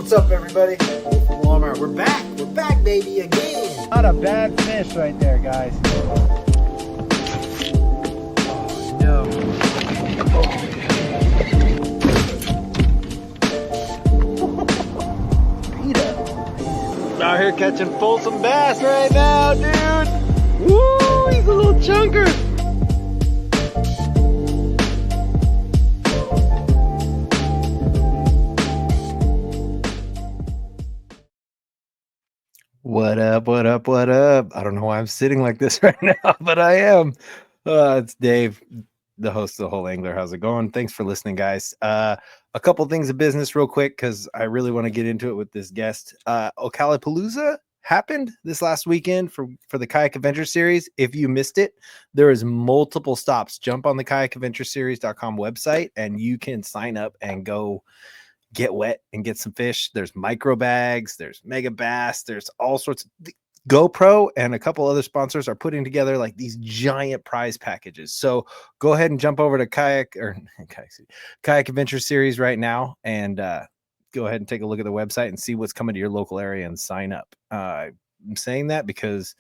What's up, everybody? Wolf from Walmart. We're back. We're back, baby, again. Not a bad fish right there, guys. Oh, no. Out here catching Folsom bass right now, dude. Woo, he's a little chunker. What up, what up, what up? I don't know why I'm sitting like this right now, but I am. It's Dave, the host of The Whole Angler. How's it going? Thanks for listening, guys. A couple things of business real quick, because I really want to get into it with this guest. Ocalapalooza happened this last weekend for the Kayak Adventure Series. If you missed it, there is multiple stops. Jump on the kayakadventureseries.com website and you can sign up and go get wet and get some fish. There's micro bags, there's mega bass, there's all sorts of GoPro and a couple other sponsors are putting together like these giant prize packages. So go ahead and jump over to Kayak Adventure Series right now and go ahead and take a look at the website and see what's coming to your local area and sign up. I'm saying that because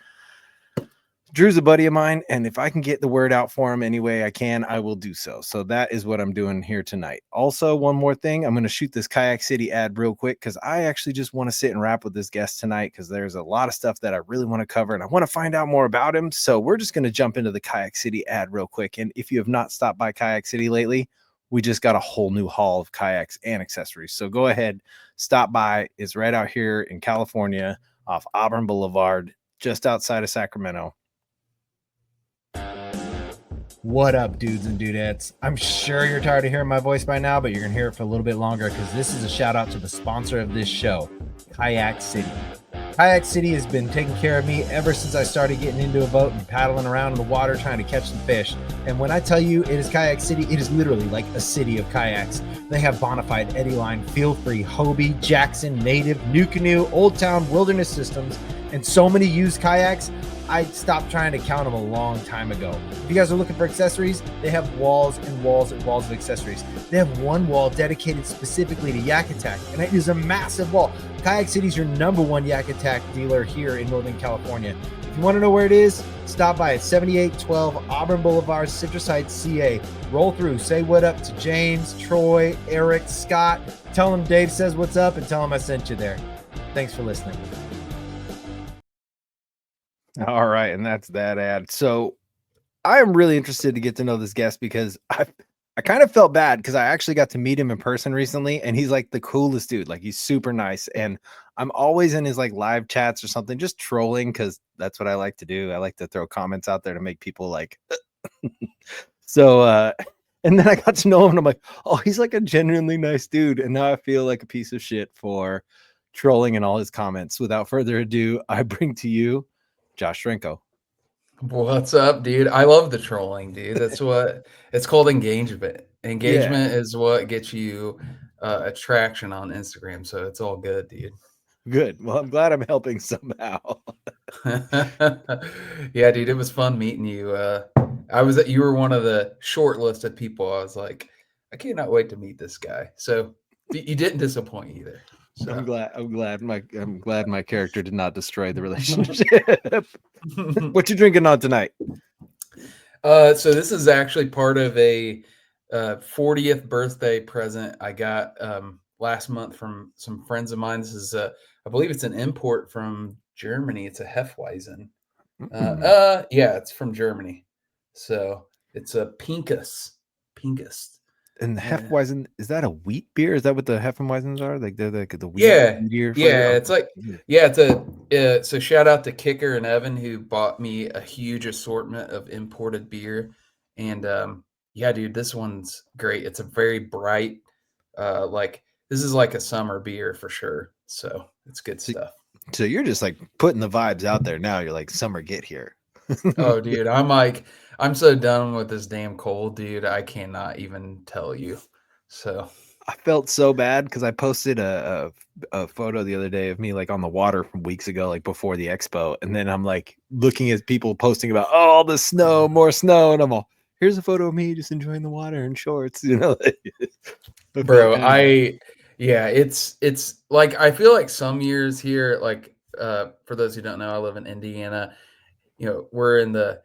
Drew's a buddy of mine, and if I can get the word out for him any way I can, I will do so. So that is what I'm doing here tonight. Also, one more thing, I'm going to shoot this Kayak City ad real quick because I actually just want to sit and rap with this guest tonight because there's a lot of stuff that I really want to cover, and I want to find out more about him. So we're just going to jump into the Kayak City ad real quick. And if you have not stopped by Kayak City lately, we just got a whole new haul of kayaks and accessories. So go ahead, stop by. It's right out here in California off Auburn Boulevard, just outside of Sacramento. What up, dudes and dudettes? I'm sure you're tired of hearing my voice by now, but you're going to hear it for a little bit longer because this is a shout out to the sponsor of this show, Kayak City. Kayak City has been taking care of me ever since I started getting into a boat and paddling around in the water trying to catch some fish. And when I tell you it is Kayak City, it is literally like a city of kayaks. They have Bonafide, Eddyline, Feel Free, Hobie, Jackson, Native, New Canoe, Old Town, Wilderness Systems, and so many used kayaks. I stopped trying to count them a long time ago. If you guys are looking for accessories, they have walls and walls and walls of accessories. They have one wall dedicated specifically to Yak Attack, and it is a massive wall. Kayak City is your #1 Yak Attack dealer here in Northern California. If you want to know where it is, stop by at 7812 Auburn Boulevard, Citrus Heights, CA. Roll through, say what up to James, Troy, Eric, Scott. Tell them Dave says what's up and tell them I sent you there. Thanks for listening. All right, and that's that ad. So I am really interested to get to know this guest because I kind of felt bad because I actually got to meet him in person recently, and he's like the coolest dude. Like he's super nice, and I'm always in his like live chats or something, just trolling because that's what I like to do. I like to throw comments out there to make people like. So, and then I got to know him, and I'm like, oh, he's like a genuinely nice dude, and now I feel like a piece of shit for trolling in all his comments. Without further ado, I bring to you Josh Chrenko. What's up, dude? I love the trolling, dude. That's what it's called, engagement. Engagement is what gets you attraction on Instagram. So it's all good, dude. Good. Well, I'm glad I'm helping somehow. Yeah, dude, it was fun meeting you. You were one of the short list of people. I was like, I cannot wait to meet this guy. So you didn't disappoint either. So. I'm glad my character did not destroy the relationship. What you drinking on tonight? So this is actually part of a 40th birthday present I got last month from some friends of mine. This is I believe it's an import from Germany. It's a Hefeweizen. Yeah, it's from Germany. So it's a Pinkus. And the Hefeweizen, is that a wheat beer? Is that what the Hefeweizens are? Like they're like the wheat beer flavor? Yeah, it's like it's so shout out to Kicker and Evan who bought me a huge assortment of imported beer. And yeah, dude, this one's great. It's a very bright, like this is like a summer beer for sure. So it's good stuff. So you're just like putting the vibes out there now. You're like, summer, get here. Oh, dude, I'm so done with this damn cold, dude. I cannot even tell you. So I felt so bad because I posted a photo the other day of me like on the water from weeks ago, like before the expo. And then I'm like looking at people posting about, oh, all the snow, more snow. And I'm all, here's a photo of me just enjoying the water in shorts, you know. Bro, Yeah, it's like I feel like some years here, like for those who don't know, I live in Indiana. We're in the,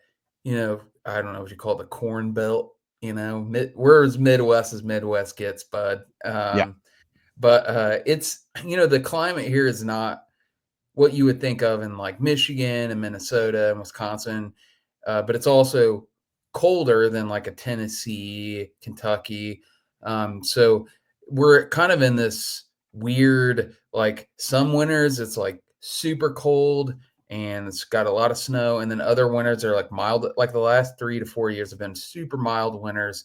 I don't know what you call it, the corn belt. We're as Midwest gets, bud. Yeah, But it's the climate here is not what you would think of in like Michigan and Minnesota and Wisconsin, but it's also colder than like a Tennessee, Kentucky. So we're kind of in this weird, like some winters it's like super cold and it's got a lot of snow, and then other winters are like mild. Like the last 3 to 4 years have been super mild winters.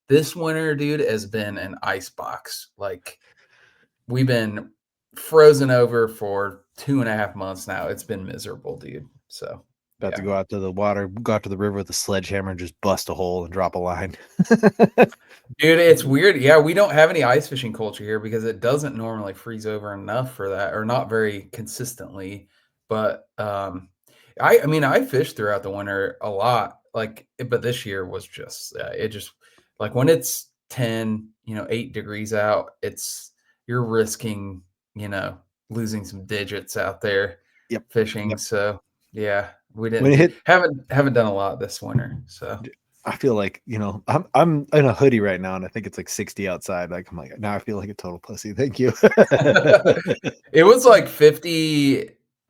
This winter, dude, has been an ice box. Like we've been frozen over for 2.5 months now. It's been miserable, dude. So about to yeah. go out to the water, go out to the river with a sledgehammer and just bust a hole and drop a line. Dude, it's weird. Yeah, we don't have any ice fishing culture here because it doesn't normally freeze over enough for that, or not very consistently. But I mean, I fished throughout the winter a lot. Like, but this year was just it just like when it's 10, 8 degrees out, you're risking, you know, losing some digits out there Yep. fishing. Yep. So yeah, we When it didn't hit, haven't done a lot this winter. So I feel like, I'm in a hoodie right now and I think it's like 60 outside. Like, I'm like, now I feel like a total pussy. Thank you. it was like 50,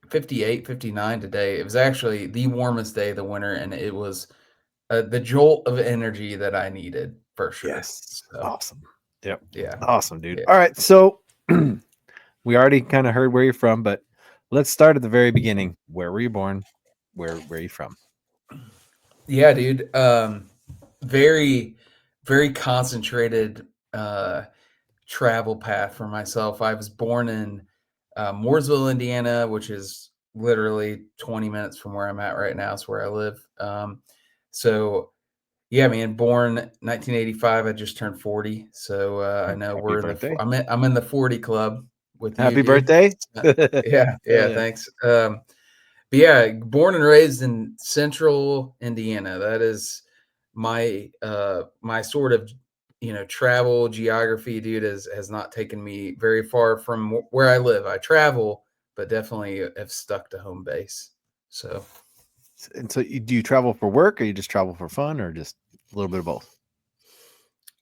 58, 59 today. It was actually the warmest day of the winter, and it was the jolt of energy that I needed for sure. Yes. So, Awesome. Yep. yeah, Awesome, dude. yeah, All right. So we already kind of heard where you're from, but let's start at the very beginning. Where were you born? Where are you from? yeah, dude. Very, very concentrated travel path for myself. I was born in Mooresville, Indiana, which is literally 20 minutes from where I'm at right now. It's where I live. So yeah, man, born 1985. I just turned 40, so I know Happy we're in the. birthday. I'm in the 40 club with you, Happy dude. birthday. Yeah, Hell yeah, yeah. thanks. But yeah, born and raised in Central Indiana. That is my sort of travel geography, dude. Has not taken me very far from where I live. I travel, but definitely have stuck to home base. So. And so do you travel for work or you just travel for fun or just a little bit of both?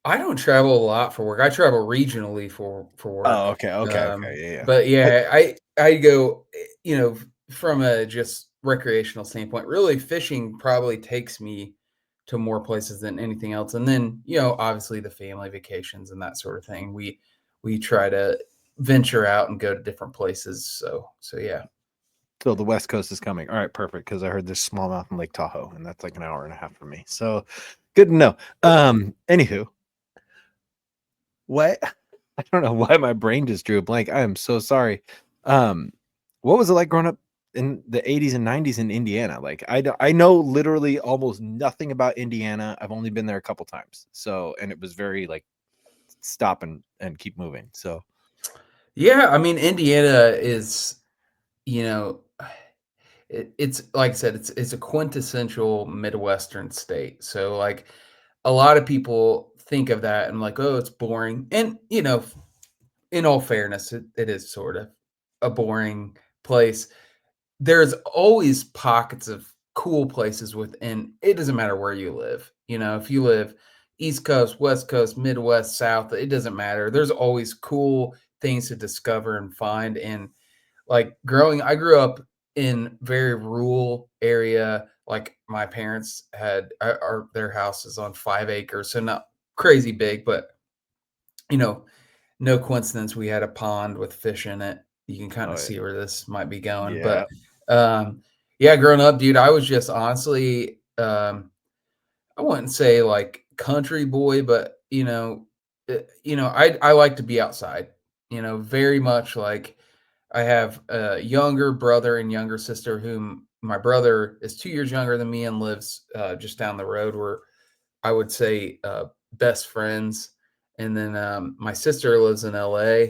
I don't travel a lot for work. I travel regionally for Oh, work. okay. Okay. Okay. Yeah. Yeah. But yeah, I go, from a just recreational standpoint, really fishing probably takes me to more places than anything else. And then, obviously the family vacations and that sort of thing. We try to venture out and go to different places. So yeah. So the West Coast is coming. All right, perfect. Because I heard there's smallmouth in Lake Tahoe, and that's like an hour and a half from me. So good to know. Anywho, what I don't know why my brain just drew a blank. I am so sorry. Um, what was it like growing up in the 80s and 90s in Indiana? Like I know literally almost nothing about Indiana. I've only been there a couple times. So and it was very like stop and keep moving. So Yeah, I mean, Indiana is, you know, it's like I said, it's a quintessential Midwestern state. So like a lot of people think of that and like, oh, it's boring. And in all fairness, it is sort of a boring place. There's always pockets of cool places within. It doesn't matter where you live. If you live East Coast, West Coast, Midwest, South, it doesn't matter. There's always cool things to discover and find. And like I grew up in very rural area. Like my parents had their house is on 5 acres, so not crazy big, but you know, no coincidence we had a pond with fish in it. You can kind oh of yeah. see where this might be going. Yeah. But yeah, growing up, dude, I was just honestly I wouldn't say like country boy, but I like to be outside. Very much like I have a younger brother and younger sister whom my brother is 2 years younger than me and lives just down the road. We're, I would say, best friends. And then my sister lives in LA,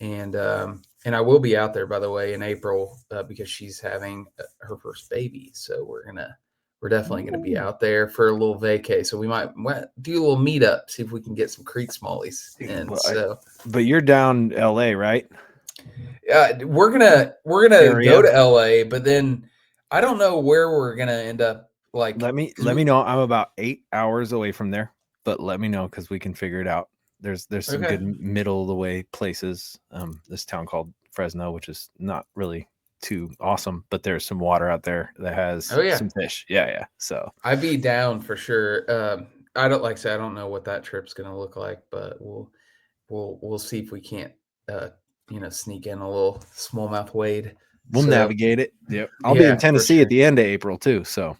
and I will be out there, by the way, in April because she's having her first baby. So we're definitely going to be out there for a little vacay. So we might do a little meetup, see if we can get some creek smallies. And but you're down LA, right? we're gonna Area. go to LA, but then I don't know where we're gonna end up. Like, let me know. I'm about 8 hours away from there, but let me know because we can figure it out. There's some good middle of the way places. This town called Fresno, which is not really too awesome, but there's some water out there that has some fish. Yeah. So I'd be down for sure. I don't know what that trip's gonna look like, but we'll see if we can't sneak in a little smallmouth wade. We'll navigate it. Yep. I'll be in Tennessee at the end of April too. So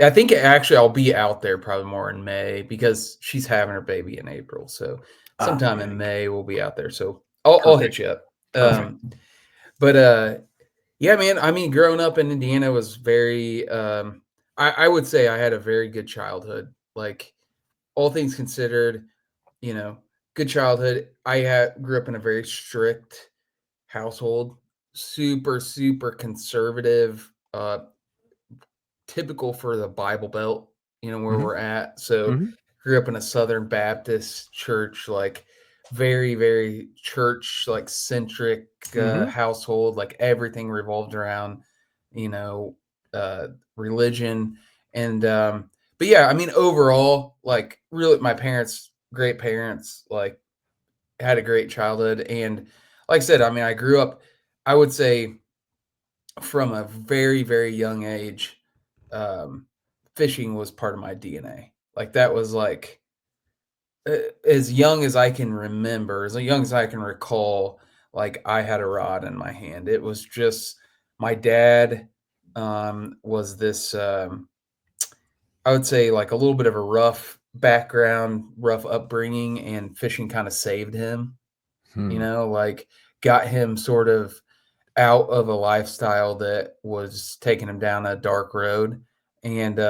I think actually I'll be out there probably more in May because she's having her baby in April. So sometime in May we'll be out there. So I'll hit you up. Yeah, man. I mean, growing up in Indiana was very. I would say I had a very good childhood. Like, all things considered, good childhood. I grew up in a very strict household, super, super conservative, typical for the Bible Belt, where we're at. So grew up in a Southern Baptist church, like very, very church like centric household. Like everything revolved around, religion. And but yeah, I mean, overall, like really my parents, great parents, like had a great childhood. And like I said, I mean, I grew up, I would say from a very, very young age, fishing was part of my DNA. Like that was like as young as I can remember, as young as I can recall, like I had a rod in my hand. It was just my dad was this I would say like a little bit of a rough background, rough upbringing, and fishing kind of saved him, like got him sort of out of a lifestyle that was taking him down a dark road. And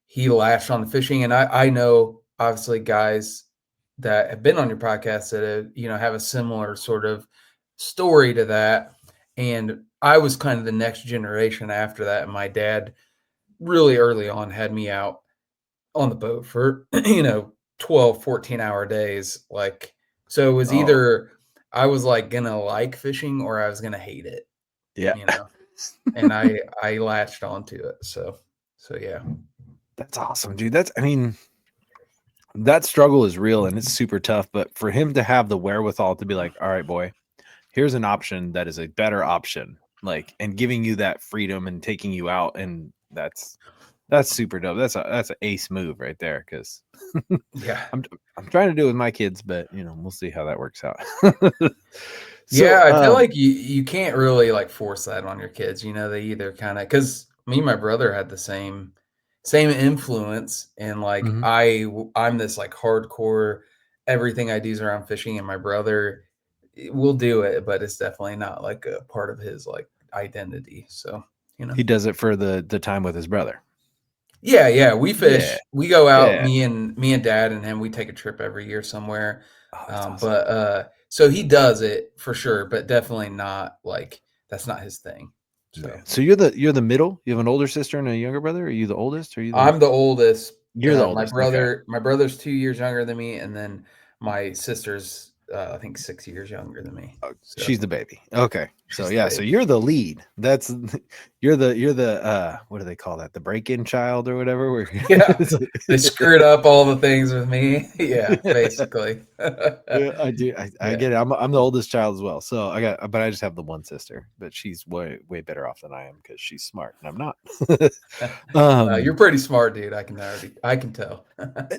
he latched on to fishing. And I know obviously guys that have been on your podcast that have a similar sort of story to that. And I was kind of the next generation after that. And my dad really early on had me out on the boat for 12, 14-hour days. Like, so it was either I was like gonna like fishing or I was gonna hate it. And I latched onto it. So yeah. That's awesome, dude. That struggle is real and it's super tough, but for him to have the wherewithal to be like, all right, boy, here's an option that is a better option, like, and giving you that freedom and taking you out, and that's super dope. That's an ace move right there. Cause yeah, I'm trying to do it with my kids, but we'll see how that works out. So, I feel like you can't really like force that on your kids. They either kind of, because me and my brother had the same influence, and like I'm this like hardcore, everything I do is around fishing, and my brother will do it, but it's definitely not like a part of his like identity. So he does it for the time with his brother. Yeah, we fish. We go out, me and Dad and him. We take a trip every year somewhere. Awesome. But so he does it for sure, but definitely not like that's not his thing. So you're the middle. You have an older sister and a younger brother. Are you the oldest? Or I'm the oldest. You're the oldest. My brother's 2 years younger than me, and then my sister's I think 6 years younger than me. So she's the baby. Okay. So yeah, so you're the lead. That's you're the what do they call that? The break-in child or whatever. Yeah. They screwed up all the things with me. Yeah, basically. Yeah, I do. I get it. I'm the oldest child as well. So but I just have the one sister, but she's way better off than I am because she's smart and I'm not. You're pretty smart, dude. I can tell.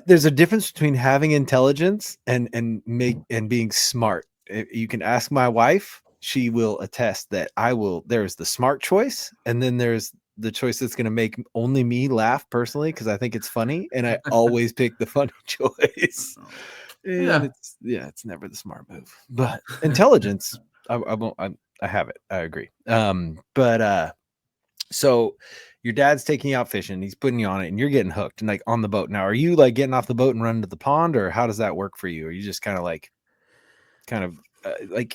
There's a difference between having intelligence and being smart. You can ask my wife. She will attest that there's the smart choice, and then there's the choice that's going to make only me laugh personally because I think it's funny, and I always pick the funny choice. And it's never the smart move, but intelligence, I have it. I agree. So your dad's taking you out fishing, he's putting you on it, and you're getting hooked and like on the boat. Now, are you like getting off the boat and running to the pond, or how does that work for you? Are you just kind of like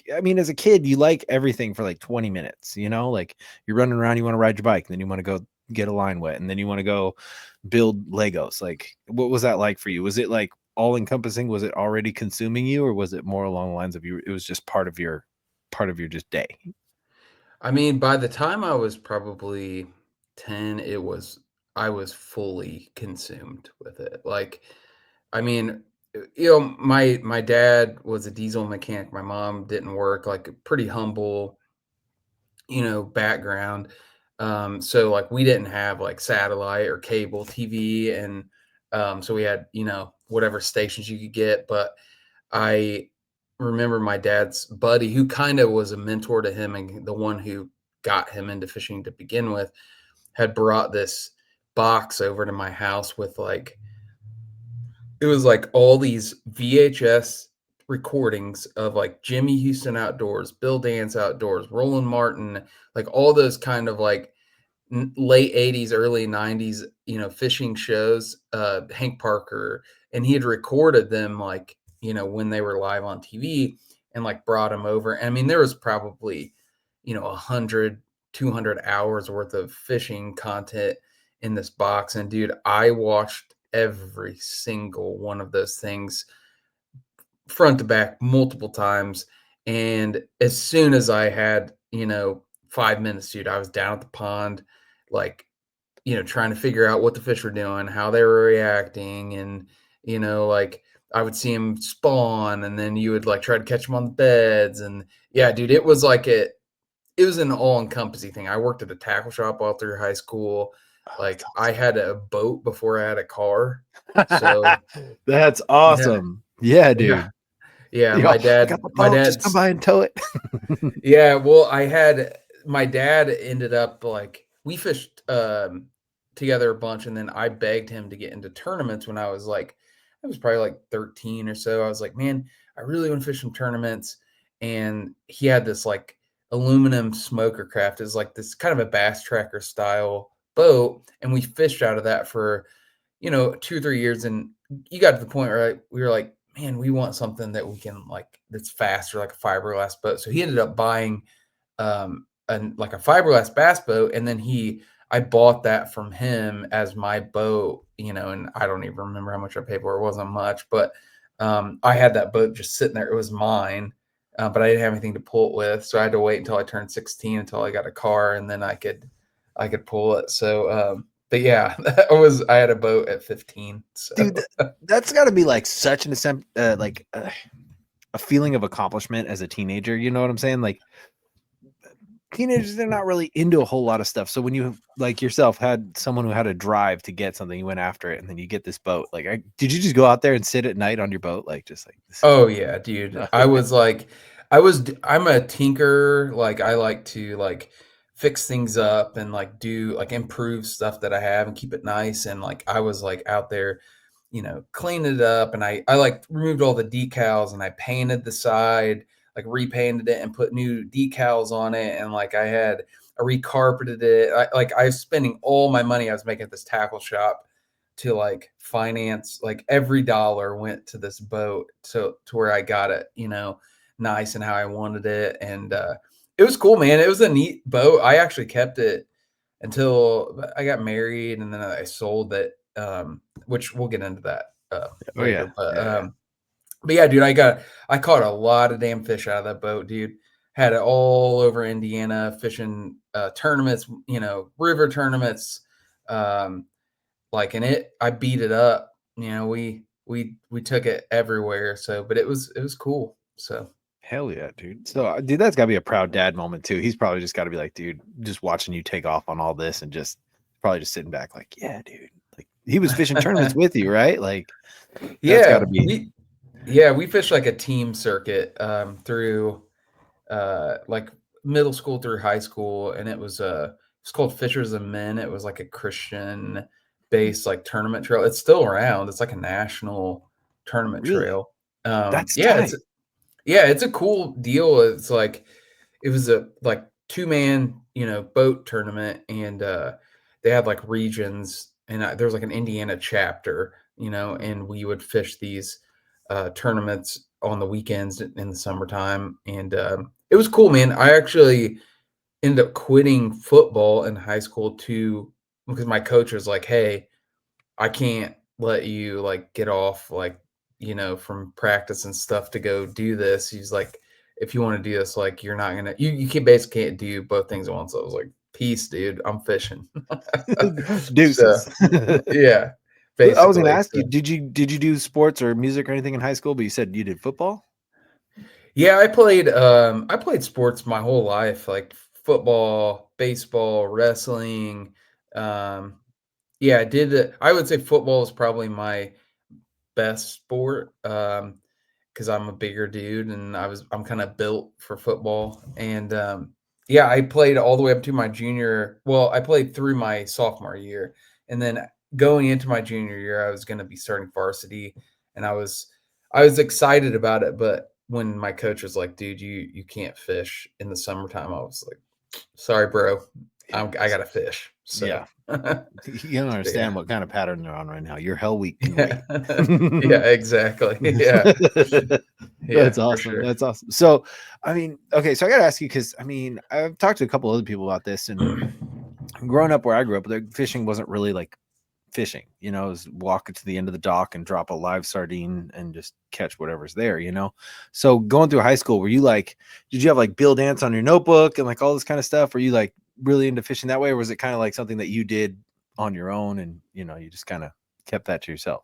I mean, as a kid, you like everything for like 20 minutes, like you're running around, you want to ride your bike, and then you want to go get a line wet, and then you want to go build Legos. Like, what was that like for you? Was it like all encompassing? Was it already consuming you, or was it more along the lines of you? It was just part of your just day. I mean, by the time I was probably 10, I was fully consumed with it. Like, I mean, my dad was a diesel mechanic. My mom didn't work, like a pretty humble, background. So like we didn't have like satellite or cable TV, and so we had, whatever stations you could get. But I remember my dad's buddy, who kind of was a mentor to him and the one who got him into fishing to begin with, had brought this box over to my house with like, it was like all these VHS recordings of like Jimmy Houston Outdoors, Bill Dance Outdoors, Roland Martin, like all those kind of like late 80s, early 90s, fishing shows, Hank Parker, and he had recorded them like, when they were live on TV, and like brought them over. And I mean, there was probably, 100, 200 hours worth of fishing content in this box. And dude, I watched every single one of those things front to back multiple times. And as soon as I had, 5 minutes, dude, I was down at the pond, like, trying to figure out what the fish were doing, how they were reacting. And, like I would see them spawn, and then you would like try to catch them on the beds. And yeah, dude, it was like it was an all encompassing thing. I worked at a tackle shop all through high school. Like I had a boat before I had a car. So That's yeah, awesome. Yeah, yeah, dude. yeah. I got the My boat. Just come dad's by and tow it. Yeah, well, my dad ended up like we fished together a bunch, and then I begged him to get into tournaments when I was probably like 13 or so. I was like, "Man, I really want to fish some tournaments." And he had this like aluminum smoker craft. It's like this kind of a bass tracker style boat, and we fished out of that for 2 or 3 years. And you got to the point where we were like, man, we want something that we can like that's faster, like a fiberglass boat. So he ended up buying like a fiberglass bass boat, and then I bought that from him as my boat, and I don't even remember how much I paid for it. It wasn't much, but I had that boat just sitting there. It was mine. But I didn't have anything to pull it with, so I had to wait until I turned 16 until I got a car, and then I could pull it. So but yeah, I had a boat at 15. So. Dude, that's got to be like such an a feeling of accomplishment as a teenager. You know what I'm saying? Like teenagers, they're not really into a whole lot of stuff. So when you like yourself had someone who had a drive to get something, you went after it, and then you get this boat. Like, did you just go out there and sit at night on your boat, like just like this? Oh yeah, dude. I'm a tinker. Like I like to like fix things up and like do like improve stuff that I have and keep it nice. And like I was like out there, cleaning it up, and I like removed all the decals, and I painted the side, like repainted it and put new decals on it. And like I recarpeted it. I was spending all my money I was making at this tackle shop to like finance, like every dollar went to this boat to where I got it, nice and how I wanted it. And it was cool, man. It was a neat boat. I actually kept it until I got married, and then I sold it, which we'll get into that Oh yeah. later. But yeah, dude, I caught a lot of damn fish out of that boat, dude. Had it all over Indiana fishing tournaments, river tournaments. Like, and I beat it up. We took it everywhere. So, but it was cool. So Hell yeah, dude. So, dude, that's got to be a proud dad moment too. He's probably just got to be like, dude, just watching you take off on all this and just probably just sitting back like, yeah, dude. Like he was fishing tournaments with you, right? Like that's got yeah, to be. we fished like a team circuit through like middle school through high school, and it's called Fishers and Men. It was like a Christian based like tournament trail. It's still around. It's like a national tournament Really? trail. That's Yeah, tight. it's a cool deal. It's like it was a like 2-man, boat tournament, and they had like regions, and there was like an Indiana chapter, and we would fish these tournaments on the weekends in the summertime. And it was cool, man. I actually ended up quitting football in high school to because my coach was like, "Hey, I can't let you like get off like, from practice and stuff to go do this." He's like, "If you want to do this, like you're not gonna you can basically can't do both things at once." I was like, "Peace, dude. I'm fishing." So Deuces. yeah, I was gonna basically. ask you, So did you do sports or music or anything in high school? But you said you did football? yeah, I played sports my whole life, like football, baseball, wrestling. Um yeah, I would say football is probably my best sport. Because I'm a bigger dude and I'm kind of built for football. And yeah, I played all the way up to my junior. Well, I played through my sophomore year, and then going into my junior year, I was going to be starting varsity, and I was excited about it. But when my coach was like, "Dude, you can't fish in the summertime," I was like, "Sorry, bro, I gotta fish." So Yeah. You don't understand yeah, what kind of pattern they're on right now. Your hell week can yeah, wait. yeah, exactly, yeah, That's yeah, for awesome. sure. That's awesome. So, I mean, okay, so I got to ask you because I mean, I've talked to a couple other people about this, and growing up where I grew up, the fishing wasn't really like fishing. It was walk to the end of the dock and drop a live sardine and just catch whatever's there. So going through high school, were you like, did you have like Bill Dance on your notebook and like all this kind of stuff? Were you like really into fishing that way, or was it kind of like something that you did on your own and you just kind of kept that to yourself?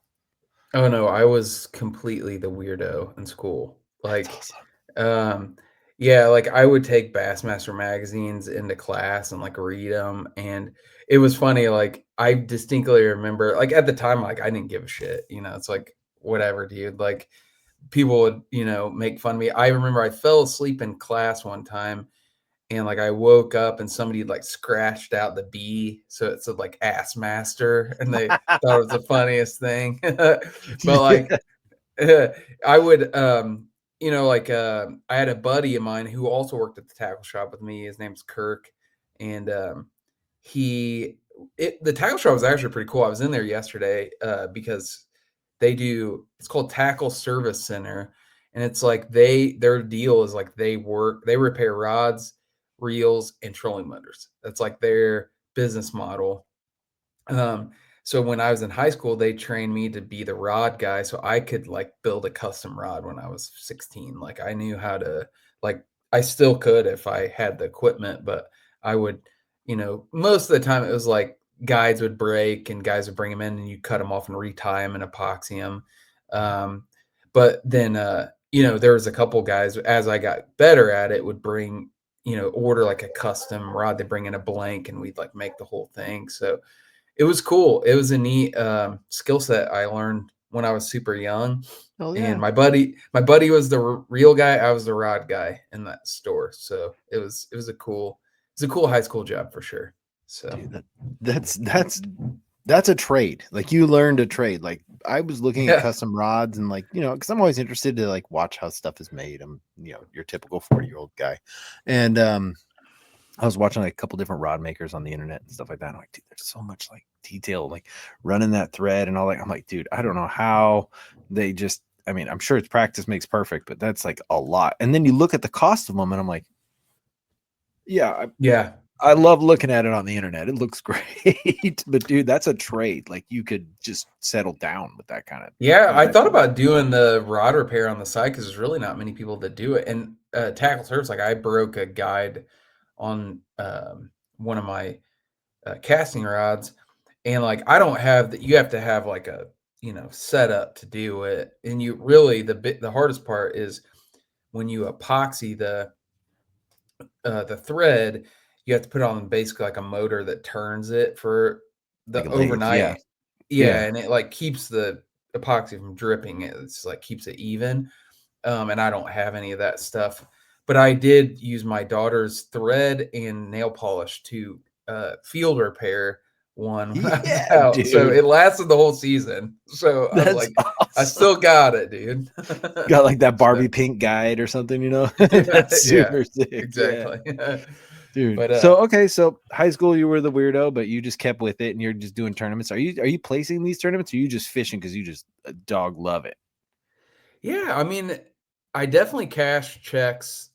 Oh, no, I was completely the weirdo in school. That's Like, awesome. um, yeah, like, I would take Bassmaster magazines into class and, like, read them. And it was funny, like, I distinctly remember like, at the time, like, I didn't give a shit, it's like, "Whatever, dude," like, people would, make fun of me. I remember I fell asleep in class one time, and, like, I woke up and somebody, like, scratched out the B, so it said, like, "Ass Master," and they thought it was the funniest thing. But, like, Yeah. I would, like, I had a buddy of mine who also worked at the tackle shop with me. His name's Kirk, and, he the tackle shop was actually pretty cool. I was in there yesterday, because it's called Tackle Service Center, and it's like their deal is like they repair rods, reels, and trolling motors. That's like their business model. Um, so when I was in high school, they trained me to be the rod guy, so I could like build a custom rod when I was 16. Like I knew how to like I still could if I had the equipment, but I would, most of the time it was like guides would break and guys would bring them in and you cut them off and retie them and epoxy them. Um, but then there was a couple guys as I got better at it would bring, order like a custom rod. They bring in a blank and we'd like make the whole thing. So it was cool. It was a neat, skill set I learned when I was super young, Oh and yeah. my buddy was the real guy, I was the rod guy in that store, so it was a cool high school job for sure. So, Dude, that's a trade. Like you learned a trade. Like I was looking at yeah. custom rods and like, because I'm always interested to like watch how stuff is made. I'm, your typical 40-year-old guy. And I was watching like a couple different rod makers on the internet and stuff like that. I'm like, dude, there's so much like detail, like running that thread and all that. I'm like, dude, I don't know how they just, I mean, I'm sure it's practice makes perfect, but that's like a lot. And then you look at the cost of them and I'm like, yeah, Yeah. I love looking at it on the internet. It looks great, but dude, that's a trade. Like you could just settle down with that kind of. Yeah, With I that thought kind of about doing the rod repair on the side because there's really not many people that do it, and, tackle service, like, I broke a guide on, one of my casting rods, and like I don't have that. You have to have like a setup to do it, and you really the hardest part is when you epoxy the thread. You have to put on basically like a motor that turns it for like the a lathe. Yeah, overnight. Yeah, yeah. and it like keeps the epoxy from dripping. It's like keeps it even. And I don't have any of that stuff. But I did use my daughter's thread and nail polish to field repair one when I was Yeah, out. So dude. it lasted the whole season. So I was That's like, I awesome. still got it, dude. Got like that So Barbie pink guide or something. yeah, That's yeah, super sick. Yeah. exactly. Dude. But So okay, so high school you were the weirdo, but you just kept with it and you're just doing tournaments. Are you placing these tournaments or are you just fishing because you just dog love it? yeah, I mean, I definitely cash checks,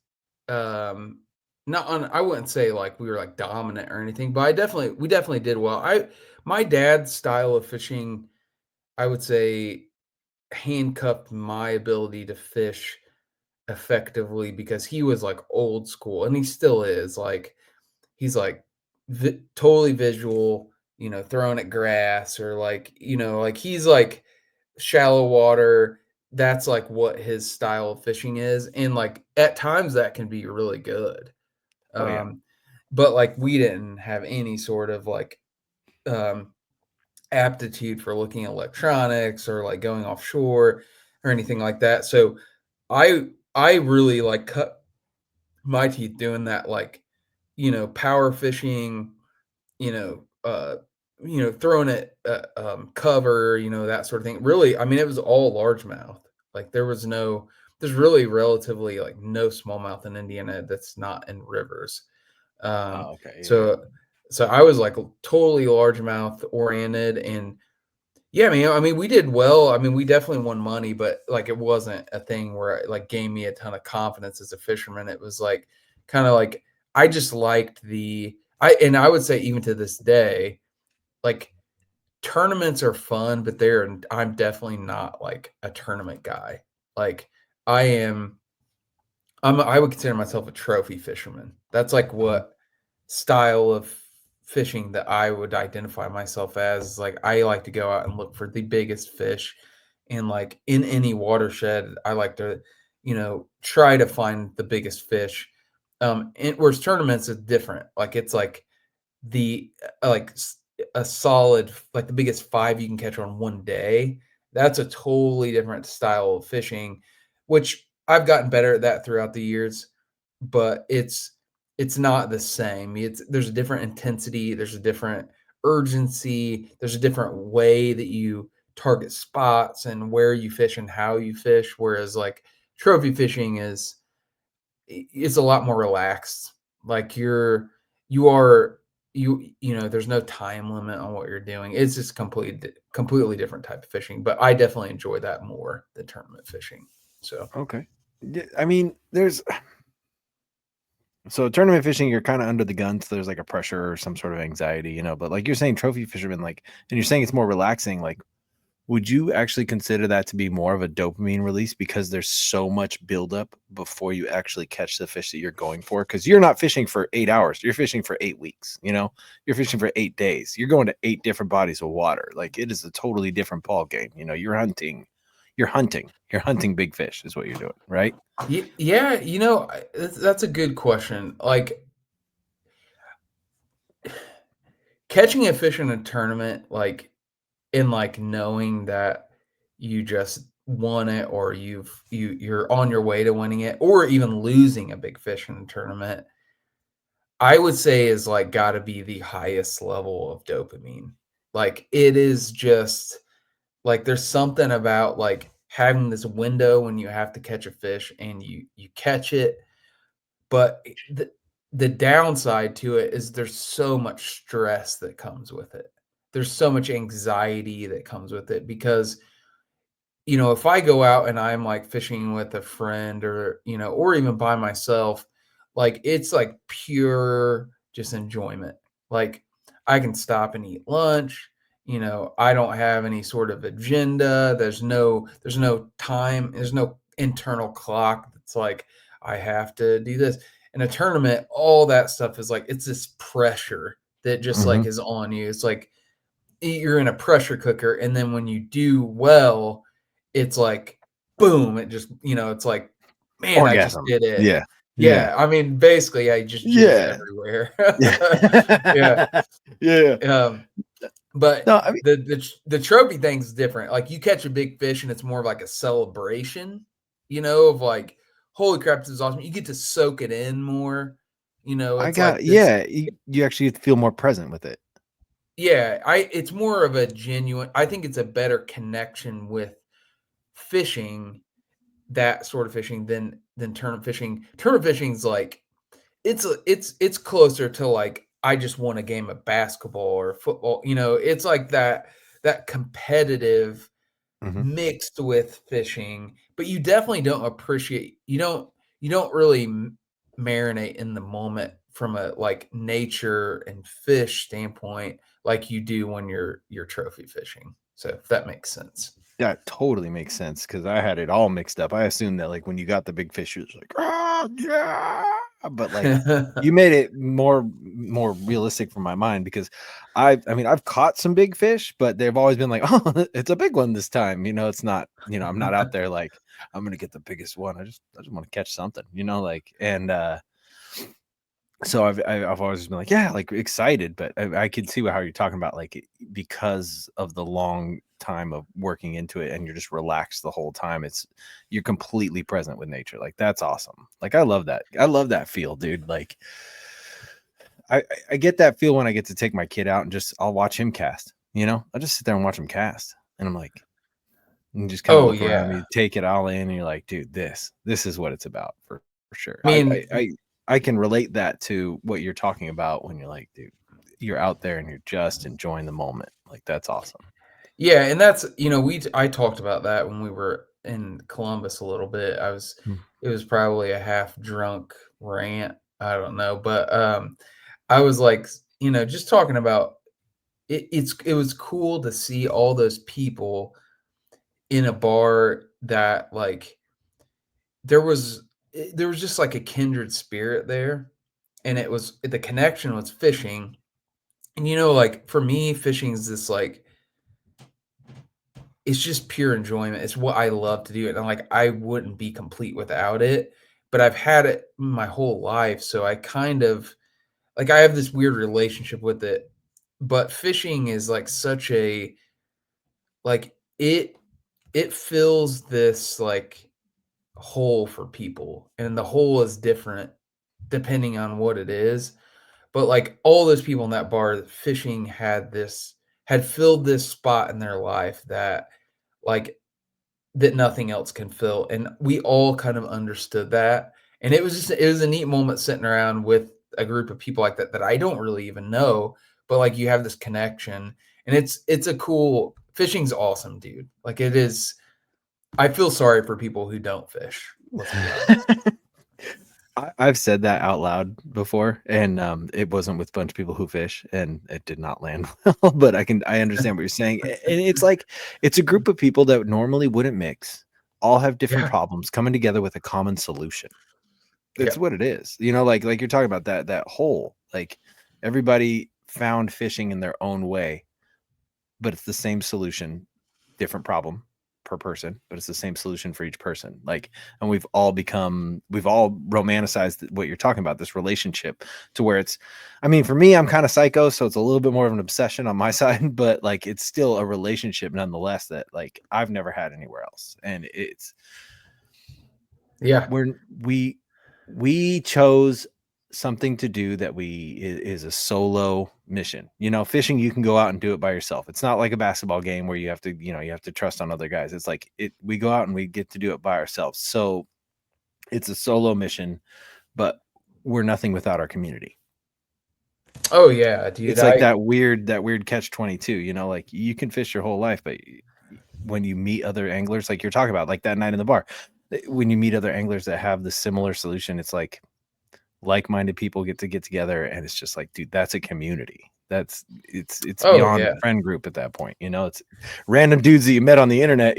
um, not on, I wouldn't say like we were like dominant or anything, but we definitely did well. My dad's style of fishing, I would say, handcuffed my ability to fish effectively because he was like old school and he still is. Like he's like totally visual, throwing at grass or like, like he's like shallow water. That's like what his style of fishing is. And like at times that can be really good. Oh yeah. Um, but like we didn't have any sort of like um aptitude for looking at electronics or like going offshore or anything like that. So I really like cut my teeth doing that, like, power fishing, you know, uh, throwing it cover, that sort of thing. Really, I mean, it was all largemouth. Like there's really relatively like no smallmouth in Indiana that's not in rivers. Um, Oh, okay. Yeah. so so I was like totally largemouth oriented and yeah, I mean, we did well. I mean, we definitely won money, but like it wasn't a thing where it like gave me a ton of confidence as a fisherman. It was like kind of like I just liked and I would say even to this day, like tournaments are fun, but I'm definitely not like a tournament guy. Like I am I would consider myself a trophy fisherman. That's like Mhm. what style of fishing that I would identify myself as. Like I like to go out and look for the biggest fish and like in any watershed, I like to, try to find the biggest fish. And whereas tournaments is different. Like it's like the like a solid like the biggest five you can catch on one day. That's a totally different style of fishing, which I've gotten better at that throughout the years, but it's not the same. There's a different intensity, there's a different urgency, there's a different way that you target spots and where you fish and how you fish. Whereas like trophy fishing it's a lot more relaxed. Like you are there's no time limit on what you're doing. It's just completely different type of fishing, but I definitely enjoy that more than tournament fishing. So, Okay. Yeah, I mean, so tournament fishing, you're kind of under the gun, so there's like a pressure or some sort of anxiety, But like you're saying, trophy fishermen, like, and you're saying it's more relaxing. Like, would you actually consider that to be more of a dopamine release because there's so much buildup before you actually catch the fish that you're going for? Because you're not fishing for 8 hours, you're fishing for 8 weeks. You're fishing for 8 days. You're going to 8 different bodies of water. Like it is a totally different ball game. You're hunting big fish is what you're doing, right? yeah, that's a good question. Like catching a fish in a tournament, like in like knowing that you just won it or you're on your way to winning it or even losing a big fish in a tournament, I would say is like got to be the highest level of dopamine. Like it is just like there's something about like having this window when you have to catch a fish and you catch it, but the downside to it is there's so much stress that comes with it. There's so much anxiety that comes with it because if I go out and I'm like fishing with a friend or, or even by myself, like it's like pure just enjoyment. Like I can stop and eat lunch. I don't have any sort of agenda. There's no time, there's no internal clock that's like I have to do this. In a tournament, all that stuff is like it's this pressure that just like Mm-hmm. is on you. It's like you're in a pressure cooker, and then when you do well, it's like boom, it just it's like, man, I just Orgasm. did it. Yeah. Yeah. Yeah, I mean, basically, I just jizzed Yeah. everywhere. Yeah, Yeah. Yeah. um, but No, I mean, the trophy thing's different. Like, you catch a big fish, and it's more of like a celebration, of like, "Holy crap, this is awesome." You get to soak it in more, I it's got, like this. yeah, you actually feel more present with it. Yeah, it's more of a genuine, I think it's a better connection with fishing, that sort of fishing than turnip fishing. Turnip fishing's like it's closer to like I just won a game of basketball or football. It's like that competitive Mhm. mixed with fishing, but you definitely don't appreciate you don't really marinate in the moment from a like nature and fish standpoint like you do when you're trophy fishing. So if that makes sense. That totally makes sense because I had it all mixed up. I assumed that like when you got the big fish, it was like, oh yeah, but like you made it more realistic for my mind because I mean I've caught some big fish, but they've always been like, oh, it's a big one this time. It's not, I'm not out there like I'm gonna get the biggest one. I just want to catch something, like and so I've always been like, yeah, like excited, but I can see how you're talking about because of the long time of working into it and you're just relaxed the whole time. You're completely present with nature. Like that's awesome. Like I love that. I love that feel, dude. Like I get that feel when I get to take my kid out and I'll watch him cast. I just sit there and watch him cast, and I'm like, and just kind of Oh look around, yeah. you take it all in, and you're like, dude, this is what it's about for sure. I mean, I can relate that to what you're talking about when you're like, dude, you're out there and you're just enjoying the moment. Like that's awesome. yeah, and that's I talked about that when we were in Columbus a little bit. It was probably a half drunk rant. I don't know, but I was like, just talking about it was cool to see all those people in a bar that like there was just like a kindred spirit there, and it was the connection was fishing. And like for me, fishing is this like it's just pure enjoyment. It's what I love to do, and like I wouldn't be complete without it. But I've had it my whole life, so I kind of like I have this weird relationship with it. But fishing is like such a like it fills this like hole for people, and the hole is different depending on what it is. But like all those people in that bar, fishing had filled this spot in their life like that nothing else can fill. And we all kind of understood that. And it was a neat moment sitting around with a group of people like that I don't really even know, but like you have this connection, and it's a cool fishing's awesome, dude. Like it is. I feel sorry for people who don't fish. Let's be honest. I've said that out loud before, and it wasn't with a bunch of people who fish, and it did not land well. But I understand what you're saying, and it's like it's a group of people that normally wouldn't mix, all have different Yeah. problems coming together with a common solution. It's Yeah. what it is, like you're talking about that whole like everybody found fishing in their own way, but it's the same solution, different problem per person, but it's the same solution for each person. Like, and we've all romanticized what you're talking about, this relationship to where I mean, for me, I'm kind of psycho, so it's a little bit more of an obsession on my side, but like, it's still a relationship nonetheless that like I've never had anywhere else. And Yeah. we chose something to do that is a solo mission. Fishing, you can go out and do it by yourself. It's not like a basketball game where you have to trust on other guys. It's like we go out and we get to do it by ourselves. So it's a solo mission, but we're nothing without our community. Oh yeah, dude. It's like that weird catch 22, like you can fish your whole life, but when you meet other anglers, like you're talking about, like that night in the bar, when you meet other anglers that have the similar solution, it's like-minded people get together, and it's just like, dude, that's a community. It's beyond friend group at that point. It's random dudes that you met on the internet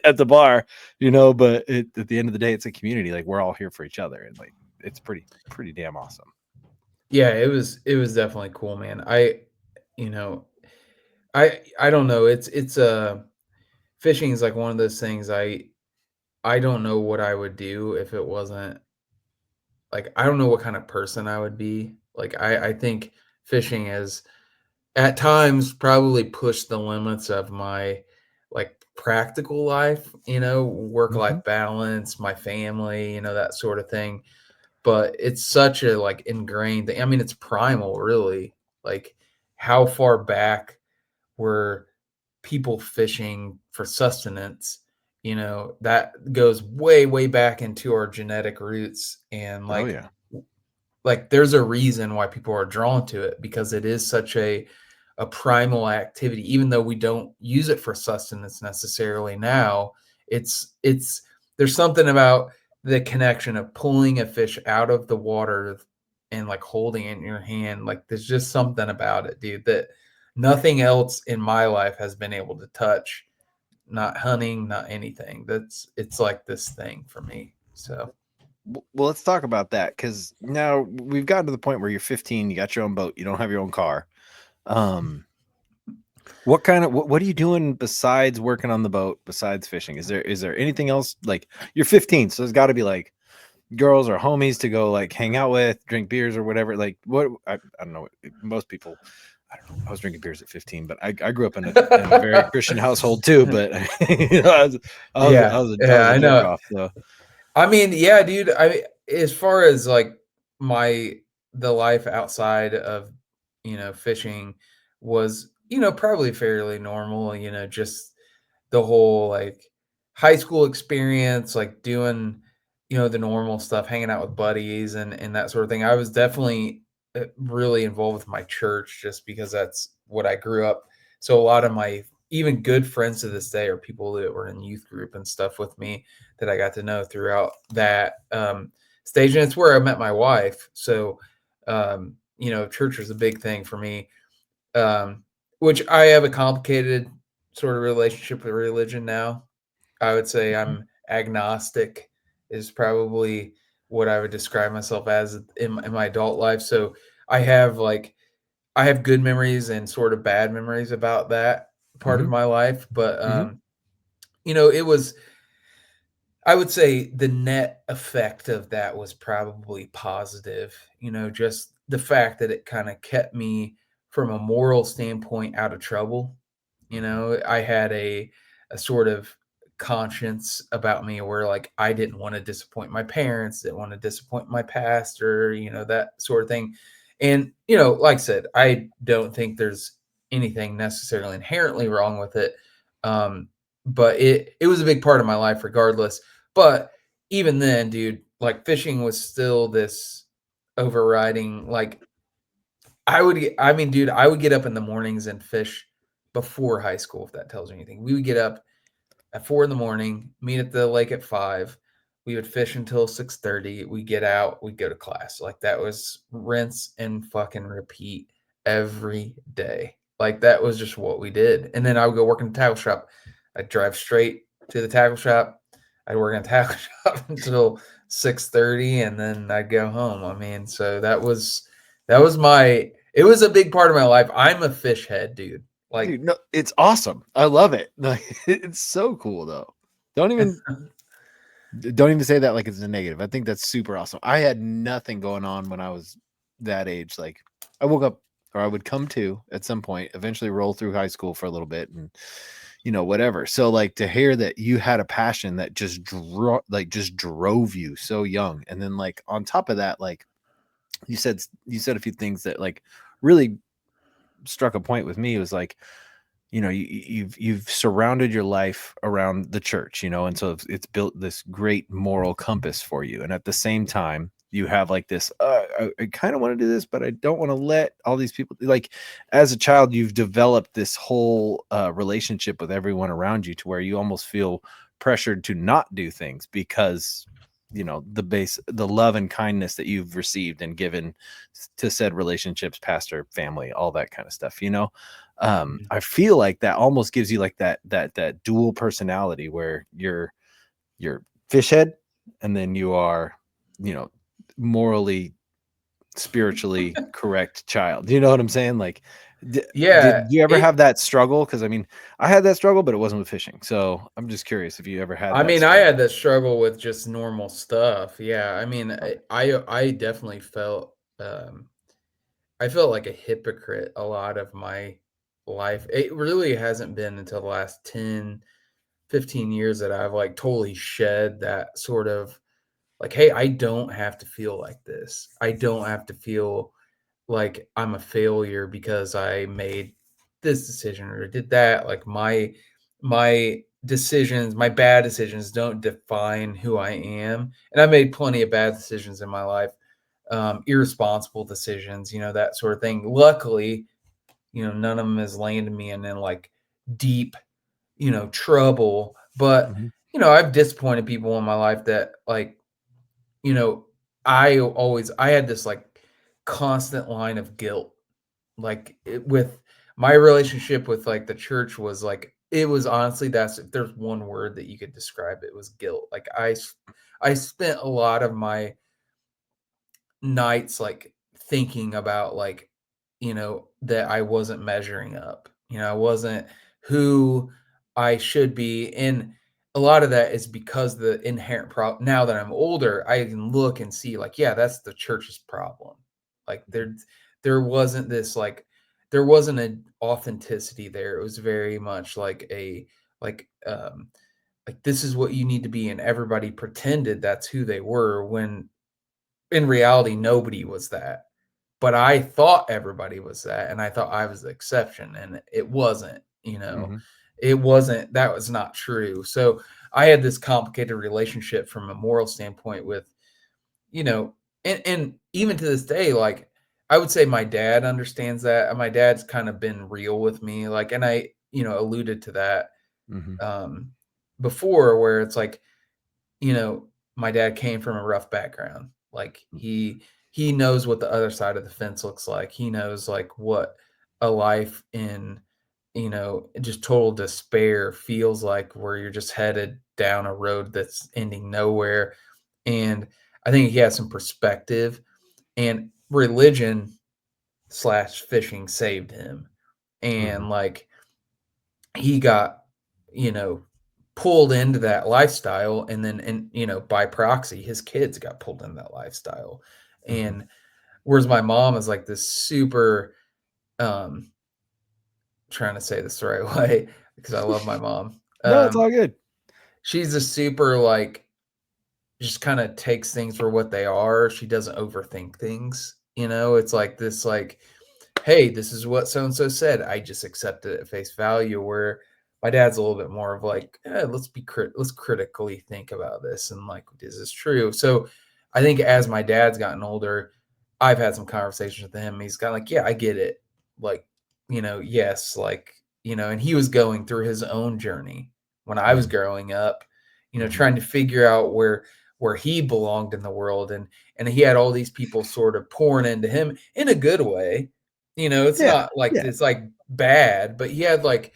at the bar, but at the end of the day, it's a community. Like we're all here for each other, and like it's pretty damn awesome. Yeah, it was definitely cool, man. I don't know. It's fishing is like one of those things I don't know what I would do if it wasn't like I don't know what kind of person I would be. Like I think fishing is at times probably pushed the limits of my like practical life, work-life balance, my family, that sort of thing. But it's such a like ingrained thing. I mean, it's primal, really. Like how far back were people fishing for sustenance? That goes way, way back into our genetic roots. And Oh yeah. like there's a reason why people are drawn to it, because it is such a primal activity. Even though we don't use it for sustenance necessarily now, it's there's something about the connection of pulling a fish out of the water and like holding it in your hand. Like there's just something about it, dude, that nothing else in my life has been able to touch. Not hunting, not anything. It's like this thing for me. So Well, let's talk about that, because now we've gotten to the point where you're 15, you got your own boat, you don't have your own car. What are you doing besides working on the boat, besides fishing? Is there anything else? Like, you're 15, so there's got to be like girls or homies to go like hang out with, drink beers or whatever. Like, what I don't know. Most people, I don't know. I was drinking beers at 15, but I grew up in a very Christian household too. But I was a I jerk know. off. So I mean, yeah, dude. As far as like the life outside of fishing was probably fairly normal. Just the whole like high school experience, like doing the normal stuff, hanging out with buddies and that sort of thing. I was definitely really involved with my church just because that's what I grew up. So a lot of my even good friends to this day are people that were in youth group and stuff with me that I got to know throughout that stage. And it's where I met my wife. So, church was a big thing for me, which I have a complicated sort of relationship with religion now. I would say I'm agnostic is probably what I would describe myself as in my adult life. So I have good memories and sort of bad memories about that part of Mhm. my life. But Mhm. it was, I would say the net effect of that was probably positive, just the fact that it kind of kept me from a moral standpoint out of trouble. I had a sort of conscience about me where like I didn't want to disappoint my parents, didn't want to disappoint my pastor, that sort of thing. And, like I said, I don't think there's anything necessarily inherently wrong with it. But it was a big part of my life regardless. But even then, dude, like fishing was still this overriding, like I mean, dude, I would get up in the mornings and fish before high school, if that tells you anything. We would get up at 4 in the morning, meet at the lake at 5. We would fish until 6:30. We get out, we go to class. Like that was rinse and fucking repeat every day. Like that was just what we did. And then I would go work in the tackle shop. I'd drive straight to the tackle shop. I'd work in the tackle shop until 6:30 and then I'd go home. I mean, so that was it was a big part of my life. I'm a fish head, dude. Like Dude, no, it's awesome. I love it. Like, it's so cool though. Don't even say that like it's a negative. I think that's super awesome. I had nothing going on when I was that age. Like, I woke up, or I would come to at some point, eventually roll through high school for a little bit and whatever. So like, to hear that you had a passion that just drove you so young. And then like on top of that, like you said a few things that like really struck a point with me. It was like, you've surrounded your life around the church, and so it's built this great moral compass for you. And at the same time, you have like this, I kind of want to do this, but I don't want to let all these people, like, as a child, you've developed this whole relationship with everyone around you to where you almost feel pressured to not do things because the love and kindness that you've received and given to said relationships, pastor, family, all that kind of stuff. I feel like that almost gives you like that dual personality where you're fish head, and then you are, morally, spiritually correct child. You know what I'm saying? Like, yeah, did you ever have that struggle? Because I mean, I had that struggle, but it wasn't with fishing. So I'm just curious if you ever had I that mean, I struggle. had that struggle with just normal stuff. Yeah, I mean, I definitely I felt like a hypocrite a lot of my life. It really hasn't been until the last 10, 15 years that I've like totally shed that sort of like, hey, I don't have to feel like this. I don't have to feel like I'm a failure because I made this decision or did that. Like my decisions, my bad decisions don't define who I am. And I made plenty of bad decisions in my life, irresponsible decisions, that sort of thing. Luckily, none of them has landed me in like deep, trouble. But Mhm. I've disappointed people in my life that like you know, I had this like constant line of guilt. Like with my relationship with like the church was like, it was honestly, that's if there's one word that you could describe it, was guilt. Like I spent a lot of my nights like thinking about like, that I wasn't measuring up. I wasn't who I should be. And a lot of that is because the inherent problem. Now that I'm older, I can look and see like, yeah, that's the church's problem. Like there wasn't this like there wasn't an authenticity there. It was very much like a like like this is what you need to be, and everybody pretended that's who they were when in reality nobody was that. But I thought everybody was that, and I thought I was the exception, and it wasn't. Mm-hmm. It wasn't. That was not true. So I had this complicated relationship from a moral standpoint with, you know, and even to this day, like I would say my dad understands that. And my dad's kind of been real with me, like, and I, alluded to that Mm-hmm. um before, where it's like, you know, my dad came from a rough background. Like he knows what the other side of the fence looks like. He knows like what a life in, just total despair feels like, where you're just headed down a road that's ending nowhere. And I think he has some perspective, and religion slash fishing saved him. Mm-hmm. And like he got, you know, pulled into that lifestyle, and then by proxy his kids got pulled into that lifestyle. Mm-hmm. And whereas my mom is like this super um trying to say this the right way because I love my mom. No, it's all good. She's a super like just kind of takes things for what they are. She doesn't overthink things. It's like this like, hey, this is what so and so said. I just accept it at face value. Where my dad's a little bit more of like, let's critically think about this, and like, is this true? So I think as my dad's gotten older, I've had some conversations with him. He's kind of like, yeah, I get it. Like, yes, like, and he was going through his own journey when I was Mm-hmm. growing up, Mm-hmm. trying to figure out where he belonged in the world. And he had all these people sort of pouring into him in a good way. It's Yeah. not like Yeah. it's like bad, but he had like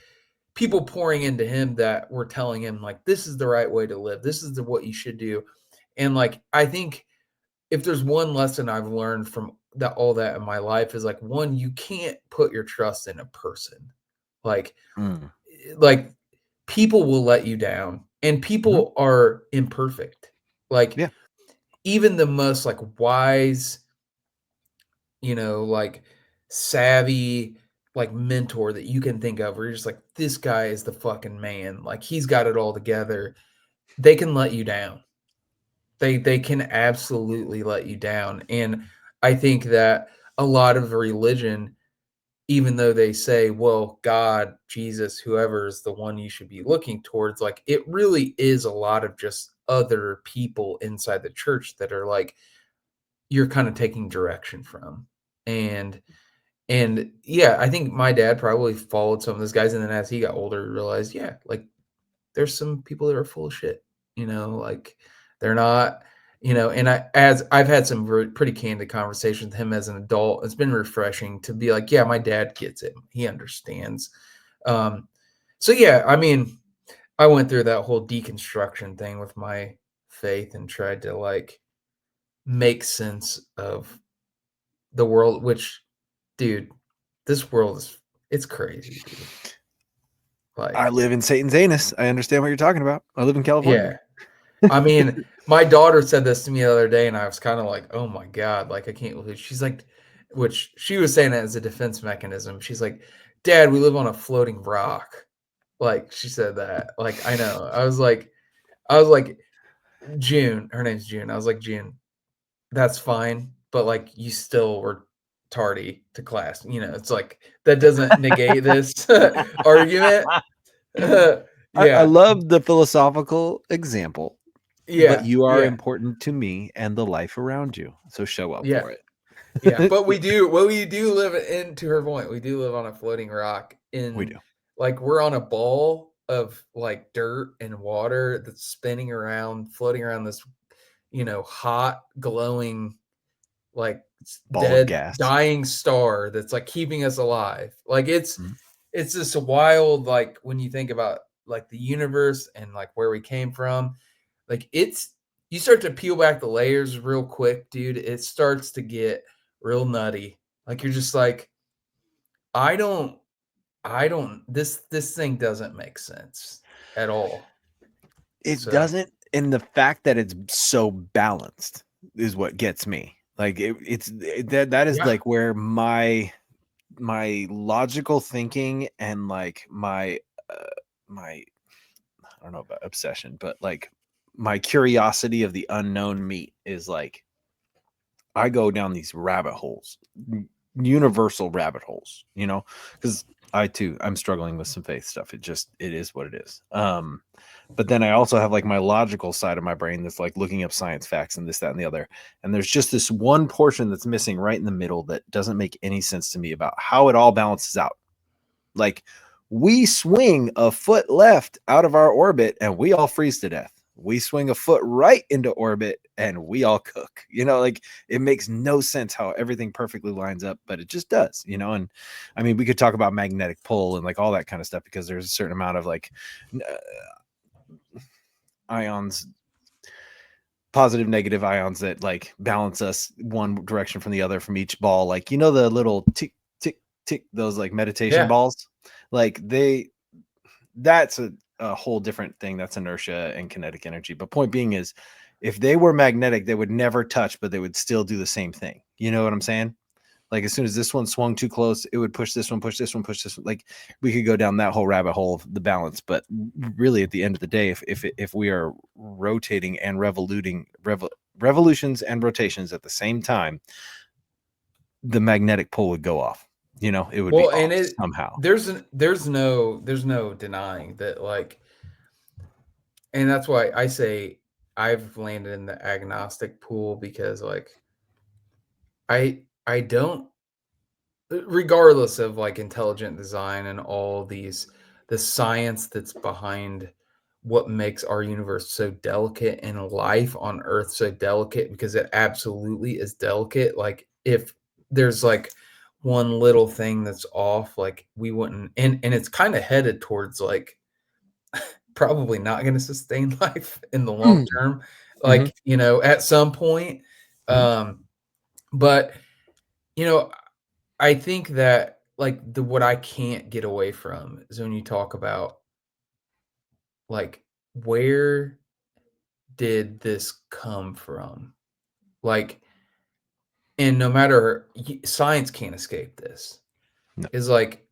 people pouring into him that were telling him like, this is the right way to live. This is what you should do. And like, I think if there's one lesson I've learned from that, all that in my life, is like, one, you can't put your trust in a person. Like, Mm. like people will let you down, and Mm-hmm. people are imperfect. Like Yeah. even the most like wise, like savvy, like mentor that you can think of, where you're just like, this guy is the fucking man. Like he's got it all together. They can let you down. They can absolutely let you down. And I think that a lot of religion, even though they say, well, God, Jesus, whoever is the one you should be looking towards, like it really is a lot of just other people inside the church that are like, you're kind of taking direction from. And yeah, I think my dad probably followed some of those guys, and then as he got older, he realized, yeah, like there's some people that are full of shit, like they're not, and as I've had some pretty candid conversations with him as an adult, it's been refreshing to be like, yeah, my dad gets it. He understands. Um, so yeah, I mean, I went through that whole deconstruction thing with my faith and tried to like make sense of the world, which, dude, this world is, it's crazy, dude. I Like, live in Satan's anus. I understand what you're talking about. I live in California. yeah. I mean, my daughter said this to me the other day, and I was kind of like, oh my God, like, I can't believe she's like, which she was saying it as a defense mechanism. She's like, Dad, we live on a floating rock. Like, she said that. Like, I know. I was like, June, her name's June. I was like, June, that's fine, but like, you still were tardy to class. It's like, that doesn't negate this argument. I Yeah. love the philosophical example, but Yeah. you are Yeah. important to me and the life around you. So show up Yeah. for it. Yeah, but we do live in, to her point, we do live on a floating rock We in, do. like, we're on a ball of like dirt and water that's spinning around, floating around this hot, glowing, like Ball of dead, gas. dying star that's like keeping us alive. Like Mhm. it's just wild. Like when you think about like the universe and like where we came from, like you start to peel back the layers real quick, dude. It starts to get real nutty. Like you're just like, I don't, this thing doesn't make sense at all. It So doesn't, and the fact that it's so balanced is what gets me. Like that is yeah, like where my logical thinking and like my I don't know about obsession, but like my curiosity of the unknown meet is like I go down these rabbit holes, universal rabbit holes, because I'm struggling with some faith stuff. It is what it is. But then I also have like my logical side of my brain that's like looking up science facts and this, that, and the other. And there's just this one portion that's missing right in the middle that doesn't make any sense to me about how it all balances out. Like we swing a foot left out of our orbit and we all freeze to death. We swing a foot right into orbit and we all cook. Like it makes no sense how everything perfectly lines up, but it just does, And I mean, we could talk about magnetic pull and like all that kind of stuff because there's a certain amount of like ions, positive, negative ions that like balance us one direction from the other from each ball. Like, the little tick, tick, tick, those like meditation yeah. balls, like that's a whole different thing. That's inertia and kinetic energy. But point being is if they were magnetic, they would never touch, but they would still do the same thing. You know what I'm saying? Like as soon as this one swung too close, it would push this one, push this one, push this one. Like we could go down that whole rabbit hole of the balance. But really, at the end of the day, if we are rotating and revolutions and rotations at the same time, the magnetic pull would go off. It would be Well, off and somehow. there's no denying that, like, and that's why I say I've landed in the agnostic pool because like I don't, regardless of like intelligent design and all the science that's behind what makes our universe so delicate and life on earth so delicate, because it absolutely is delicate. Like if there's like one little thing that's off, like we wouldn't, and it's kind of headed towards like probably not going to sustain life in the long term, Mhm. like at some point. Mhm. um but you know I think that like what I can't get away from is when you talk about like, where did this come from? Like, and no matter, science can't escape this. No. Is like,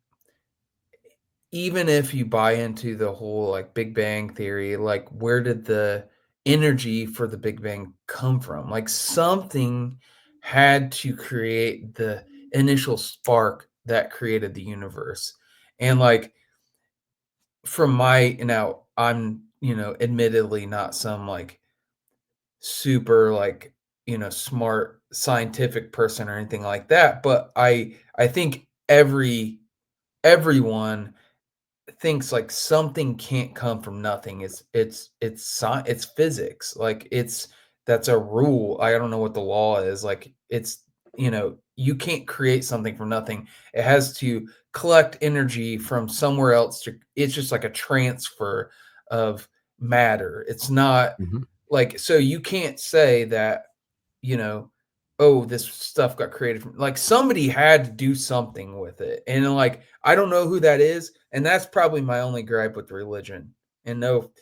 even if you buy into the whole like Big Bang theory, like where did the energy for the Big Bang come from? Like something had to create the initial spark that created the universe. And like from my, now I'm, admittedly not some like super like, smart scientific person or anything like that, but I think everyone thinks like something can't come from nothing. It's physics. Like that's a rule. I don't know what the law is. Like you can't create something from nothing. It has to collect energy from somewhere else it's just like a transfer of matter. It's not Mhm. like, so you can't say that, you know, oh, this stuff got created from, like, somebody had to do something with it. And like, I don't know who that is. And that's probably my only gripe with religion. And no,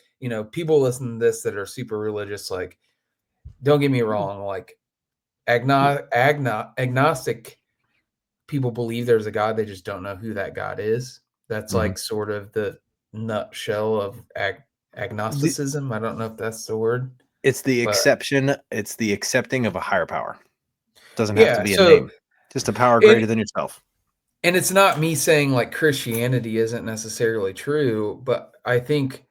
people listen to this that are super religious, like, don't get me wrong, like agnostic people believe there's a God, they just don't know who that God is. That's Mhm. like sort of the nutshell of The- agnosticism. I don't know if that's the word, It's the but exception. It's the accepting of a higher power. Doesn't have to yeah. be a So name. Just a power and greater than yourself. and it's not me saying like Christianity isn't necessarily true, but I think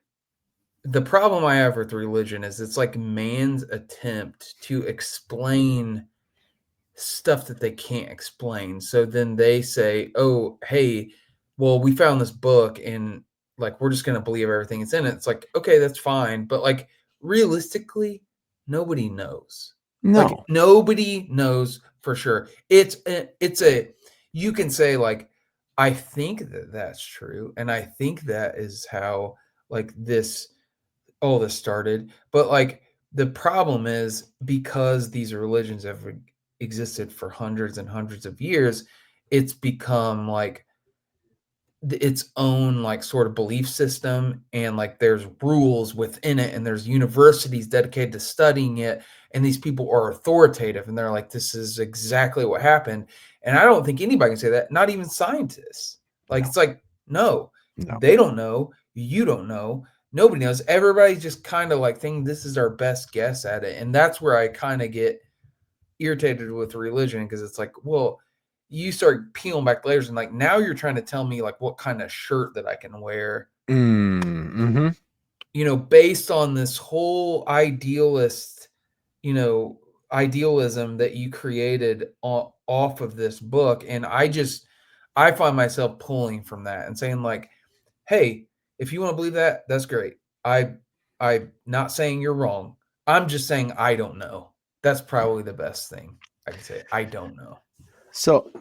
the problem I have with religion is it's like man's attempt to explain stuff that they can't explain. So then they say, "Oh, hey, well, we found this book and like we're just going to believe everything that's in it." It's like, "Okay, that's fine." But like realistically, nobody knows. Like No. nobody knows for sure. It's a you can say like I think that that's true, and I think that is how like all this started. But like the problem is because these religions have existed for hundreds and hundreds of years, it's become like its own like sort of belief system, and like there's rules within it, and there's universities dedicated to studying it, and these people are authoritative, and they're like, this is exactly what happened. And I don't think anybody can say that, not even scientists. Like No. it's like, no, No. they don't know, you don't know, nobody knows. Everybody's just kind of like thinking this is our best guess at it. And that's where I kind of get irritated with religion, because it's like, well, you start peeling back layers, and like now you're trying to tell me like what kind of shirt that I can wear, Mm-hmm. based on this whole idealist, idealism that you created off of this book. And I find myself pulling from that and saying like, hey, if you want to believe that, that's great. I'm not saying you're wrong. I'm just saying I don't know. That's probably the best thing I can say. I don't know. So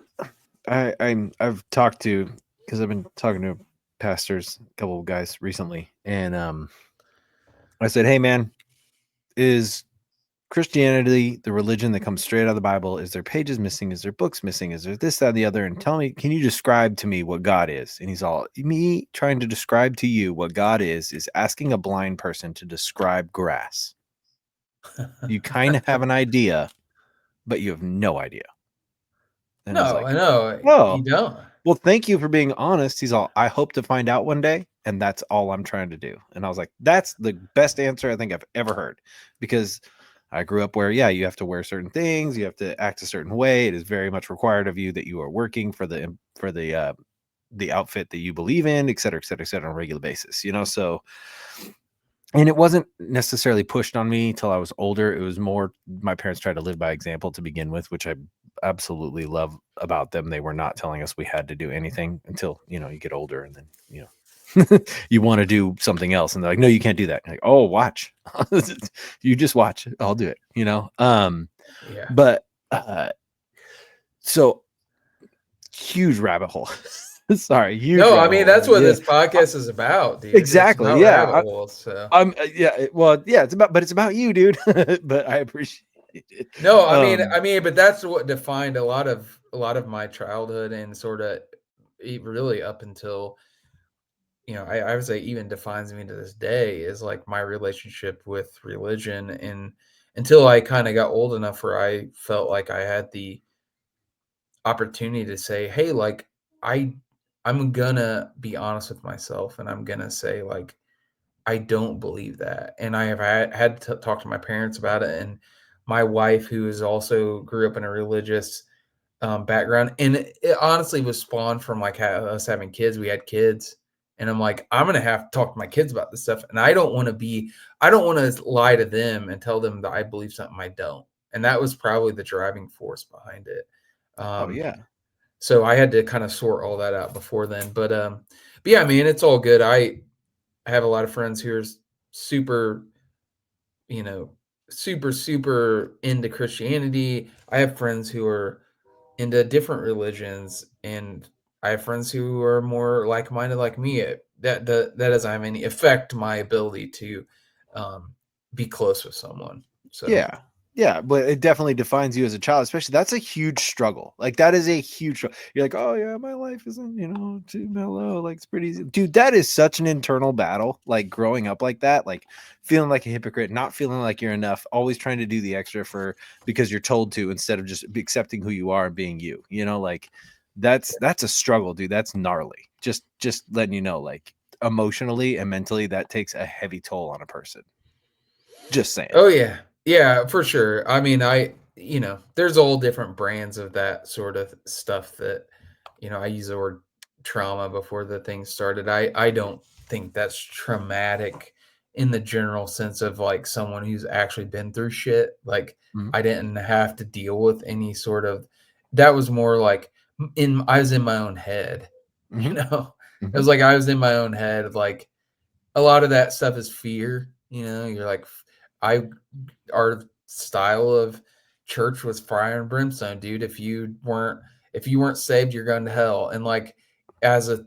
I've talked to, because I've been talking to pastors, a couple of guys recently, and I said, hey man, is Christianity the religion that comes straight out of the Bible? Is there pages missing? Is there books missing? Is there this, that, and the other? And tell me, can you describe to me what God is? And he's all, me trying to describe to you what God is asking a blind person to describe grass. You kind of have an idea, but you have no idea. And I was No, like, I know. oh, You don't. well, thank you for being honest. He's all, I hope to find out one day. And that's all I'm trying to do. And I was like, that's the best answer I think I've ever heard, because I grew up where, yeah, you have to wear certain things. You have to act a certain way. It is very much required of you that you are working for the outfit that you believe in, et cetera, et cetera, et cetera, on a regular basis, so, and it wasn't necessarily pushed on me till I was older. It was more, my parents tried to live by example to begin with, which I absolutely love about them. They were not telling us we had to do anything until, you get older, and then, you want to do something else. And they're like, no, you can't do that. Like, oh, watch, you just watch. I'll do it, Yeah. But, so huge rabbit hole. Sorry. Huge No, I rabbit mean, hole. that's what Yeah. this podcast is about, dude. Exactly. It's about Yeah. rabbit holes, so. Yeah. Well, yeah, it's about you, dude. But I appreciate it. No, I mean, but that's what defined a lot of my childhood, and sort of really up until, I would say even defines me to this day, is like my relationship with religion. And until I kind of got old enough where I felt like I had the opportunity to say, hey, like I'm gonna be honest with myself, and I'm gonna say like I don't believe that. And I have had to talk to my parents about it, and my wife, who is also grew up in a religious background, and it honestly was spawned from like us having kids. We had kids, and I'm like, I'm gonna have to talk to my kids about this stuff, and I don't want to lie to them and tell them that I believe something I don't. And that was probably the driving force behind it. Oh yeah. So I had to kind of sort all that out before then. But yeah, man, it's all good. I have a lot of friends who are super, super into Christianity. I have friends who are into different religions, and I have friends who are more like-minded like me. That doesn't have any affect my ability to be close with someone. So Yeah, but it definitely defines you as a child, especially. That's a huge struggle. Like, that is a huge struggle. You're like, oh yeah, my life isn't, too mellow. Like, it's pretty easy. Dude, that is such an internal battle. Like, growing up like that, like feeling like a hypocrite, not feeling like you're enough, always trying to do the extra because you're told to, instead of just accepting who you are and being you. Like, that's a struggle, dude. That's gnarly. Just letting you know, like, emotionally and mentally, that takes a heavy toll on a person. Just saying. Oh yeah. Yeah, for sure. I mean, there's all different brands of that sort of stuff that, I use the word trauma before the thing started. I don't think that's traumatic in the general sense of like someone who's actually been through shit. Like I didn't have to deal with any sort of, that was more like I was in my own head, It was like I was in my own head. Like a lot of that stuff is fear, you're like, our style of church was fire and brimstone, dude. If you weren't saved, you're going to hell. And like, as a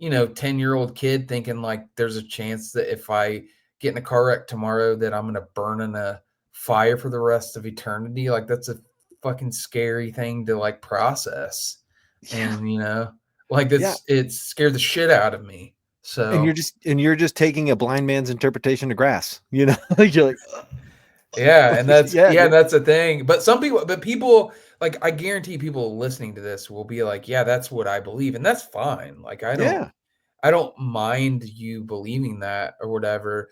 10-year-old kid, thinking like there's a chance that if I get in a car wreck tomorrow that I'm gonna burn in a fire for the rest of eternity, like that's a fucking scary thing to like process. Yeah. And like Yeah. it scared the shit out of me. And So you're just taking a blind man's interpretation of grass, you're like, yeah, and that's yeah, dude. that's the thing. But people, like, I guarantee people listening to this will be like, yeah, that's what I believe, and that's fine. Like, Yeah. I don't mind you believing that or whatever.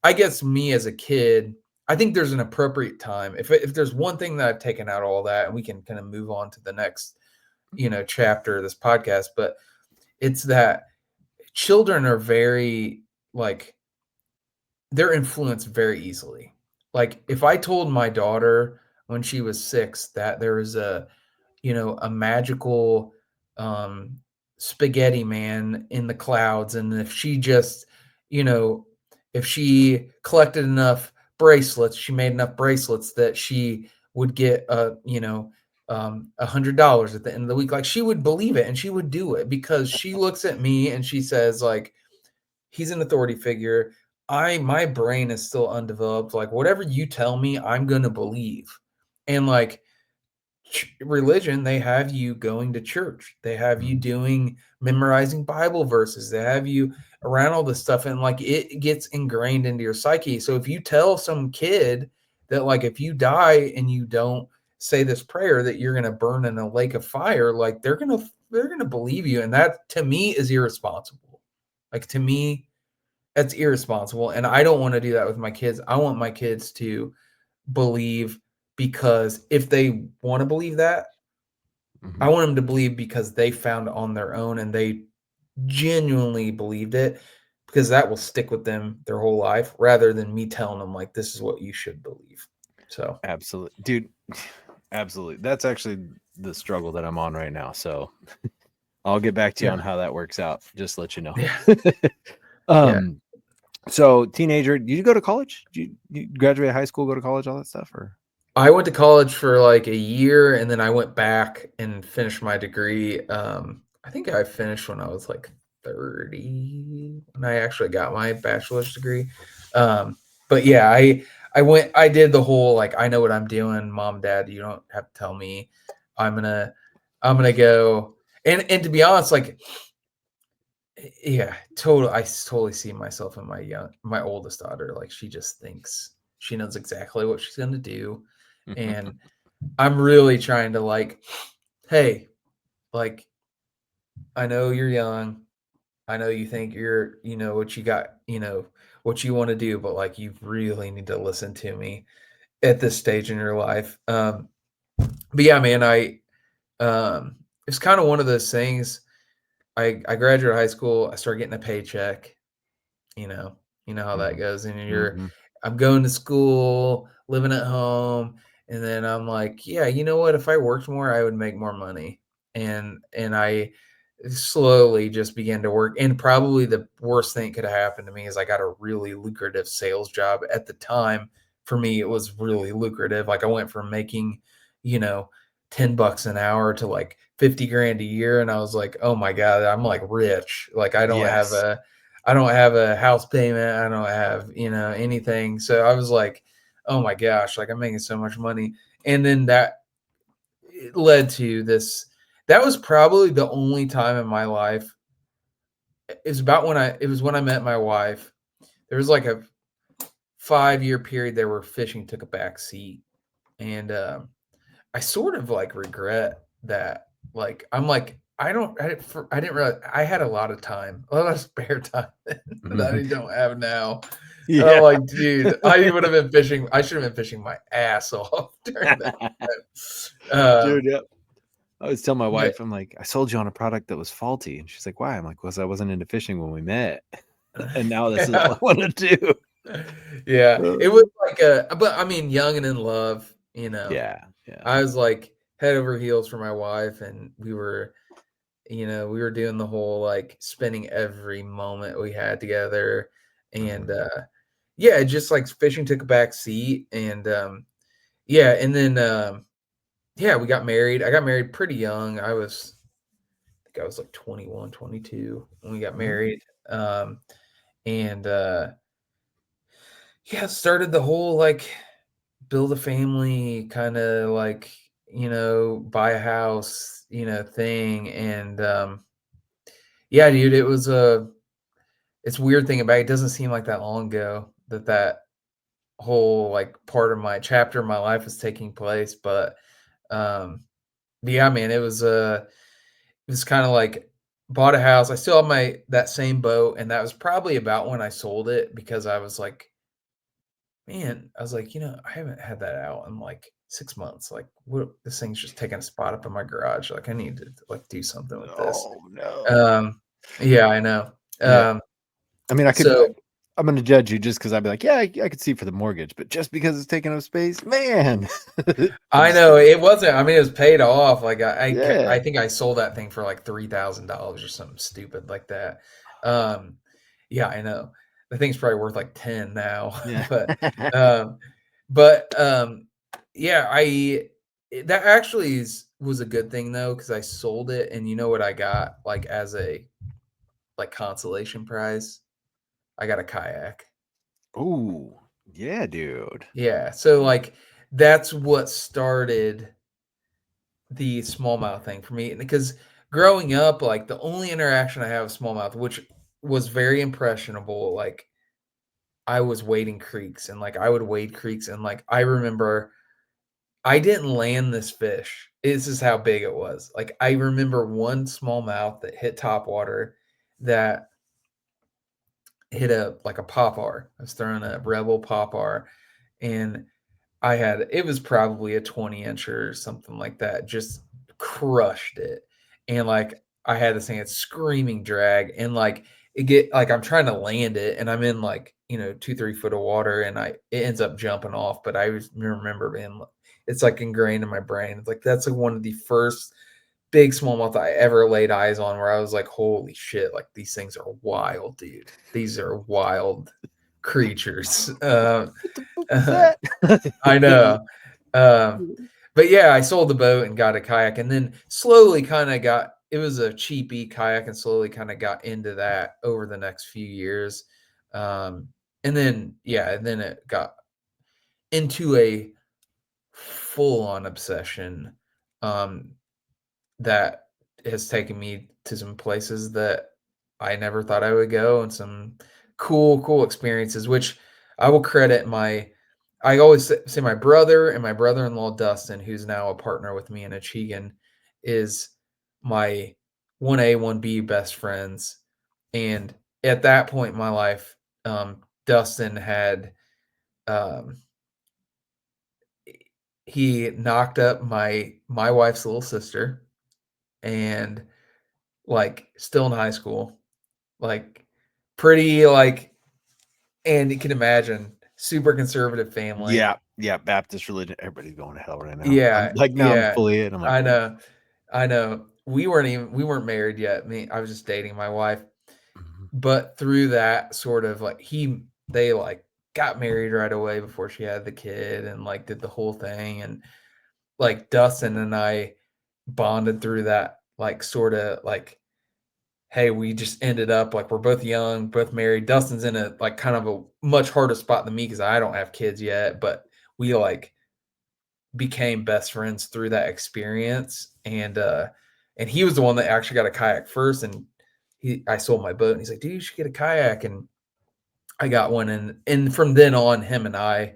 I guess me as a kid, I think there's an appropriate time. If there's one thing that I've taken out of all that, and we can kind of move on to the next, chapter of this podcast, but it's that children are very, like, they're influenced very easily. Like, if I told my daughter when she was 6 that there was a magical um spaghetti man in the clouds, and if she just, you know, if she collected enough bracelets, she made enough bracelets that she would get $100 at the end of the week, like, she would believe it and she would do it because she looks at me and she says, like, he's an authority figure. My brain is still undeveloped. Like, whatever you tell me, I'm gonna believe. And like, religion, they have you going to church. They have you doing memorizing Bible verses. They have you around all this stuff, and like, it gets ingrained into your psyche. So if you tell some kid that, like, if you die and you don't say this prayer that you're gonna burn in a lake of fire, like, they're gonna believe you. And that, to me, is irresponsible. Like, to me, that's irresponsible. And I don't want to do that with my kids. I want my kids to believe, because if they want to believe that, I want them to believe because they found it on their own and they genuinely believed it, because that will stick with them their whole life, rather than me telling them, like, this is what you should believe. So Absolutely, dude. Absolutely. That's actually the struggle that I'm on right now. So I'll get back to you on how that works out. Just let you know. Yeah. So teenager, did you go to college? Did you graduate high school, go to college, all that stuff? Or I went to college for like a year, and then I went back and finished my degree. I think I finished when I was like 30, when I actually got my bachelor's degree. But yeah, I did the whole, like, I know what I'm doing, mom, dad, you don't have to tell me. I'm gonna go. And to be honest, like, yeah, I totally see myself in my oldest daughter. Like, she just thinks she knows exactly what she's gonna do. And I'm really trying to, like, hey, like, I know you're young. I know you think what you got, what you want to do, but like, you really need to listen to me at this stage in your life. But yeah, man, it's kind of one of those things. I graduated high school. I started getting a paycheck. You know, how that goes. And I'm going to school, living at home, and then I'm like, yeah, you know what? If I worked more, I would make more money. And I slowly just began to work. And probably the worst thing that could have happened to me is I got a really lucrative sales job at the time. For me, it was really lucrative. Like, I went from making, you know, $10 an hour to like 50 grand a year. And I was like, oh my God, I'm like rich. Like, yes. I don't have a house payment. I don't have, anything. So I was like, oh my gosh, like, I'm making so much money. And then that it led to this. That was probably the only time in my life. It was when I met my wife. There was like a 5-year period there where fishing took a back seat. And I sort of like regret that. Like, I'm like, I didn't realize I had a lot of time, a lot of spare time that I don't have now. And I'm Yeah. like, dude, I would have been fishing. I should have been fishing my ass off during that time. Dude, yeah. I always tell my But wife, I'm like, I sold you on a product that was faulty. And she's like, why? I'm like, because I wasn't into fishing when we met. And now this is all I want to do. yeah, it was like but I mean, young and in love, Yeah. Yeah. I was like head over heels for my wife, and we were doing the whole, like, spending every moment we had together. And yeah, just like fishing took a back seat, and yeah, and then yeah, we got married. I got married pretty young. I think I was like 21, 22 when we got married. And yeah, started the whole like build a family kind of like, buy a house, thing. And yeah, dude, it was it's a weird thing about it. It doesn't seem like that long ago that whole like part of my chapter of my life was taking place. But yeah, man, it was kind of like bought a house. I still have that same boat, and that was probably about when I sold it because I was like, man, I was like, I haven't had that out in like 6 months. Like, what? This thing's just taking a spot up in my garage. Like, I need to like do something with this. Oh no. Yeah, I know. Yeah. I mean, So I'm going to judge you just because I'd be like, yeah, I could see for the mortgage, but just because it's taking up space, man. I know it wasn't. I mean, it was paid off. Like Yeah. I think I sold that thing for like $3,000 or something stupid like that. Yeah, I know. The thing's probably worth like 10 now. Yeah. um, but yeah, that actually was a good thing though because I sold it, and you know what I got like as a like consolation prize? I got a kayak. Ooh, yeah, dude. Yeah, so like that's what started the smallmouth thing for me, because growing up, like the only interaction I had with smallmouth, which was very impressionable, like I was wading creeks, and like I would wade creeks, and like I remember I didn't land this fish. This is how big it was. Like I remember one smallmouth that hit top water that hit a like a popar. I was throwing a rebel popar, and it was probably a 20-incher or something like that, just crushed it. And like I had this thing at screaming drag, and like I'm trying to land it, and I'm in like 2-3 foot of water, and it ends up jumping off. But remember being, it's like ingrained in my brain. It's like that's like one of the first big smallmouth I ever laid eyes on, where I was like, holy shit, like these things are wild, dude. These are wild creatures. What the fuck was that? I know. But yeah, I sold the boat and got a kayak, and then slowly kind of it was a cheapy kayak, and slowly kind of got into that over the next few years. And then, yeah, and then it got into a full on obsession that has taken me to some places that I never thought I would go, and some cool experiences, which I will credit I always say my brother and my brother-in-law, Dustin, who's now a partner with me in ACHIGAN, is my 1A, 1B best friends. And at that point in my life, Dustin had, um, he knocked up my wife's little sister, and like still in high school, like pretty like, and you can imagine super conservative family. Yeah, Baptist religion. Everybody's going to hell right now. I'm Yeah, like, now I'm yeah, fully in. I'm like, I know, I know. We weren't married yet. I was just dating my wife, mhm. but through that sort of like they like got married right away before she had the kid, and like did the whole thing, and like Dustin and I bonded through that, like sort of like, hey, we just ended up like we're both young, both married. Dustin's in a like kind of a much harder spot than me because I don't have kids yet, but we like became best friends through that experience. And he was the one that actually got a kayak first, and I sold my boat, and he's like, dude, you should get a kayak. And I got one, and from then on, him and I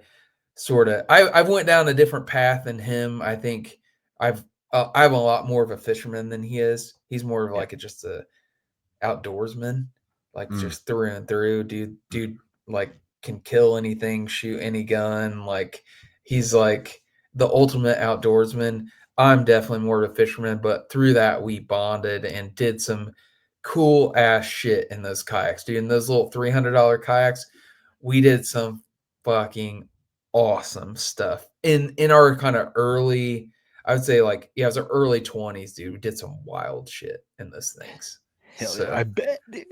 sort of I went down a different path than him. I think I've I'm a lot more of a fisherman than he is. He's more of Yeah. like just a outdoorsman, like Mm. just through and through. Dude like can kill anything, shoot any gun. Like he's like the ultimate outdoorsman. I'm definitely more of a fisherman, but through that we bonded and did some cool ass shit in those kayaks, dude. In those little $300 kayaks, we did some fucking awesome stuff in our kind of early, I would say like, yeah, it was our early 20s, dude. We did some wild shit in those things. Hell yeah, I So bet, dude.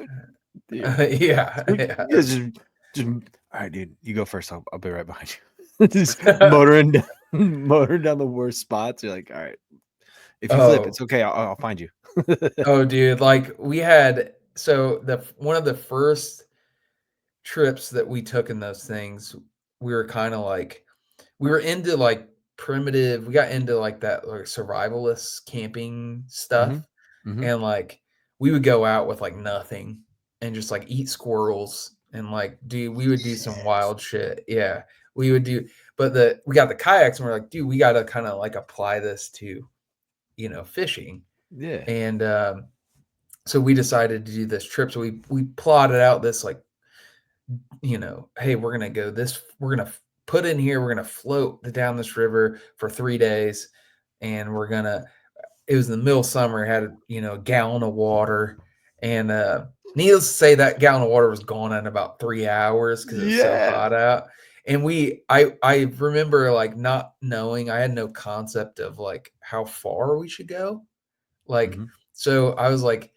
yeah, So yeah. you guys Just, all right, dude, you go first. I'll be right behind you. Just motoring down the worst spots. You're like, all right, if you flip, it's Oh, okay. I'll find you. oh, dude, like we had so the one of the first trips that we took in those things, we were kind of like we were into like primitive, we got into like that like survivalist camping hmm stuff. hmm And like we would go out with like nothing and just like eat squirrels and like we would do some wild shit. Yeah. We would do, but we got the kayaks and we're like, dude, we got to kind of like apply this to, fishing. Yeah. And so we decided to do this trip. So we plotted out this like, hey, we're gonna go this, we're gonna put in here, we're gonna float down this river for 3 days, and we're gonna. It was in the middle of summer, had a gallon of water, and needless to say, that gallon of water was gone in about 3 hours because it was so Yeah. hot out. And I remember like not knowing, I had no concept of like how far we should go. Like, hmm so I was like,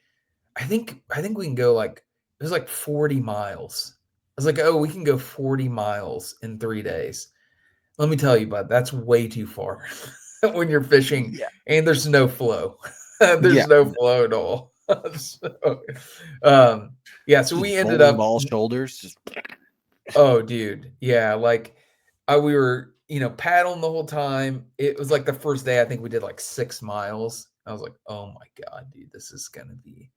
I think we can go like it was like 40 miles. I was like, oh, we can go 40 miles in 3 days. Let me tell you, bud, that's way too far when you're fishing Yeah. and there's no flow. Yeah. There's no flow at all. So, yeah, so Just we ended bowling up. ball shoulders. Just Oh, dude. Yeah, like we were, paddling the whole time. It was like the first day, I think we did like 6 miles. I was like, oh my God, dude, this is gonna be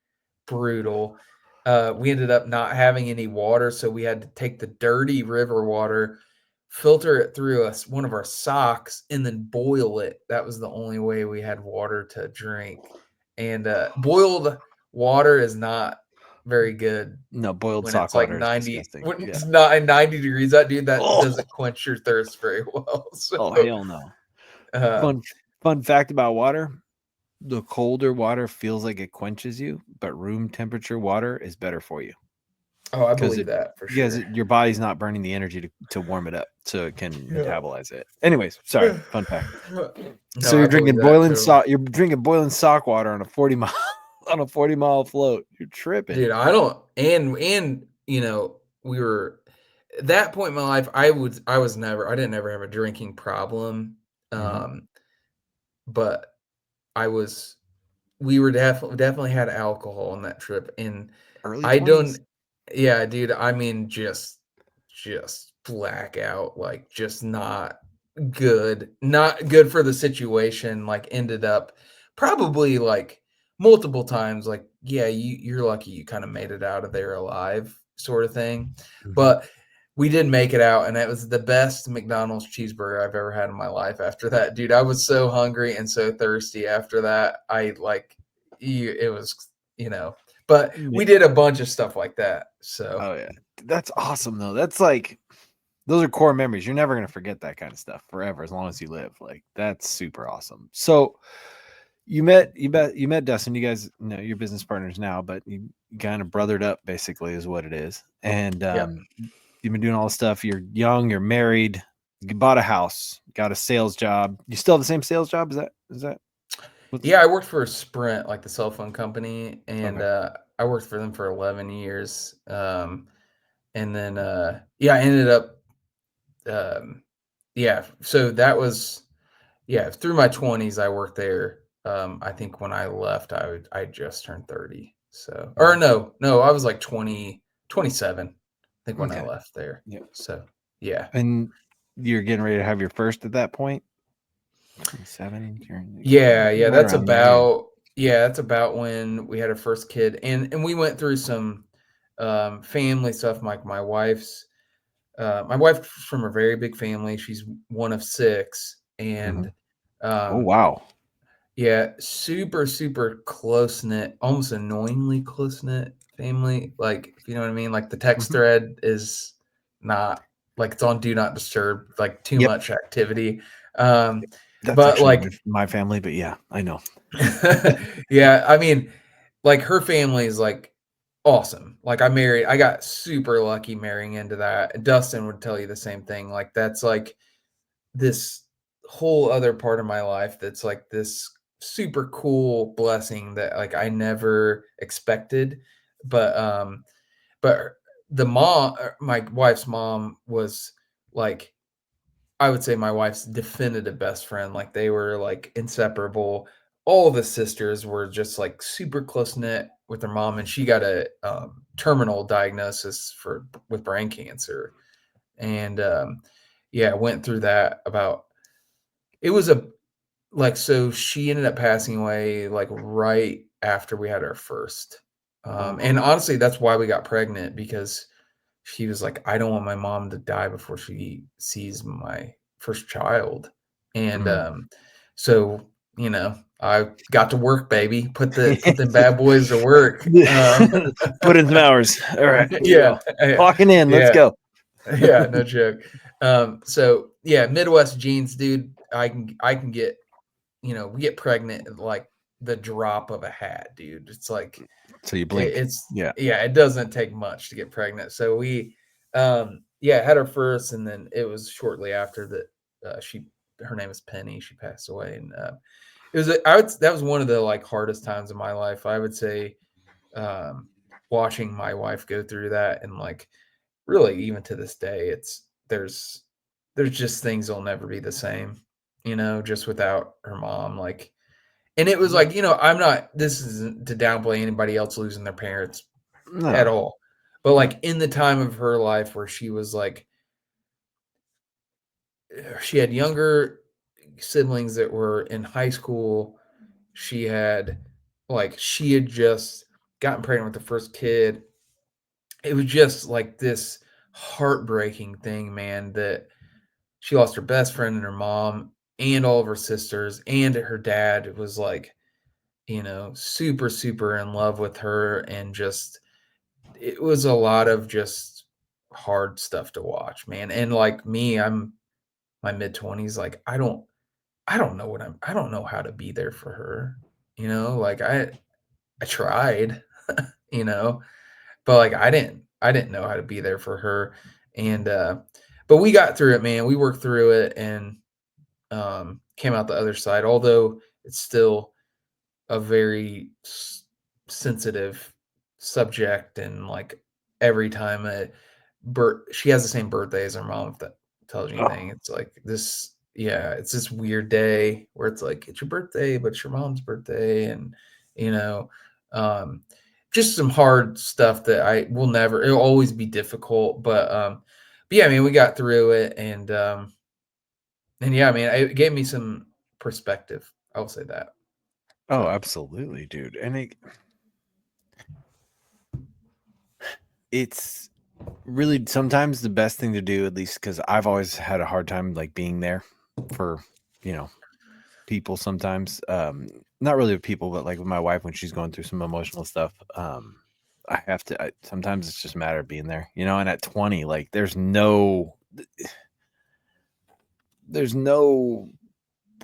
brutal. We ended up not having any water, so we had to take the dirty river water, filter it through one of our socks, and then boil it. That was the only way we had water to drink. And boiled water is not very good no, boiled when sock it's like water is 90, disgusting. when Yeah. it's not at 90 degrees. That dude, that Oh, doesn't quench your thirst very well. So oh hell no. uh, Fun fun fact about water. The colder water feels like it quenches you, but room temperature water is better for you oh, I because believe that for because sure. your body's not burning the energy to warm it up, so it can Yeah. metabolize it. Anyways, sorry, fun fact. No, So I believe that totally. you're drinking boiling sock water on a 40 mile on a 40-mile float. You're tripping. Dude, I don't, and we were at that point in my life, I didn't ever have a drinking problem. hmm Um, but I was we were definitely had alcohol on that trip, and Early I 20s. don't yeah, dude, I mean, just blackout, like, just not good for the situation, like, ended up probably, like, multiple times, like, yeah, you're lucky you kinda made it out of there alive sorta thing, hmm but we did make it out, and it was the best McDonald's cheeseburger I've ever had in my life after that, dude. I was so hungry and so thirsty after that. I like it was, but we did a bunch of stuff like that. So, Oh yeah, that's awesome though. That's like those are core memories. You're never gonna forget that kind of stuff forever as long as you live. Like that's super awesome. So you met Dustin. You guys know you're business partners now, but you kind of brothered up basically is what it is. And yeah. you've been doing all this stuff. You're young. You're married. You bought a house. Got a sales job. You still have the same sales job? Is that what's Yeah, I worked for Sprint, like the cell phone company, and okay? I worked for them for 11 years. And then yeah, I ended up yeah, so that was yeah, through my 20s I worked there. I think when I left I just turned 30. So, or Mhm. no, I was like 27. I think when I Okay. left there. Yeah. So, yeah. And you're getting ready to have your first at that point. 27. You're Yeah, right around there. Yeah. that's about when we had our first kid, and we went through some family stuff. Like my wife's from a very big family. She's one of six, Mhm. and Oh um, wow. yeah, super, super close knit, almost annoyingly close knit family. Like, if you know what I mean. Like the text Mhm. thread is not like it's on do not disturb. Like too Yep. much activity. Um, That's but actually like my family, but yeah, I know. yeah, I mean, like her family is like awesome. Like I got super lucky marrying into that. Dustin would tell you the same thing. Like that's like this whole other part of my life that's like this super cool blessing that like I never expected. But but the mom, my wife's mom was like, I would say my wife's definitive best friend. Like they were like inseparable. All the sisters were just like super close knit with their mom, and she got a terminal diagnosis with brain cancer, and yeah, went through that about. It was a like so she ended up passing away like right after we had our first, and honestly, that's why we got pregnant because she was like, I don't want my mom to die before she sees my first child. And so, I got to work, baby. Put them bad boys to work. Put in some hours. All right, here we Yeah, go. Clocking in. Let's yeah, go. yeah, no joke. So yeah, Midwest genes, dude. I can get, we get pregnant at like the drop of a hat, dude. It's like So you blink. yeah, it doesn't take much to get pregnant. So we yeah, had her first, and then it was shortly after that her name is Penny, she passed away. And it was that was one of the like hardest times of my life, I would say. um Watching my wife go through that, and like really even to this day, there's just things that'll never be the same, just without her mom. Like, and it was like, I'm not, this isn't to downplay anybody else losing their parents at No. all. But like in the time of her life where she was like, she had younger siblings that were in high school. She had just gotten pregnant with the first kid. It was just like this heartbreaking thing, man, that she lost her best friend and her mom and all of her sisters, and her dad was like, super, super in love with her. And just, it was a lot of just hard stuff to watch, man. And like me, I'm my mid-20s, like I don't know how to be there for her. Like I tried, you know, but like I didn't know how to be there for her. And but we got through it, man. We worked through it, and came out the other side, although it's still a very sensitive subject. And like every time she has the same birthday as her mom, if that tells you Oh, anything. It's like this, yeah, it's this weird day where it's like it's your birthday but it's your mom's birthday. And you know um just some hard stuff that I will never, it'll always be difficult. But yeah, I mean, we got through it. And yeah, I mean, it gave me some perspective, I'll say that. oh, So absolutely, dude. And it's really sometimes the best thing to do, at least because I've always had a hard time like being there for, you know, people sometimes. Not really with people, but like with my wife when she's going through some emotional stuff. Sometimes it's just a matter of being there, you know. And at 20, like there's no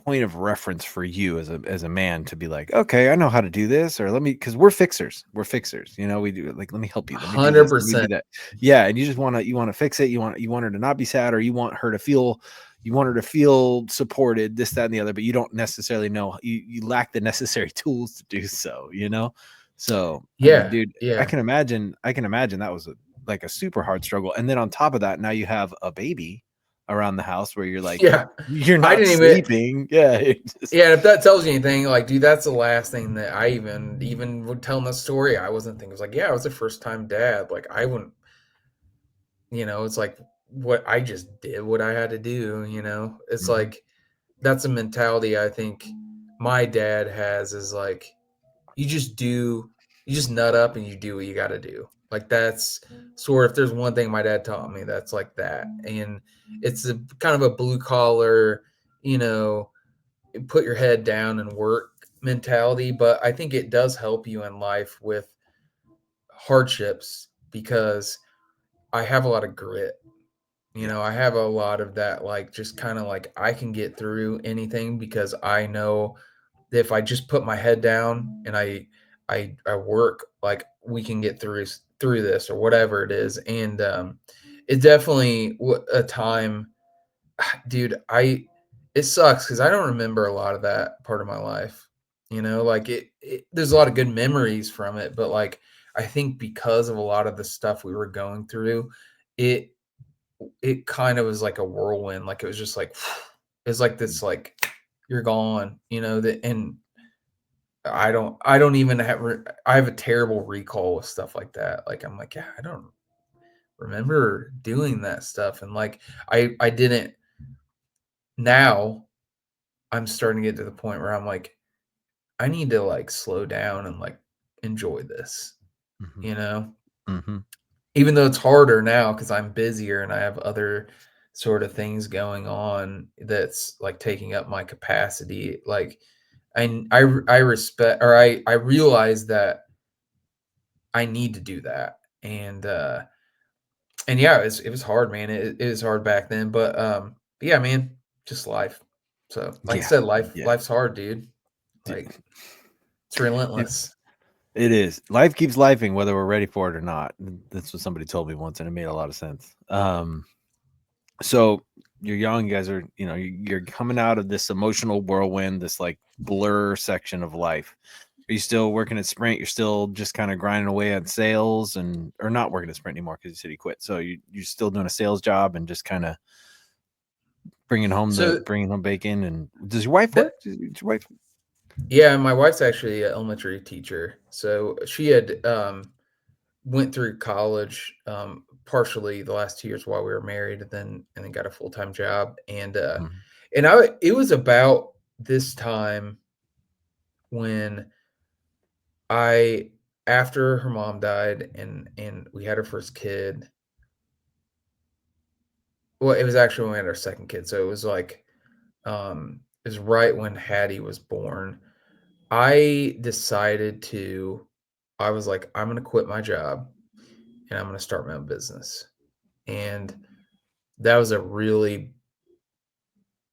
point of reference for you as a man to be like, okay, I know how to do this, or let me, because we're fixers, you know. We do like, let me help you, let me do this, let me do 100%. that. Yeah, and you just want to fix it. You want her to not be sad, or you want her to feel supported, this, that, and the other, but you don't necessarily know, you lack the necessary tools to do so, you know. So I mean, Yeah, dude, yeah, I can imagine that was like a super hard struggle. And then on top of that, now you have a baby around the house where you're like, yeah. you're I not didn't even sleeping. Yeah, Yeah, and if that tells you anything, like, dude, that's the last thing that I even would telling the story, I wasn't thinking. It was like, yeah, I was a first time dad. Like, I wouldn't, it's like what I just did, what I had to do. It's Mhm. like that's a mentality I think my dad has, is like you just nut up and you do what you got to do. Like that's sort of, if there's one thing my dad taught me, that's like that. And it's a kind of a blue collar, you know, put your head down and work mentality. But I think it does help you in life with hardships, because I have a lot of grit. Yeah. I have a lot of that, like just kind of like I can get through anything because I know that if I just put my head down and I work, like we can get through this or whatever it is. And it definitely a time, dude, it sucks because I don't remember a lot of that part of my life. Like there's a lot of good memories from it, but like I think because of a lot of the stuff we were going through, it kind of was like a whirlwind. Like it was just like it's like this, like you're gone, that. And I don't even have I have a terrible recall with stuff like that. Like I'm like, yeah, I don't remember doing that stuff. And like I didn't. Now I'm starting to get to the point where I'm like, I need to like slow down and like enjoy this, Mhm. you know? Mhm. Even though it's harder now because I'm busier and I have other sort of things going on that's like taking up my capacity. Like I respect, or I realize that I need to do that. And yeah, it was hard, man. It was hard back then, but yeah, man, just life. So like I Yeah. said, Yeah. life's hard, dude. D- Like it's It, relentless. it is. Life keeps lifing whether we're ready for it or not. That's what somebody told me once, and it made a lot of sense. So you're young, you guys are, you're coming out of this emotional whirlwind, this like blur section of life. Are you still working at Sprint? You're still just kind of grinding away on sales, or not working at Sprint anymore because you said you quit. So you're still doing a sales job and just kind of So bringing home bacon. And does your wife that work? Does your wife? yeah, my wife's actually an elementary teacher. So she had went through college partially the last 2 years while we were married, and then got a full-time job. Mhm. And it was about this time when I after her mom died and we had our first kid. Well, it was actually when we had our second kid. So it was like it was right when Hattie was born. I decided to I was like, I'm gonna quit my job and I'm gonna start my own business. And that was a really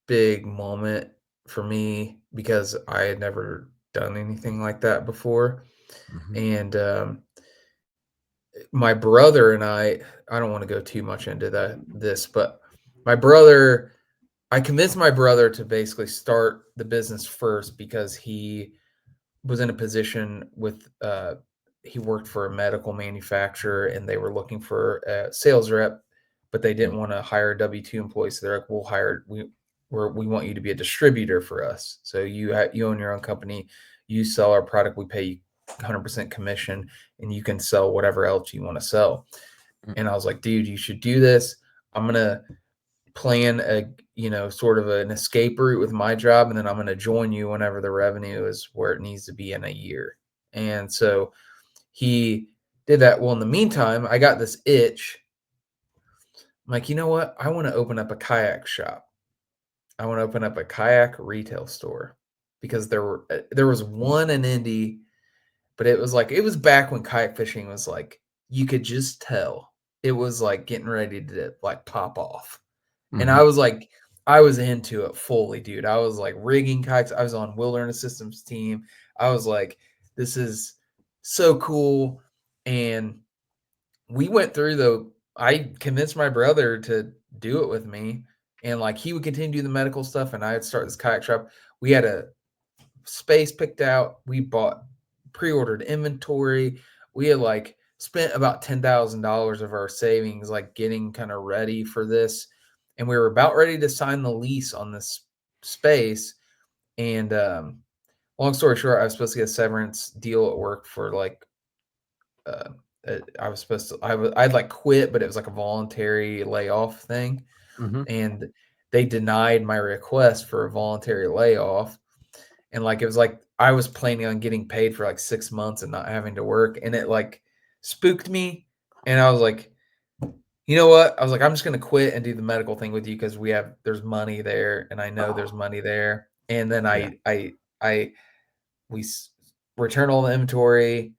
big moment for me because I had never done anything like that before. Mhm. And my brother and I don't want to go too much into this, but my brother, I convinced my brother to basically start the business first because he was in a position with he worked for a medical manufacturer and they were looking for a sales rep, but they didn't want to hire a W-2 employee. So they're like, we want you to be a distributor for us. So you own your own company, you sell our product, we pay you 100% commission, and you can sell whatever else you want to sell. Mm. And I was like, dude, you should do this. I'm gonna plan a sort of an escape route with my job, and then I'm going to join you whenever the revenue is where it needs to be in a year. And so he did that. Well, in the meantime, I got this itch. I'm like, you know what? I want to open up a kayak shop. I want to open up a kayak retail store because there was one in Indy, but it was back when kayak fishing was like you could just tell it was like getting ready to like pop off. And Mhm. I was into it fully, dude. I was like rigging kayaks. I was on Wilderness Systems team. I was like, this is so cool. And we went through I convinced my brother to do it with me. And like he would continue to do the medical stuff and I'd start this kayak shop. We had a space picked out. We bought pre-ordered inventory. We had like spent about $10,000 of our savings, like getting kind of ready for this. And we were about ready to sign the lease on this space. And long story short, I was supposed to get a severance deal at work for like, uh, I was supposed to, I'd like quit, but it was like a voluntary layoff thing. Mhm. And they denied my request for a voluntary layoff. And like it was like I was planning on getting paid for like 6 months and not having to work, and it like spooked me. And I was like, you know what? I was like, I'm just gonna quit and do the medical thing with you because there's money there, and I know there's money there. And then Yeah. I we returned all the inventory,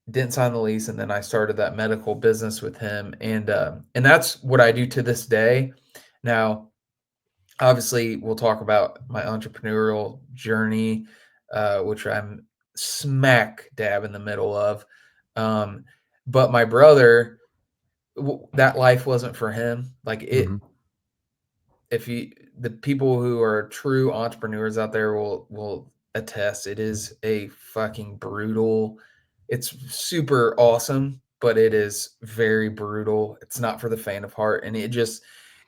didn't sign the lease, and then I started that medical business with him, and that's what I do to this day. Now, obviously, we'll talk about my entrepreneurial journey, which I'm smack dab in the middle of. Um, but my brother, that life wasn't for him. Like Mhm. if you, the people who are true entrepreneurs out there will attest. It is a fucking brutal it's super awesome, but it is very brutal. It's not for the faint of heart, and it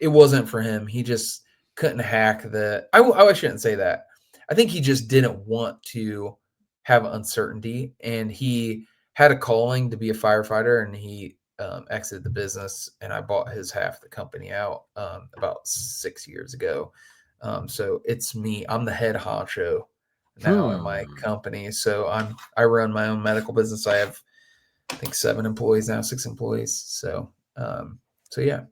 wasn't for him. He just couldn't hack the. I shouldn't say that. I think he just didn't want to have uncertainty, and he had a calling to be a firefighter, and he exited the business, and I bought his half of the company out about 6 years ago. So it's me. I'm the head honcho now in my company. So I run my own medical business. I have, I think, 7 employees now, 6 employees. So yeah.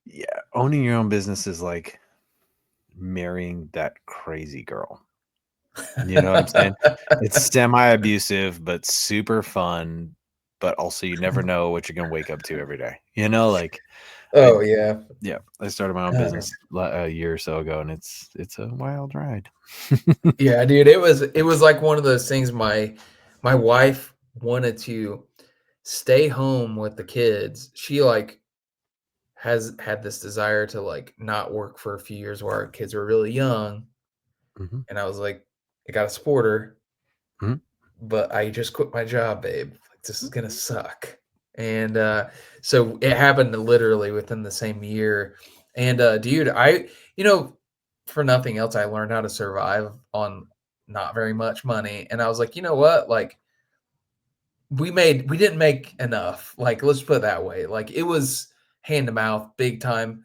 Yeah, owning your own business is like marrying that crazy girl. You know what I'm saying? It's semi-abusive, but super fun. But also, you never know what you're gonna wake up to every day. You know, like I Oh yeah. yeah, I started my own business a year or so ago, and it's a wild ride. Yeah, dude, it was like one of those things. My wife wanted to stay home with the kids. She like has had this desire to like not work for a few years while our kids were really young. Mhm, And I was like, I got to support her, mhm, but I just quit my job, babe. Like, this is gonna suck. And so it happened literally within the same year. And dude, for nothing else, I learned how to survive on not very much money. And I was like, you know what? Like, we didn't make enough. Like, let's put it that way. Like, it was hand to mouth, big time.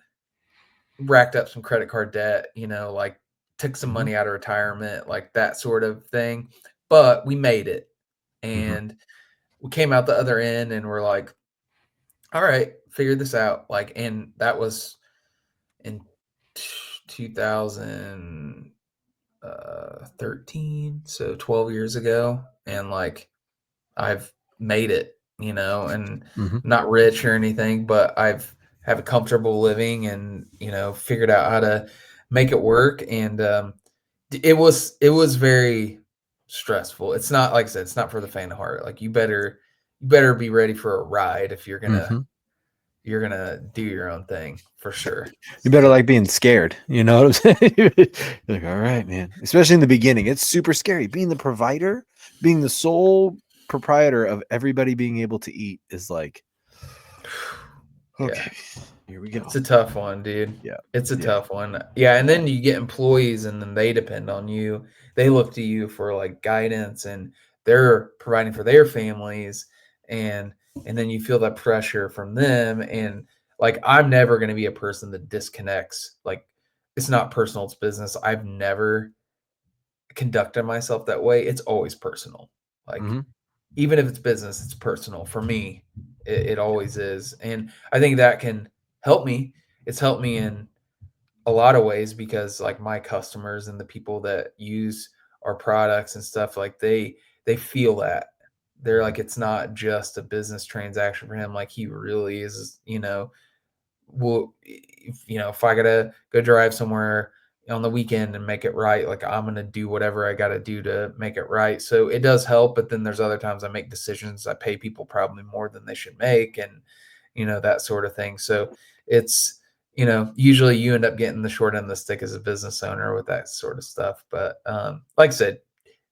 Racked up some credit card debt, like took some mhm, money out of retirement, like that sort of thing. But we made it, mhm, and we came out the other end, and we're like, all right, figured this out. Like, and that was in 2013, so 12 years ago. And like, I've made it, and mhm. not rich or anything, but I've have a comfortable living, and figured out how to make it work. And it was very stressful. It's not, like I said, it's not for the faint of heart. Like, you better be ready for a ride if Mhm. you're gonna do your own thing for sure. You better So, like being scared. You know what I'm saying? You're like, all right, man. Especially in the beginning, it's super scary. Being the provider, being the sole proprietor of everybody being able to eat is like, yeah. okay, here we go. It's a tough one, dude. Yeah, It's a yeah. tough one. Yeah, and then you get employees, and then they depend on you. They look to you for like guidance, and they're providing for their families, and then you feel that pressure from them. And like, I'm never going to be a person that disconnects. Like, it's not personal, it's business. I've never conducted myself that way. It's always personal. Like, Mhm, even if it's business, it's personal for me. It always is. And I think that can help me. It's helped me in a lot of ways, because like my customers and the people that use our products and stuff, like they feel that. They're like, it's not just a business transaction for him. Like, he really is, well, if I gotta go drive somewhere on the weekend and make it right, like, I'm gonna do whatever I gotta do to make it right. So it does help, but then there's other times I make decisions. I pay people probably more than they should make, and that sort of thing. So it's, usually you end up getting the short end of the stick as a business owner with that sort of stuff. But like I said,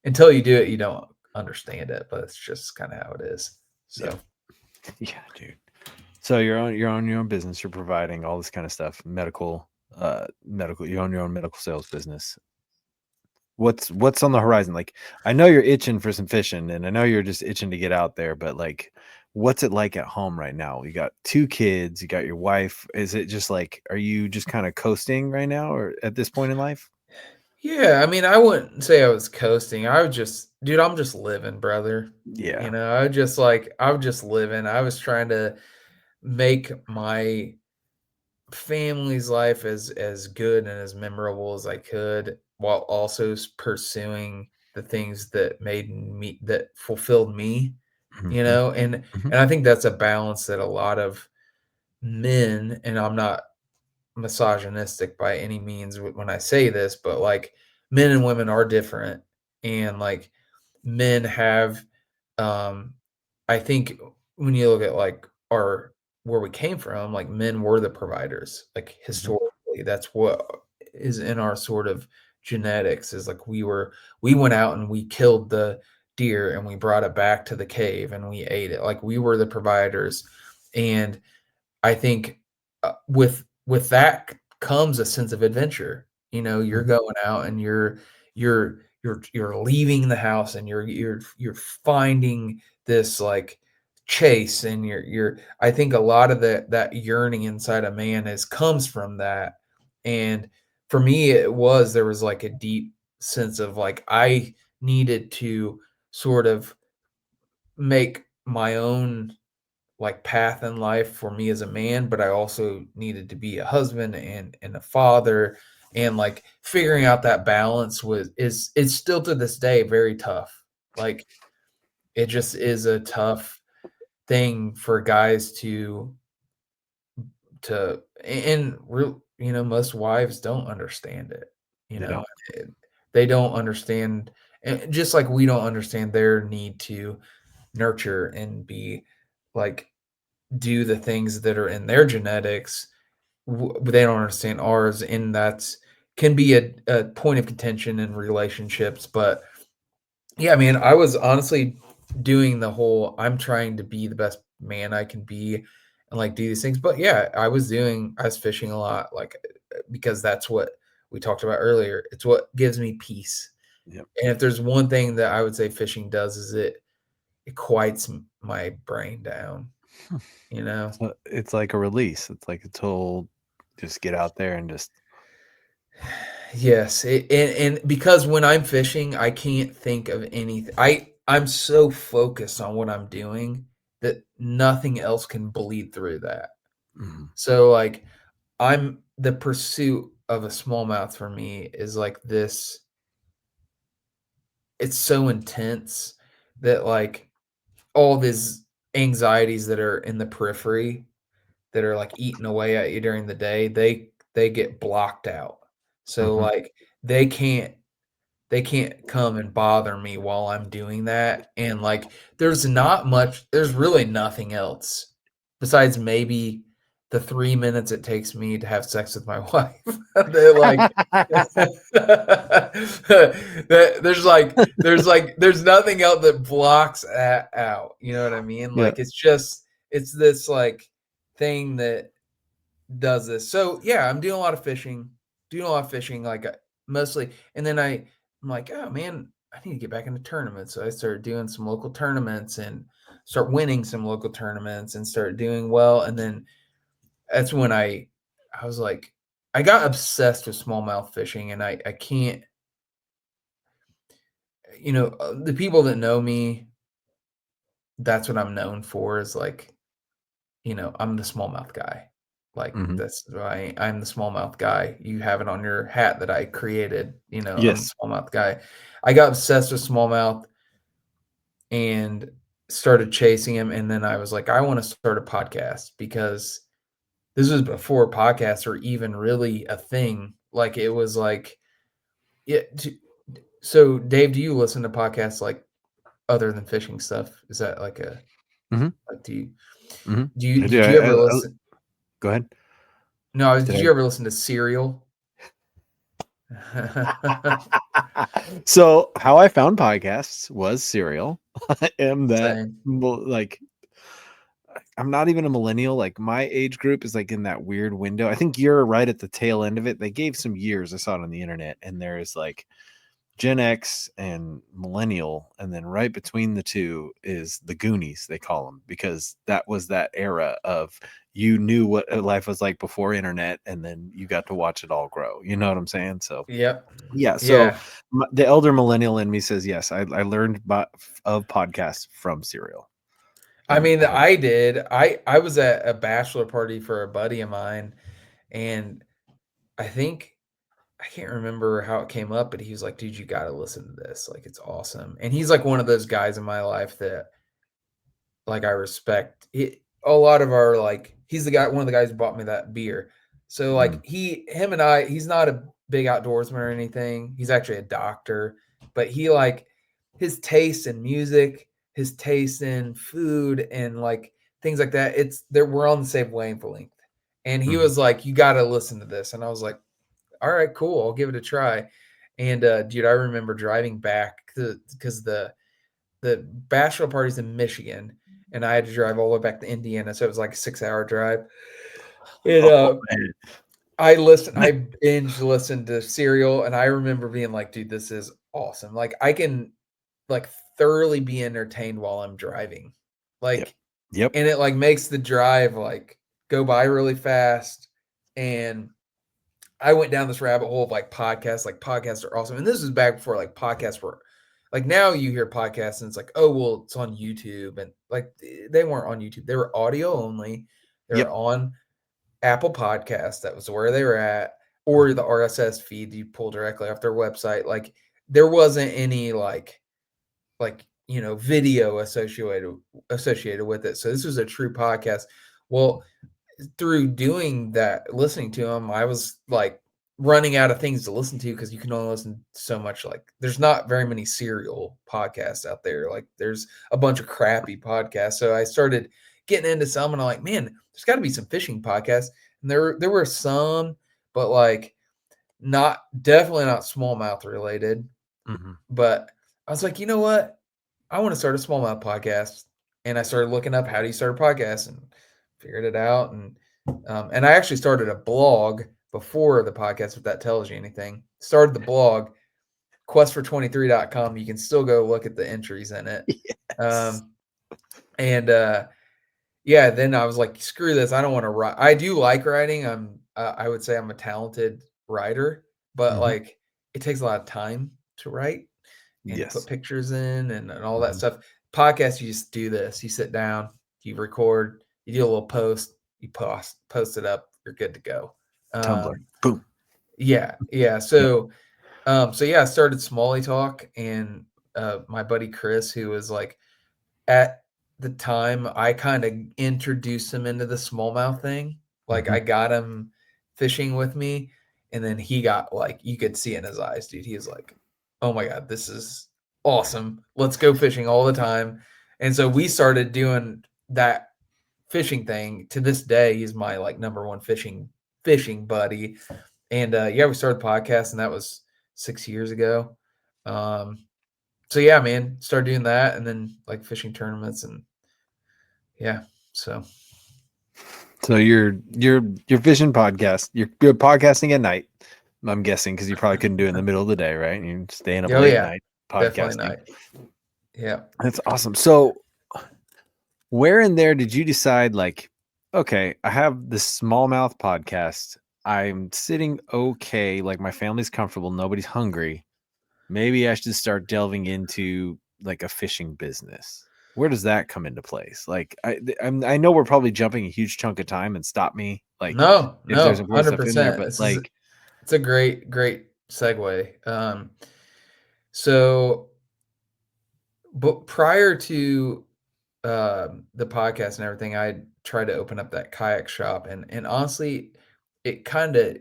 until you do it, you don't understand it. But it's just kind of how it is. yeah, So yeah, dude. So you're on your own business. You're providing all this kind of stuff, medical. You own your own medical sales business. What's on the horizon? Like, I know you're itching for some fishing, and I know you're just itching to get out there, but like, what's it like at home right now? You got 2 kids, you got your wife. Is it just like, are you just kind of coasting right now, or at this point in life? yeah, I mean, I wouldn't say I was coasting. I was just, dude, I'm just living, brother. Yeah. I was just living. I was trying to make my family's life as good and as memorable as I could, while also pursuing the things that fulfilled me, Mhm, mhm, and I think that's a balance that a lot of men, and I'm not misogynistic by any means when I say this, but like, men and women are different. And like, men have, um I think, when you look at like our where we came from, like, men were the providers. Like, mhm, historically, that's what is in our sort of genetics, is like, we went out and we killed the deer and we brought it back to the cave and we ate it. Like we were the providers. And I think with that comes a sense of adventure. You know, you're Mhm. going out and you're leaving the house and you're finding this like chase, and you're I think a lot of that yearning inside a man comes from that. And for me there was like a deep sense of like I needed to sort of make my own like path in life for me as a man, but I also needed to be a husband and a father, and like figuring out that balance was is it's still to this day very tough. Like it just is a tough thing for guys to and real most wives don't understand it. You They know, don't. they don't understand, and just like we don't understand their need to nurture and be like do the things that are in their genetics. They don't understand ours, and that's can be a point of contention in relationships. But yeah, man, I was honestly doing the whole I'm trying to be the best man I can be and like do these things. But yeah, I was fishing a lot, like because that's what we talked about earlier. It's what gives me peace. Yep. And if there's one thing that I would say fishing does is it quiets my brain down, you know? So it's like a release. It's like a total just get out there and just Yes, and because when I'm fishing, I can't think of anything. I'm so focused on what I'm doing that nothing else can bleed through that. Mhm. So like the pursuit of a smallmouth for me is like this. It's so intense that like all these anxieties that are in the periphery that are like eating away at you during the day, they get blocked out. So Mhm. like they can't they can't come and bother me while I'm doing that. And like there's really nothing else besides maybe the 3 minutes it takes me to have sex with my wife. They're like that there's nothing else that blocks that out. You know what I mean? Yeah. Like it's this like thing that does this. So yeah, I'm doing a lot of fishing, like mostly. And then I'm like, oh man, I need to get back into tournaments. So I started doing some local tournaments and start winning some local tournaments and start doing well. And then that's when I was like, I got obsessed with smallmouth fishing, and I can't, the people that know me, that's what I'm known for is like, I'm the smallmouth guy. Like Mhm. that's why I'm the smallmouth guy. You have it on your hat that I created. I'm the Yes. smallmouth guy. I got obsessed with smallmouth and started chasing him. And then I was like, I want to start a podcast because this was before podcasts were even really a thing. Like it was like, yeah. So Dave, do you listen to podcasts like other than fishing stuff? Is that like Mhm. like do you Mhm. do you I do. did you ever listen? Go ahead. No, Did did you ever listen to Serial? So how I found podcasts was Serial. I am that Same. like I'm not even a millennial. Like my age group is like in that weird window. I think you're right at the tail end of it. They gave some years. I saw it on the internet, and there's like Gen X and millennial, and then right between the two is the Goonies, they call them, because that was that era of you knew what life was like before internet, and then you got to watch it all grow. You know what I'm saying? So Yep. yeah. So Yeah. the elder millennial in me says yes. I learned of podcasts from Serial, I and mean, I have I did. I was at a bachelor party for a buddy of mine, and I think I can't remember how it came up, but he was like, "Dude, you got to listen to this. Like, it's awesome." And he's like one of those guys in my life that like I respect. A lot of our like he's one of the guys who bought me that beer. So mm, like him and I, he's not a big outdoorsman or anything. He's actually a doctor, but he like his taste in music, his taste in food and like things like that. It's there we're on the same wavelength. And he mhm. was like, "You got to listen to this." And I was like, "All right, cool. I'll give it a try." And dude, I remember driving back because the bachelor party's in Michigan, and I had to drive all the way back to Indiana, so it was like a 6-hour drive. And Oh, man. I binge listened to Serial, and I remember being like, dude, this is awesome. Like I can like thoroughly be entertained while I'm driving. Like, Yep. and it like makes the drive like go by really fast. And I went down this rabbit hole of like podcasts. Like podcasts are awesome. And this is back before like podcasts were like now you hear podcasts and it's like, oh well, it's on YouTube. And like they weren't on YouTube. They were audio only. They were Yep. on Apple Podcasts. That was where they were at, or the RSS feed you pull directly off their website. Like there wasn't any like video associated with it. So this was a true podcast. Well, through doing that, listening to them, I was like running out of things to listen to because you can only listen so much. Like there's not very many serial podcasts out there. Like there's a bunch of crappy podcasts. So I started getting into some and I'm like, man, there's got to be some fishing podcasts. And there were some, but like definitely not smallmouth related. Mhm. But I was like, you know what? I want to start a smallmouth podcast. And I started looking up how do you start a podcast and figured it out. And I actually started a blog before the podcast, if that tells you anything. Started the blog, questfor23.com. You can still go look at the entries in it. Yes. Yeah, then I was like, screw this. I don't want to write. I do like writing. I would say I'm a talented writer, but Mhm. like it takes a lot of time to write and to put Yes. pictures in and all that Mhm. stuff. Podcast, you just do this. You sit down, you record, you do a little post, you post it up, you're good to go. Tumblr. Boom. Yeah. Yep. So yeah, I started Smalley Talk, and my buddy Chris, who was like at the time, I kind of introduced him into the smallmouth thing. Like Mhm. I got him fishing with me, and then he got like you could see in his eyes, dude. He was like, "Oh my god, this is awesome! Let's go fishing all the time." And so we started doing that fishing thing. To this day, he's my like number one fishing buddy. And yeah, we started the podcast, and that was 6 years ago. So yeah, man, started doing that, and then like fishing tournaments, and yeah, so So your vision podcast, you're podcasting at night. I'm guessing because you probably couldn't do it in the middle of the day, right? You're staying up oh late yeah, night definitely podcasting. not. Yeah. That's awesome. So where in there did you decide like, okay, I have this smallmouth podcast. I'm sitting okay, like my family's comfortable, nobody's hungry. Maybe I should start delving into like a fishing business. Where does that come into place? Like I know we're probably jumping a huge chunk of time, and stop me like No, if there's important stuff in there, 100%. but like It's a great segue. So but prior to the podcast and everything, I tried to open up that kayak shop, and honestly, it kind of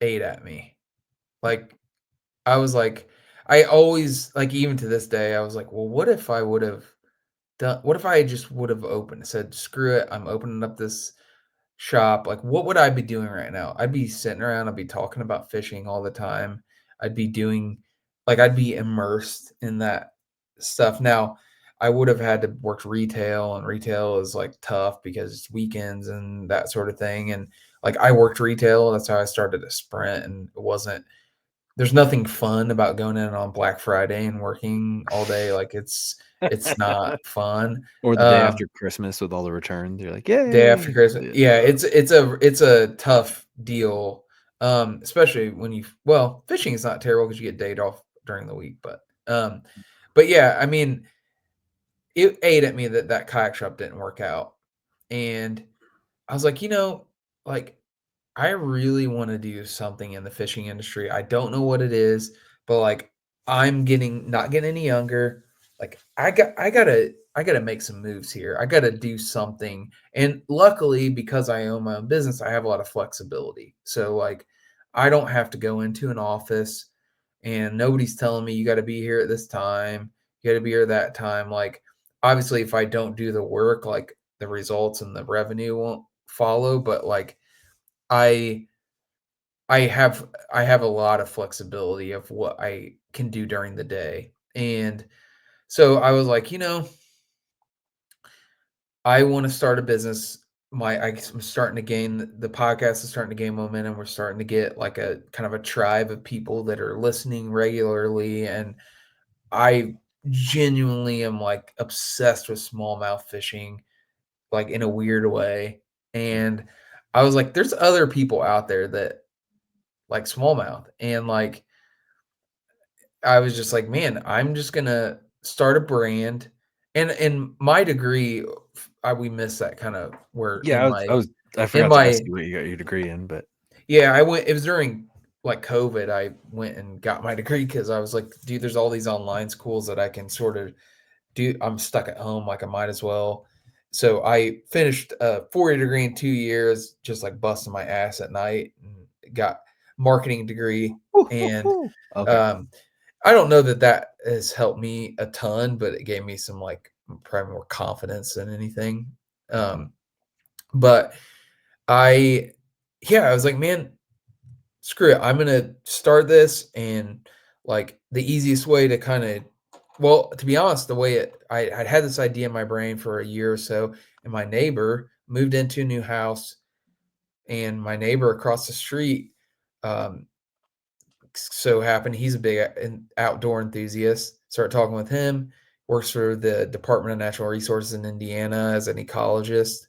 ate at me. Like I was like, I always like even to this day, I was like, well, what if I would have done? What if I just would have opened, said, screw it, I'm opening up this shop. Like, what would I be doing right now? I'd be sitting around, I'd be talking about fishing all the time. I'd be doing I'd be immersed in that stuff. Now, I would have had to work retail, and retail is like tough because it's weekends and that sort of thing. And like I worked retail, that's how I started a Sprint, and it wasn't there's nothing fun about going in on Black Friday and working all day. Like it's not fun. or the day Um, after Christmas with all the returns, you're like, Day after yay. Christmas. Yeah, it's a tough deal. Especially when fishing is not terrible because you get day off during the week, but yeah, I mean, it ate at me that that kayak shop didn't work out, and I was like, like I really want to do something in the fishing industry. I don't know what it is, but like I'm not getting any younger. Like I gotta make some moves here. I gotta do something. And luckily, because I own my own business, I have a lot of flexibility. So like I don't have to go into an office and nobody's telling me you got to be here at this time, you got to be here that time. Like obviously if I don't do the work, like the results and the revenue won't follow, but like I I have a lot of flexibility of what I can do during the day. And So I was like, I want to start a business. I'm starting to gain the podcast is starting to gain momentum. We're starting to get like a kind of a tribe of people that are listening regularly. And I genuinely am like obsessed with smallmouth fishing, like in a weird way. And I was like, there's other people out there that like smallmouth. And like, I was just like, man, I'm just gonna start a brand. And in my degree, we missed that kind of where Yeah, I in forgot to ask my you what you got your degree in, but yeah, I went. It was during like COVID. I went and got my degree because I was like, dude, there's all these online schools that I can sort of do. I'm stuck at home, like I might as well. So I finished a 4-year degree in 2 years, just like busting my ass at night, and got marketing degree. And okay. um, I don't know that that has helped me a ton, but it gave me some like probably more confidence than anything. Um, but I, yeah, I was like, man, screw it. I'm gonna start this, and like the easiest way to kind of, well, to be honest, the way I'd had this idea in my brain for a year or so, and my neighbor moved into a new house, and my neighbor across the street, um, so happened he's a big outdoor enthusiast. Started talking with him. Works for the Department of Natural Resources in Indiana as an ecologist,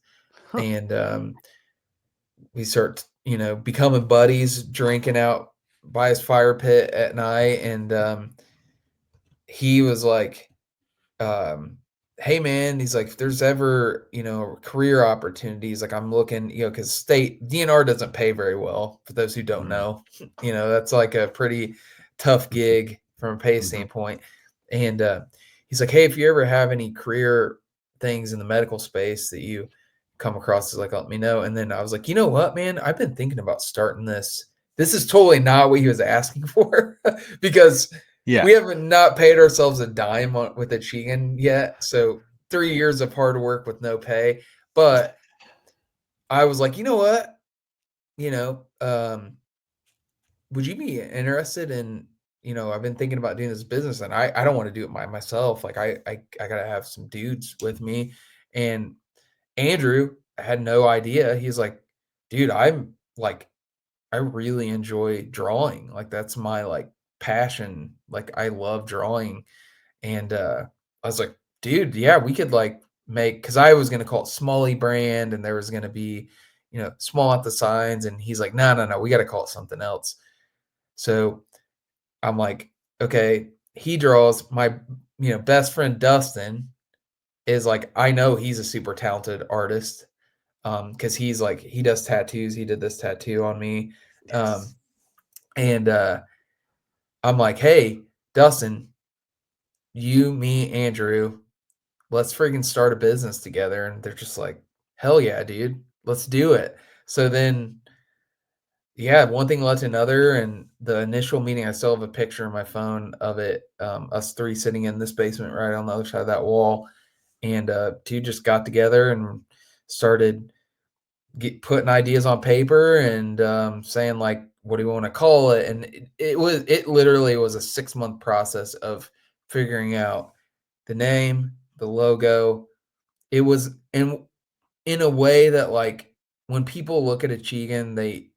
Huh. and we start, becoming buddies, drinking out by his fire pit at night. And he was like, um, hey man, he's like, if there's ever, career opportunities, like I'm looking, because state DNR doesn't pay very well, for those who don't Mhm. know. That's like a pretty tough Mhm. gig from a pay Mhm. standpoint. And he's like, hey, if you ever have any career things in the medical space that you come across, is like, let me know. And then I was like, you know what, man, I've been thinking about starting this. This is totally not what he was asking for, because Yeah. we haven't not paid ourselves a dime with ACHIGAN yet. So 3 years of hard work with no pay. But I was like, you know what? You know, um, would you be interested in, I've been thinking about doing this business, and I don't want to do it by myself. Like I gotta have some dudes with me. And Andrew had no idea. He's like, dude, I'm like, I really enjoy drawing. Like that's my like passion. Like I love drawing. And I was like, dude, yeah, we could like make, because I was gonna call it Smalley brand, and there was gonna be, small at the signs. And he's like, no, no, no, we gotta call it something else. So I'm like, okay, he draws. My, best friend Dustin is like, I know he's a super talented artist. Because he's like, he does tattoos. He did this tattoo on me. Yes. And I'm like, hey, Dustin, you, me, Andrew, let's freaking start a business together. And they're just like, hell yeah, dude, let's do it. So then, yeah, one thing led to another. And the initial meeting, I still have a picture on my phone of it, us three sitting in this basement right on the other side of that wall. And two just got together and started putting ideas on paper, and saying like, what do you want to call it? And it literally was a 6-month process of figuring out the name, the logo. It was in a way that like when people look at ACHIGAN, they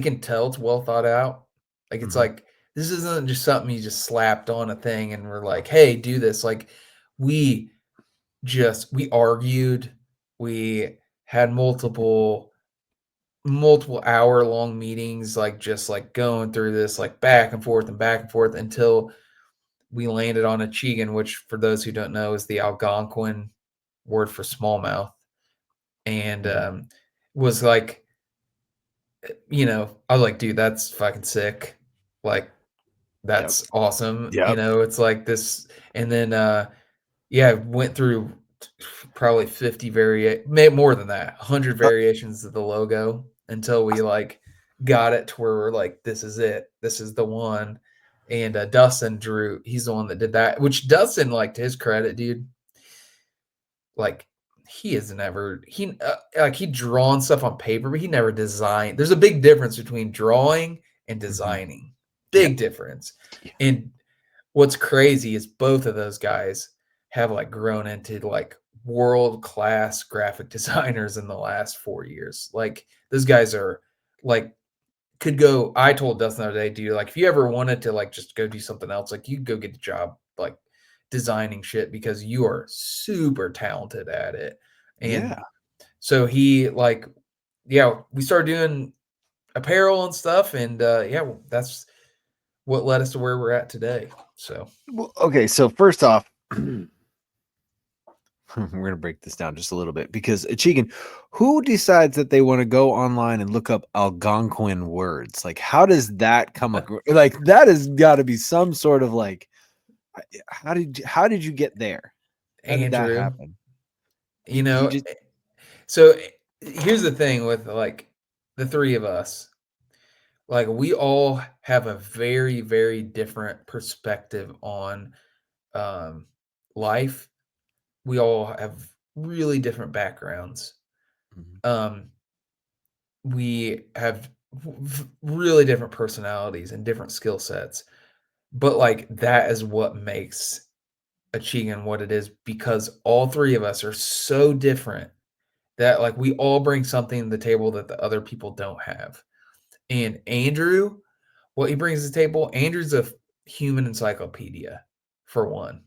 can tell it's well thought out. Like it's Mhm. like, this isn't just something you just slapped on a thing and we're like, hey, do this. Like we we argued, we had multiple hour long meetings, like just like going through this like back and forth until we landed on ACHIGAN, which for those who don't know is the Algonquin word for smallmouth. And Mhm. was like, I was like, dude, that's fucking sick. Like, Yep. that's awesome. Yep. It's like this. And then, yeah, went through probably 50 maybe more than that, 100 variations of the logo until we like got it to where we're like, this is it. This is the one. And Dustin Drew, he's the one that did that, which Dustin, like to his credit, dude, like he has never like he drawn stuff on paper, but he never designed. There's a big difference between drawing and Mhm. designing. Yep. Big difference. Yeah. And what's crazy is both of those guys have like grown into like world-class graphic designers in the last 4 years. Like those guys are like could go. I told Dustin the other day, dude, like if you ever wanted to like just go do something else, like you go get a job like designing shit because you are super talented at it. And Yeah. so he like, yeah, we started doing apparel and stuff, and yeah, that's what led us to where we're at today. So Well, okay, so first off, we're gonna break this down just a little bit because ACHIGAN, who decides that they want to go online and look up Algonquin words? Like, how does that come like that has got to be some sort of like how did you get there? How did that Andrew, happen? you You know, just so here's the thing with like the three of us. Like we all have a very, very different perspective on um, life. We all have really different backgrounds. Mhm. Um, we have really different personalities and different skill sets. But like that is what makes Achigan what it is because all three of us are so different that like we all bring something to the table that the other people don't have. And Andrew, what he brings to the table, Andrew's a human encyclopedia for one.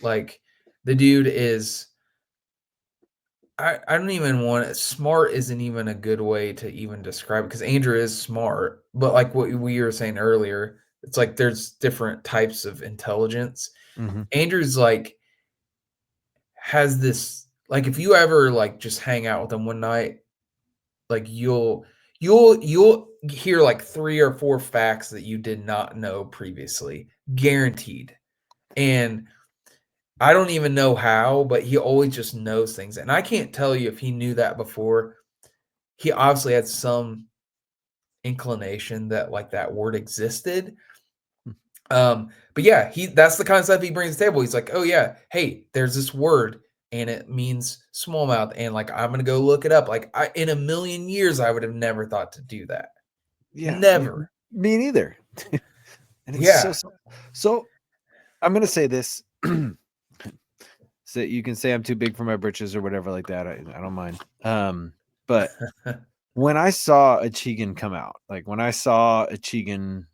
Like the dude is I don't even want it. Smart isn't even a good way to even describe it because Andrew is smart, but like what we were saying earlier, it's like there's different types of intelligence. Mhm. Andrew's like has this like if you ever like just hang out with him one night, like you'll hear like 3 or 4 facts that you did not know previously, guaranteed. And I don't even know how, but he always just knows things. And I can't tell you if he knew that before. He obviously had some inclination that like that word existed. But yeah, that's the kind of stuff he brings to the table. He's like, oh yeah, hey, there's this word and it means smallmouth, and like I'm gonna go look it up. Like in a million years, I would have never thought to do that. Yeah, Never. me neither. And it's Yeah. so I'm gonna say this. So you can say I'm too big for my britches or whatever like that. I don't mind. But when I saw Achigan come out, like when I saw Achigan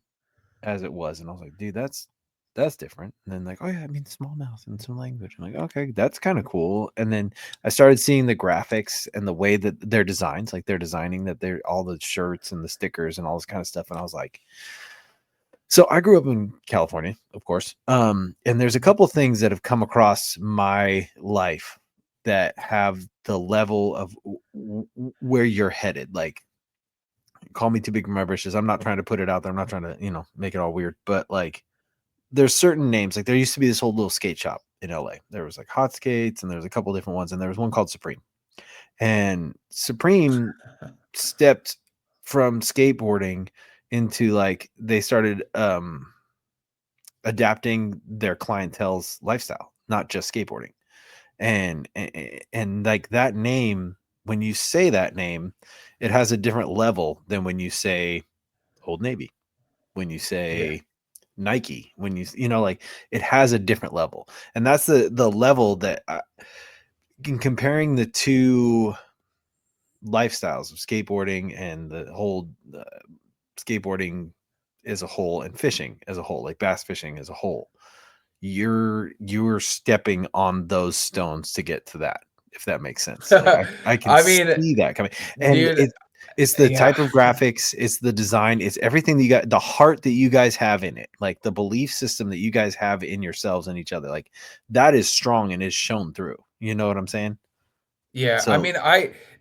as it was, and I was like, dude, that's different. And then like, oh yeah, I mean smallmouth and some language. I'm like, okay, that's kind of cool. And then I started seeing the graphics and the way that they're designs, like they're designing that they're all the shirts and the stickers and all this kind of stuff. And I was like, so I grew up in California, of course. And there's a couple things that have come across my life that have the level of where you're headed. Like, call me too big for my britches. I'm not trying to put it out there. I'm not trying to, make it all weird. But like, there's certain names. Like, there used to be this whole little skate shop in LA. There was like Hot Skates, and there was a couple different ones, and there was one called Supreme. And Supreme stepped from skateboarding into like they started adapting their clientele's lifestyle, not just skateboarding. And like that name, when you say that name, it has a different level than when you say Old Navy, when you Yeah. say Nike, when like it has a different level. And that's the level that in comparing the two lifestyles of skateboarding and the whole skateboarding as a whole and fishing as a whole, like bass fishing as a whole, you're stepping on those stones to get to that, if that makes sense. Like I can I mean, see that coming. And dude, it's the yeah. type of graphics, it's the design, it's everything that you got, the heart that you guys have in it, like the belief system that you guys have in yourselves and each other. Like that is strong and is shown through. You know what I'm saying? Yeah, I So mean,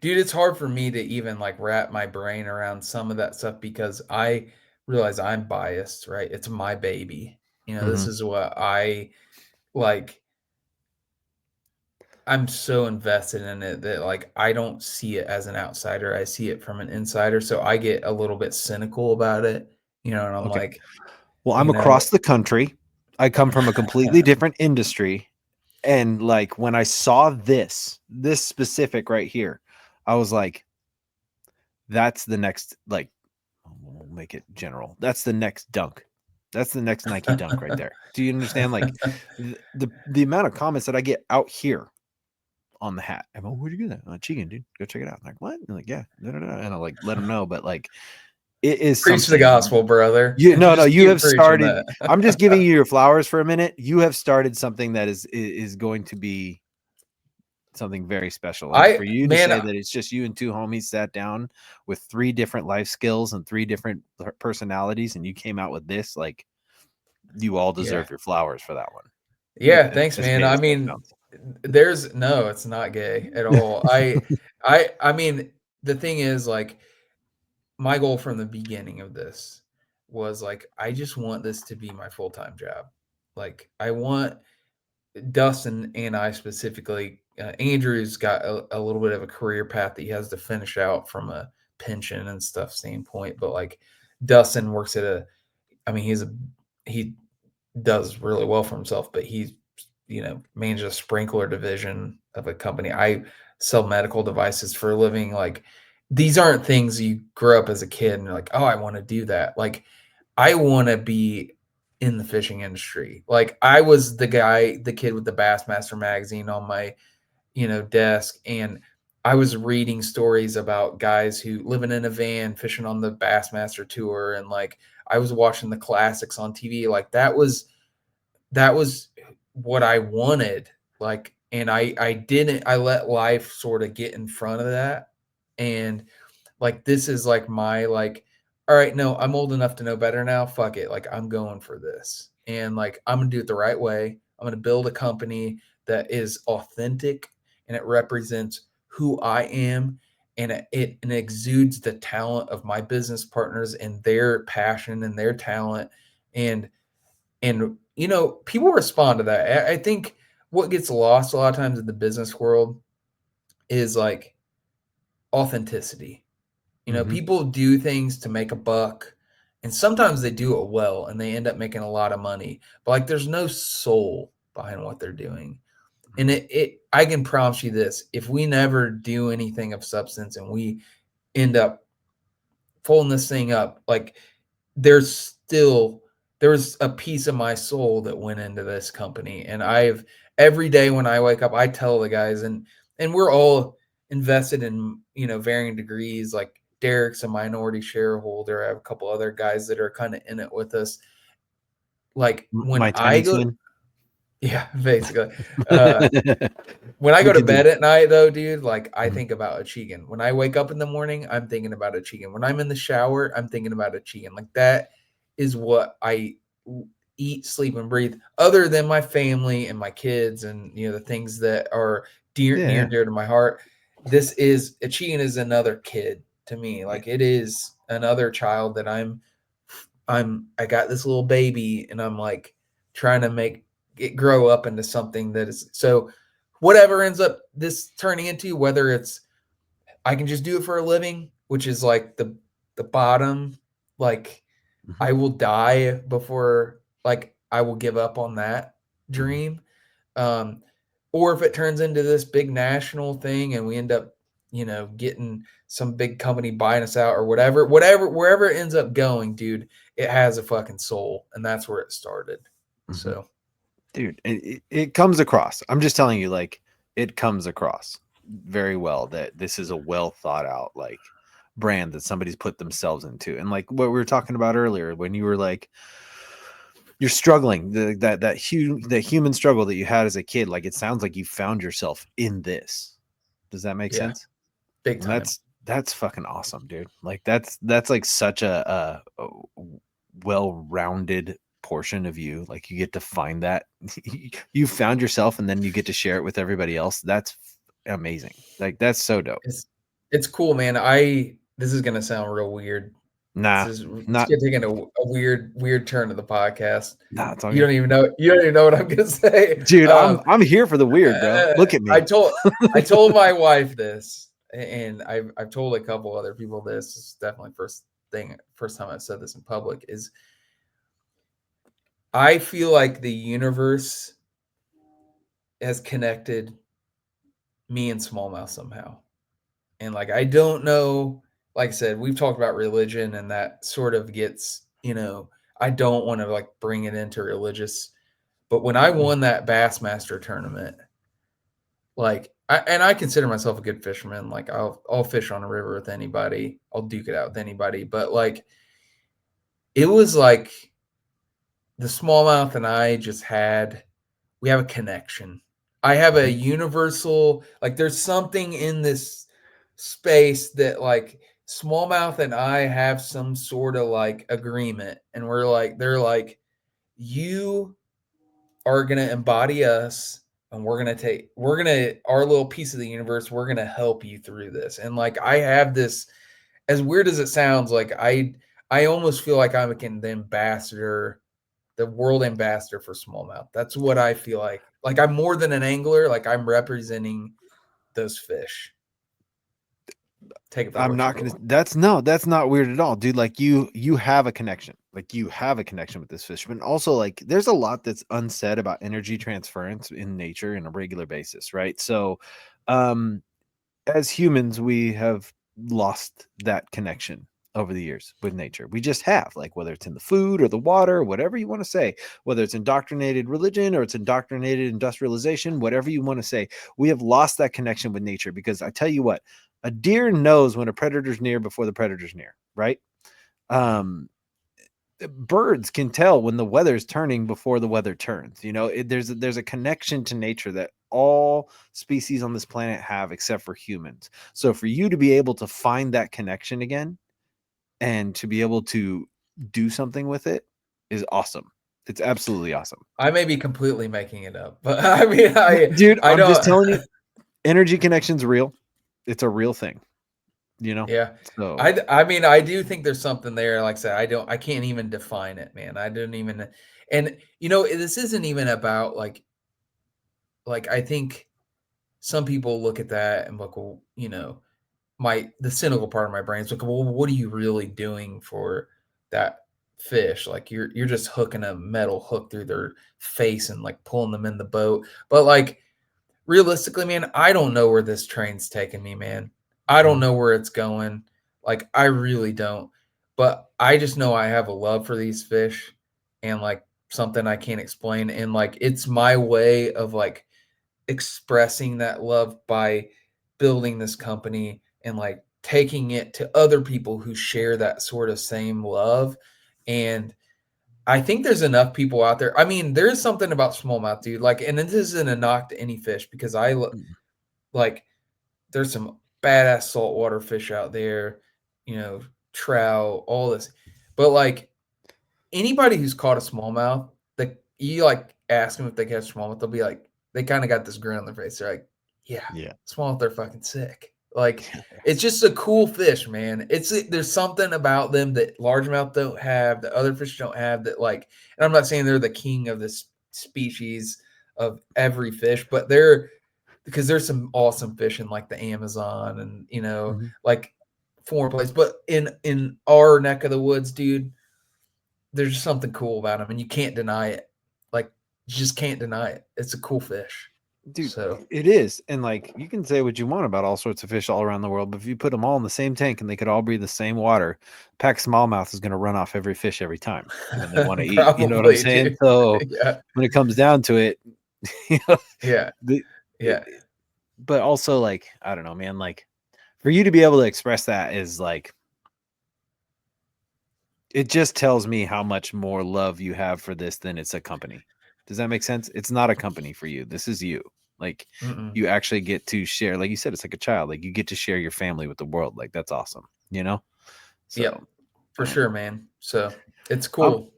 dude, it's hard for me to even like wrap my brain around some of that stuff because I realize I'm biased, right? It's my baby. This mhm. is what I like. I'm so invested in it that like I don't see it as an outsider. I see it from an insider. So I get a little bit cynical about it, and I'm Okay. like, Well, I'm you know, across the country. I come from a completely different industry. And like when I saw this specific right here, I was like, that's the next, like, we'll make it general. That's the next dunk. That's the next Nike dunk right there. Do you understand? Like the amount of comments that I get out here on the hat. I'm like, where'd you get that? ACHIGAN, dude. Go check it out. I'm like, what? And like, yeah. And I like let them know. But like it is Preach the something. gospel, brother. No, Just you keep have preaching started. that. I'm just giving you your flowers for a minute. You have started something that is going to be something very special. And for you to say that it's just you and two homies sat down with 3 different life skills and 3 different personalities, and you came out with this, like, you all deserve your flowers for that one. Yeah, thanks, man. I mean, it's not gay at all. I mean, the thing is, like, my goal from the beginning of this was like, I just want this to be my full-time job. Like, I want Dustin and I specifically, Andrew's got a little bit of a career path that he has to finish out from a pension and stuff standpoint. But like Dustin works at he does really well for himself, but he's, manages a sprinkler division of a company. I sell medical devices for a living. Like, these aren't things you grow up as a kid and you're like, oh, I want to do that. Like, I want to be in the fishing industry. Like, I was the kid with the Bassmaster magazine on my, desk. And I was reading stories about guys who living in a van, fishing on the Bassmaster tour. And like, I was watching the classics on TV. Like, that was what I wanted. Like, and I let life sort of get in front of that. And like, this is like my, like, all right, no, I'm old enough to know better now. Fuck it. Like, I'm going for this. And like, I'm going to do it the right way. I'm going to build a company that is authentic and it represents who I am. And it exudes the talent of my business partners and their passion and their talent. And people respond to that. I think what gets lost a lot of times in the business world is like authenticity. People do things to make a buck, and sometimes they do it well and they end up making a lot of money, but like, there's no soul behind what they're doing. And I can promise you this, if we never do anything of substance and we end up folding this thing up, like, there's a piece of my soul that went into this company. And every day when I wake up, I tell the guys, and we're all invested in, varying degrees. Like, Derek's a minority shareholder. I have a couple other guys that are kind of in it with us. Like, when my I tiny go, twin. yeah, basically. When I go to bed at night, though, dude, like, I think about ACHIGAN. When I wake up in the morning, I'm thinking about ACHIGAN. When I'm in the shower, I'm thinking about ACHIGAN. Like, that is what I eat, sleep, and breathe, other than my family and my kids and, the things that are near and dear to my heart. ACHIGAN is another kid to me. Like, it is another child that I got this little baby, and I'm like trying to make it grow up into something that is, so whatever ends up this turning into, whether it's I can just do it for a living, which is like the bottom, like, I will die before, like, I will give up on that dream. Or if it turns into this big national thing and we end up, getting some big company buying us out or wherever it ends up going, dude, it has a fucking soul, and that's where it started. So, dude, it comes across. I'm just telling you, like, it comes across very well that this is a well thought out, like, brand that somebody's put themselves into. And like what we were talking about earlier, when you were like, you're struggling, that human struggle that you had as a kid, like, it sounds like you found yourself in this. Does that make sense? Big time. That's fucking awesome, dude. Like, that's like such a well-rounded portion of you. Like, you get to find that you found yourself, and then you get to share it with everybody else. That's amazing. Like, that's so dope. It's cool, man. This is gonna sound real weird. It's taking a weird turn of the podcast. Nah, it's all You good. don't even know what I'm gonna say, dude. I'm here for the weird, bro. Look at me. I told my wife this, and I've told a couple other people this. It's definitely first time I've said this in public, is I feel like the universe has connected me and smallmouth somehow. And like, I don't know, like I said, we've talked about religion, and that sort of gets, I don't want to like bring it into religious, but when I won that Bassmaster tournament, like I consider myself a good fisherman. Like I'll fish on a river with anybody. I'll duke it out with anybody. But like it was like the smallmouth and I just we have a connection. I have a universal, like there's something in this space that like smallmouth and I have some sort of like agreement. And they're like, you are going to embody us and our little piece of the universe, we're going to help you through this. And like, I have this, as weird as it sounds, like I almost feel like I'm the world ambassador for smallmouth. That's what I feel like. Like I'm more than an angler. Like I'm representing those fish. Take it for I'm what not you gonna. will. That's not weird at all, dude. Like you have a connection. Like you have a connection with this fish, but also like there's a lot that's unsaid about energy transference in nature in a regular basis, right? So, um, as humans, we have lost that connection over the years with nature. We just have, like, whether it's in the food or the water, whatever you want to say, whether it's indoctrinated religion or it's indoctrinated industrialization, whatever you want to say, we have lost that connection with nature because I tell you what, a deer knows when a predator's near before the predator's near, right? Um, Birds can tell when the weather's turning before the weather turns. You know, there's a connection to nature that all species on this planet have except for humans. So for you to be able to find that connection again and to be able to do something with it is awesome. It's absolutely awesome. I may be completely making it up, but I mean, Dude, I I'm just don't. telling you, energy connection's real. It's a real thing, you know? Yeah. So I mean, I do think there's something there. Like I said, I can't even define it, man. I don't even, and this isn't even about like, I think some people look at that and look, well, the cynical part of my brain is like, well, what are you really doing for that fish? Like you're just hooking a metal hook through their face and like pulling them in the boat. But like realistically, man, I don't know where this train's taking me, man. I don't know where it's going. Like I really don't. But I just know I have a love for these fish and like something I can't explain. And like it's my way of like expressing that love by building this company and like taking it to other people who share that sort of same love. And I think there's enough people out there. I mean, there's something about smallmouth, dude. Like, and this isn't a knock to any fish because like there's some badass saltwater fish out there, trout, all this. But like anybody who's caught a smallmouth, that you like ask them if they catch smallmouth, they'll be like, they kind of got this grin on their face. They're like, yeah, smallmouth, they're fucking sick. Like it's just a cool fish, man. There's something about them that largemouth don't have, that other fish don't have. That like, and I'm not saying they're the king of this species of every fish, but because there's some awesome fish in like the Amazon and like foreign place. But in our neck of the woods, dude, there's just something cool about them, and you can't deny it. Like you just can't deny it. It's a cool fish. dude, So it is. And like you can say what you want about all sorts of fish all around the world, but if you put them all in the same tank and they could all breathe the same water, pack smallmouth is going to run off every fish every time when they want to eat. You know what I'm probably, saying? dude. So Yeah. when it comes down to it, you know, Yeah. the, Yeah. but also like I don't know, man. Like for you to be able to express that is like it just tells me how much more love you have for this than it's a company. Does that make sense? It's not a company for you. This is you. Like Mm-mm. you actually get to share, like you said, it's like a child. Like you get to share your family with the world. Like that's awesome, you know? Yep. So For sure, man. So it's um, cool.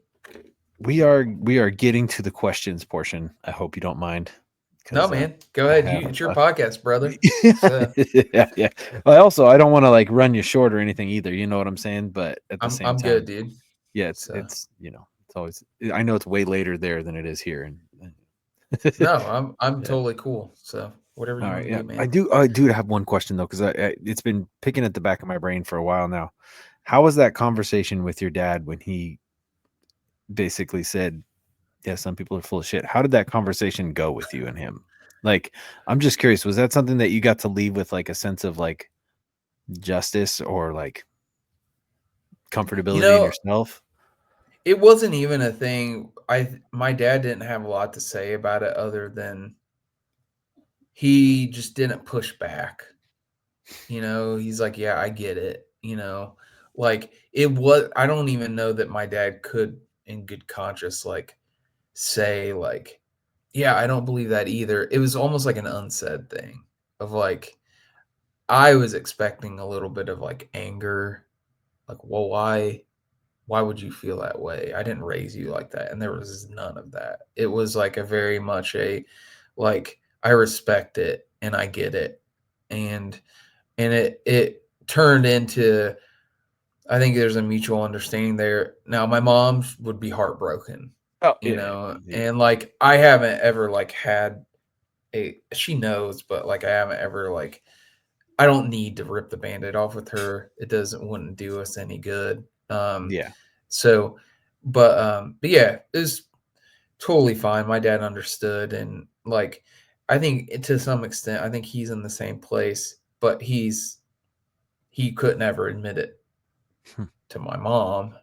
we are getting to the questions portion. I hope you don't mind. No, Because man. Go I ahead. have It's your podcast, brother. So yeah. I don't want to like run you short or anything either. You know what I'm saying? But at the same I'm time, good, dude. yeah, So it's it's always I know it's way later there than it is here. And no, I'm yeah. totally cool. So whatever All you right. want to Yeah. do, man. I do have one question though, because it's been picking at the back of my brain for a while now. How was that conversation with your dad when he basically said, yeah, some people are full of shit? How did that conversation go with you and him? Like, I'm just curious, was that something that you got to leave with like a sense of like justice or like You comfortability in know, yourself? It wasn't even a thing. My dad didn't have a lot to say about it other than he just didn't push back. He's like, "Yeah, I get it." Like it was. I don't even know that my dad could, in good conscience, like say like, "Yeah, I don't believe that either." It was almost like an unsaid thing of like I was expecting a little bit of like anger, like, "Well, why would you feel that way? I didn't raise you like that." And there was none of that. It was like a very much a like I respect it and I get it. And it turned into I think there's a mutual understanding there. Now my mom would be heartbroken, Oh yeah, yeah. and like I haven't ever like had she knows, but like I haven't ever like I don't need to rip the band-aid off with her. It wouldn't do us any good. Yeah. So but yeah, it was totally fine. My dad understood and like I think to some extent I think he's in the same place, but he couldn't ever admit it to my mom,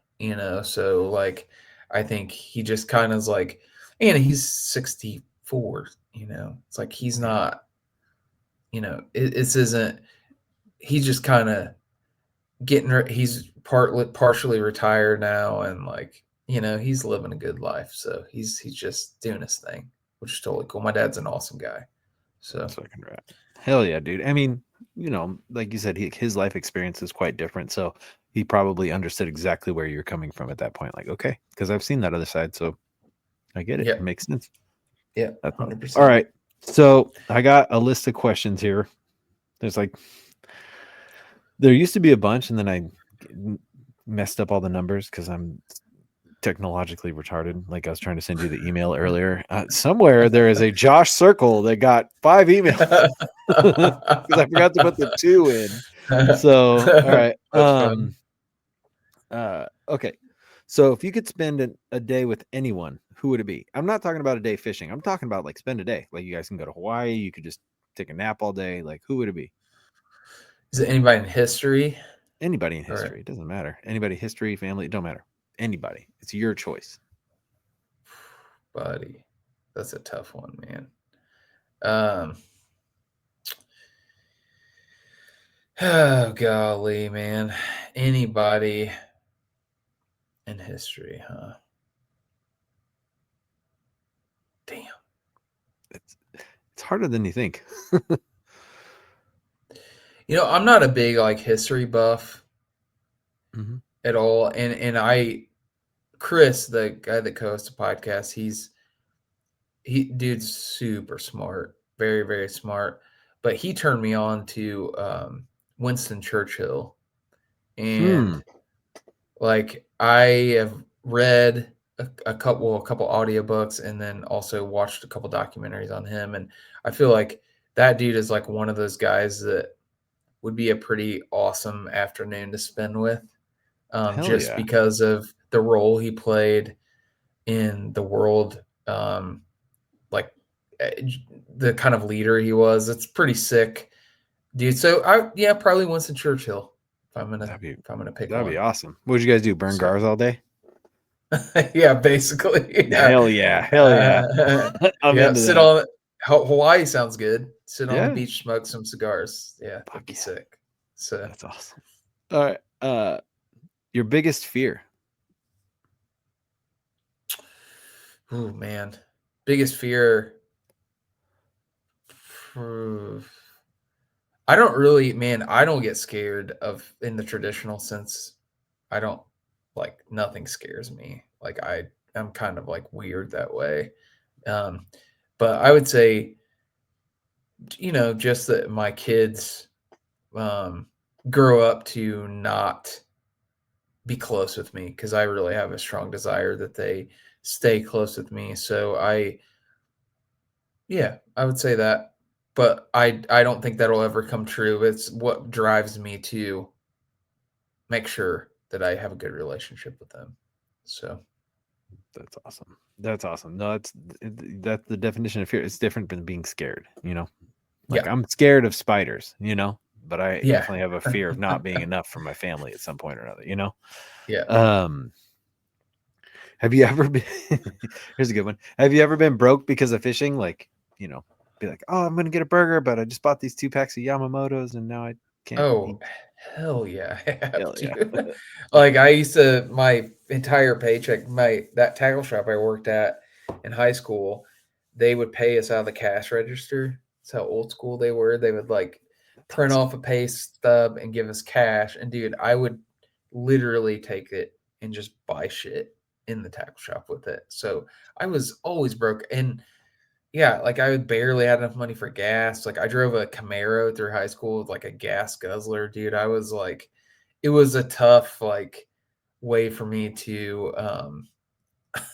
so like I think he just kind of is like and he's 64, it's like he's Yeah. not, this isn't he's just kind of he's partially retired now and like he's living a good life, so he's just doing his thing, which is totally cool. My dad's an awesome guy, so That's fucking right. Hell yeah, dude. I mean, like you said, his life experience is quite different, so he probably understood exactly where you're coming from at that point. Like, okay, because I've seen that other side, so I get it. yeah, It makes sense. yeah, That's awesome. All 100%. right, so I got a list of questions here. There's like, there used to be a bunch, and then I messed up all the numbers because I'm technologically retarded. Like I was trying to send you the email earlier. Somewhere there is a Josh circle that got 5 emails because I forgot to put the 2 in. So, all right. That's fun. Okay. So if you could spend a day with anyone, who would it be? I'm not talking about a day fishing. I'm talking about like spend a day. Like you guys can go to Hawaii. You could just take a nap all day. Like who would it be? Is it anybody in history? Anybody in Or history. It doesn't matter. Anybody, history, family. It don't matter. Anybody. It's your choice. buddy, that's a tough one, man. Um, oh golly, man. Anybody in history, huh? Damn. It's harder than you think. I'm not a big like history buff Mm-hmm. at all. And Chris, the guy that co-hosts the podcast, dude's super smart, very, very smart. But he turned me on to Winston Churchill. Hmm. And like I have read a couple audiobooks and then also watched a couple documentaries on him. And I feel like that dude is like one of those guys that would be a pretty awesome afternoon to spend with, Hell just yeah. because of the role he played in the world, like the kind of leader he was. It's pretty sick, dude. So yeah, probably Winston Churchill That'd be if I'm gonna pick that'd be one. awesome. What'd you guys do? Burn So cars all day? yeah, basically, yeah. Hell yeah. Hell yeah. I'm Yeah, into that. Hawaii sounds good. Sit on the Yeah. beach, smoke some cigars. Yeah, that'd Fuck be yeah. sick. So, That's awesome. All right. Your biggest fear. oh man, biggest fear. Hmm, I don't really, man. I don't get scared of in the traditional sense. I don't like nothing scares me. Like I'm kind of like weird that way. Um, but I would say, just that my kids um, grow up to not be close with me because I really have a strong desire that they stay close with me. So yeah, I would say that, but I don't think that'll ever come true. It's what drives me to make sure that I have a good relationship with them. So That's awesome. That's awesome. No, that's the definition of fear. It's different than being scared, Like yeah, I'm scared of spiders, but I yeah, definitely have a fear of not being enough for my family at some point or another, yeah. Um, Have you ever been? Here's a good one. Have you ever been broke because of fishing? Like, be like, oh, I'm gonna get a burger, but I just bought these 2 packs of Yamamoto's, and now I can't eat. Oh, hell yeah, I have Hell yeah. to. Like, I used to my entire paycheck, that tackle shop I worked at in high school, they would pay us out of the cash register. That's how old school they were. They would like print off a pay stub and give us cash. And dude, I would literally take it and just buy shit in the tackle shop with it. So I was always broke. And yeah, like I barely had enough money for gas. Like I drove a Camaro through high school with like a gas guzzler, dude. I was like, it was a tough like way for me to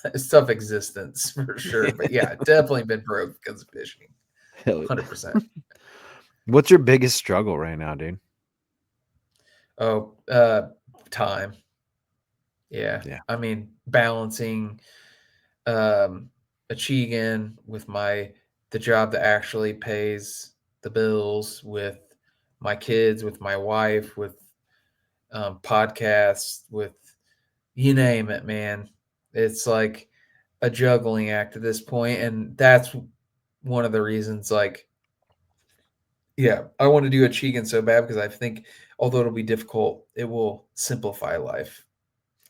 it's tough existence for sure. But yeah, definitely been broke because of fishing. Hell yeah. 100%. What's your biggest struggle right now, dude? Oh, time. Yeah. Yeah. I mean, balancing ACHIGAN with the job that actually pays the bills, with my kids, with my wife, with podcasts, with you name it, man. It's like a juggling act at this point, and that's one of the reasons. Like, yeah, I want to do ACHIGAN so bad because I think, although it'll be difficult, it will simplify life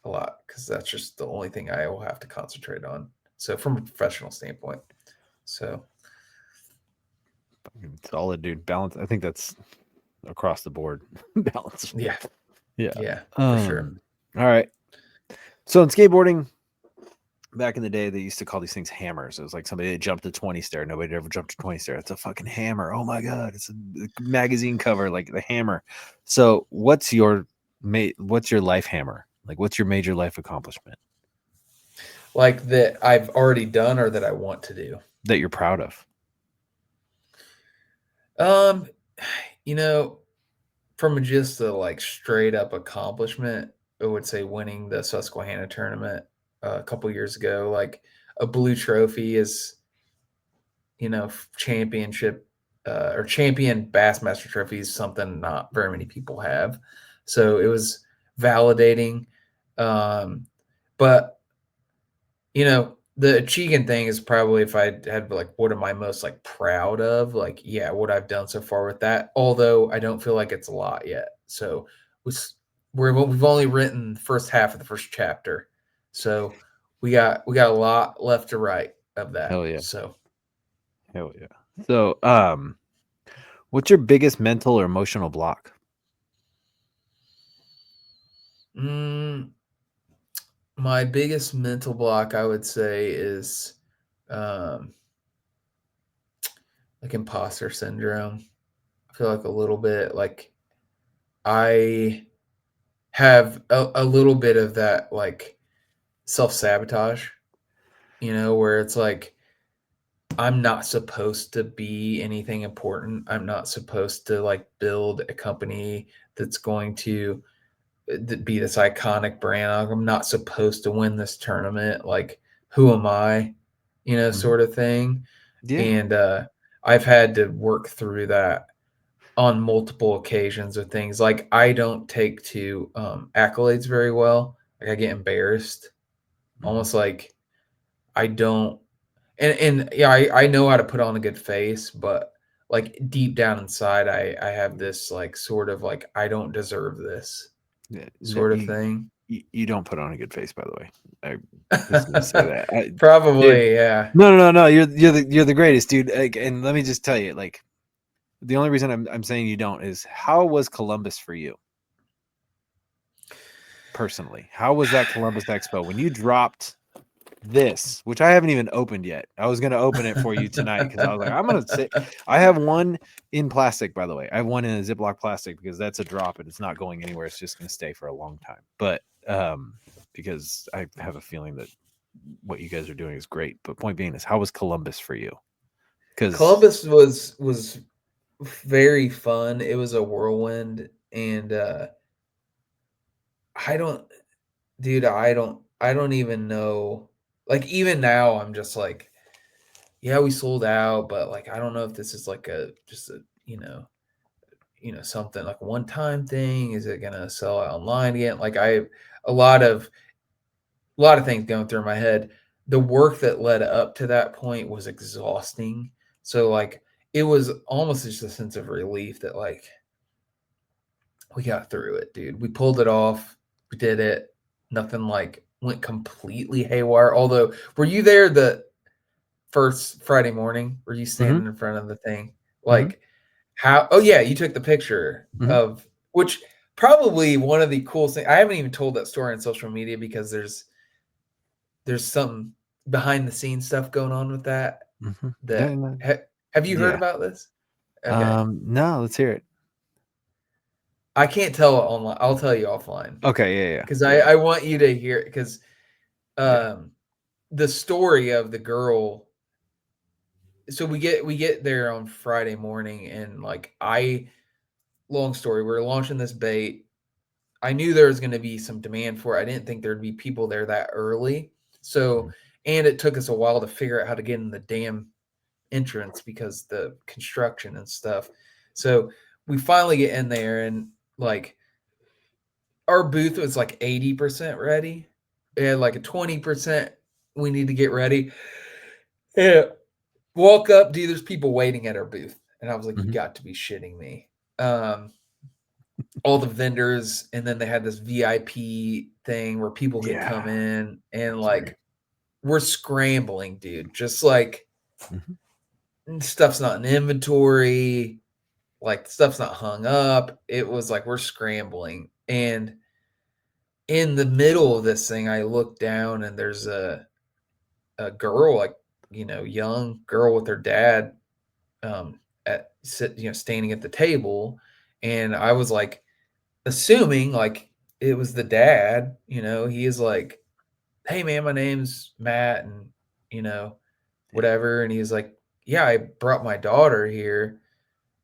a lot because that's just the only thing I will have to concentrate on. So, from a professional standpoint, so Solid, dude. Balance. I think that's across the board. Balance. yeah, Yeah. for sure. All right. So in skateboarding, back in the day, they used to call these things hammers. It was like somebody that jumped a 20 stair. Nobody ever jumped a 20 stair. It's a fucking hammer. Oh my god, it's a magazine cover, like the hammer. So what's your life hammer? Like, what's your major life accomplishment Like that I've already done or that I want to do. that you're proud of? Um, from just a like straight up accomplishment, I would say winning the Susquehanna tournament a couple years ago. Like a blue trophy is, championship or champion Bassmaster trophy is something not very many people have. So it was validating. But the ACHIGAN thing is probably, if I had like, what am I most like proud of? Like, yeah, what I've done so far with that. Although I don't feel like it's a lot yet. So we've only written the first half of the first chapter, so we got a lot left to write of that. Hell yeah. So Hell yeah. So what's your biggest mental or emotional block? My biggest mental block, I would say, is like imposter syndrome. I feel like a little bit like I have a little bit of that, like self-sabotage, where it's like I'm not supposed to be anything important. I'm not supposed to like build a company that's going to be this iconic brand. I'm not supposed to win this tournament. Like, who am I? Sort of thing. Yeah. And I've had to work through that on multiple occasions with things like I don't take to accolades very well. Like I get embarrassed, almost like I don't. And yeah, I know how to put on a good face, but like deep down inside, I have this like sort of like I don't deserve this sort of thing. You don't put on a good face, by the way. I was going to say that. Probably, dude, yeah. No. You're the greatest, dude. Like, and let me just tell you, like, the only reason I'm saying you don't is, how was Columbus for you personally? How was that Columbus Expo when you dropped this, which I haven't even opened yet? I was going to open it for you tonight because I was like, I'm going to say, I have one in plastic, by the way. I have one in a Ziploc plastic because that's a drop and it's not going anywhere. It's just going to stay for a long time. But because I have a feeling that what you guys are doing is great. But point being is, how was Columbus for you? Because Columbus was very fun. It was a whirlwind, and I don't even know. Like, even now, I'm just like, yeah, we sold out, but like, I don't know if this is like just a something like a one-time thing. Is it gonna sell out online again? Like, a lot of a lot of things going through my head. The work that led up to that point was exhausting. So like it was almost just a sense of relief that like we got through it, dude. We pulled it off. We did it. Nothing like went completely haywire. Although, were you there the first Friday morning? Were you Hmm. standing in front of the thing? Hmm. Like how? Oh yeah, you took the picture Hmm. of which probably one of the coolest things. I haven't even told that story on social media because there's some behind the scenes stuff going on with that. Hmm. That have you heard Yeah. about this? Okay, No, let's hear it. I can't tell it online. I'll tell you offline Okay, yeah, because I want you to hear it because yeah. the story of the girl. So we get there on Friday morning and like long story, we're launching this bait. I knew there was going to be some demand for it. I didn't think there'd be people there that early. So, Mhm. and it took us a while to figure out how to get in the damn entrance because the construction and stuff. So we finally get in there and like our booth was like 80% ready. And like a 20% we need to get ready. Yeah. Walk up, dude, there's people waiting at our booth. And I was like, you Mhm. got to be shitting me. All the vendors, and then they had this VIP thing where people could come Yeah, in and that's right. like we're scrambling, dude. Just like Mhm. stuff's not in inventory, like stuff's not hung up. It was like we're scrambling. And in the middle of this thing, I look down and there's a girl, like, young girl with her dad standing at the table. And I was like assuming like it was the dad, he is like, hey man, my name's Matt, and you know, Yeah. whatever. And he's like, yeah, I brought my daughter here.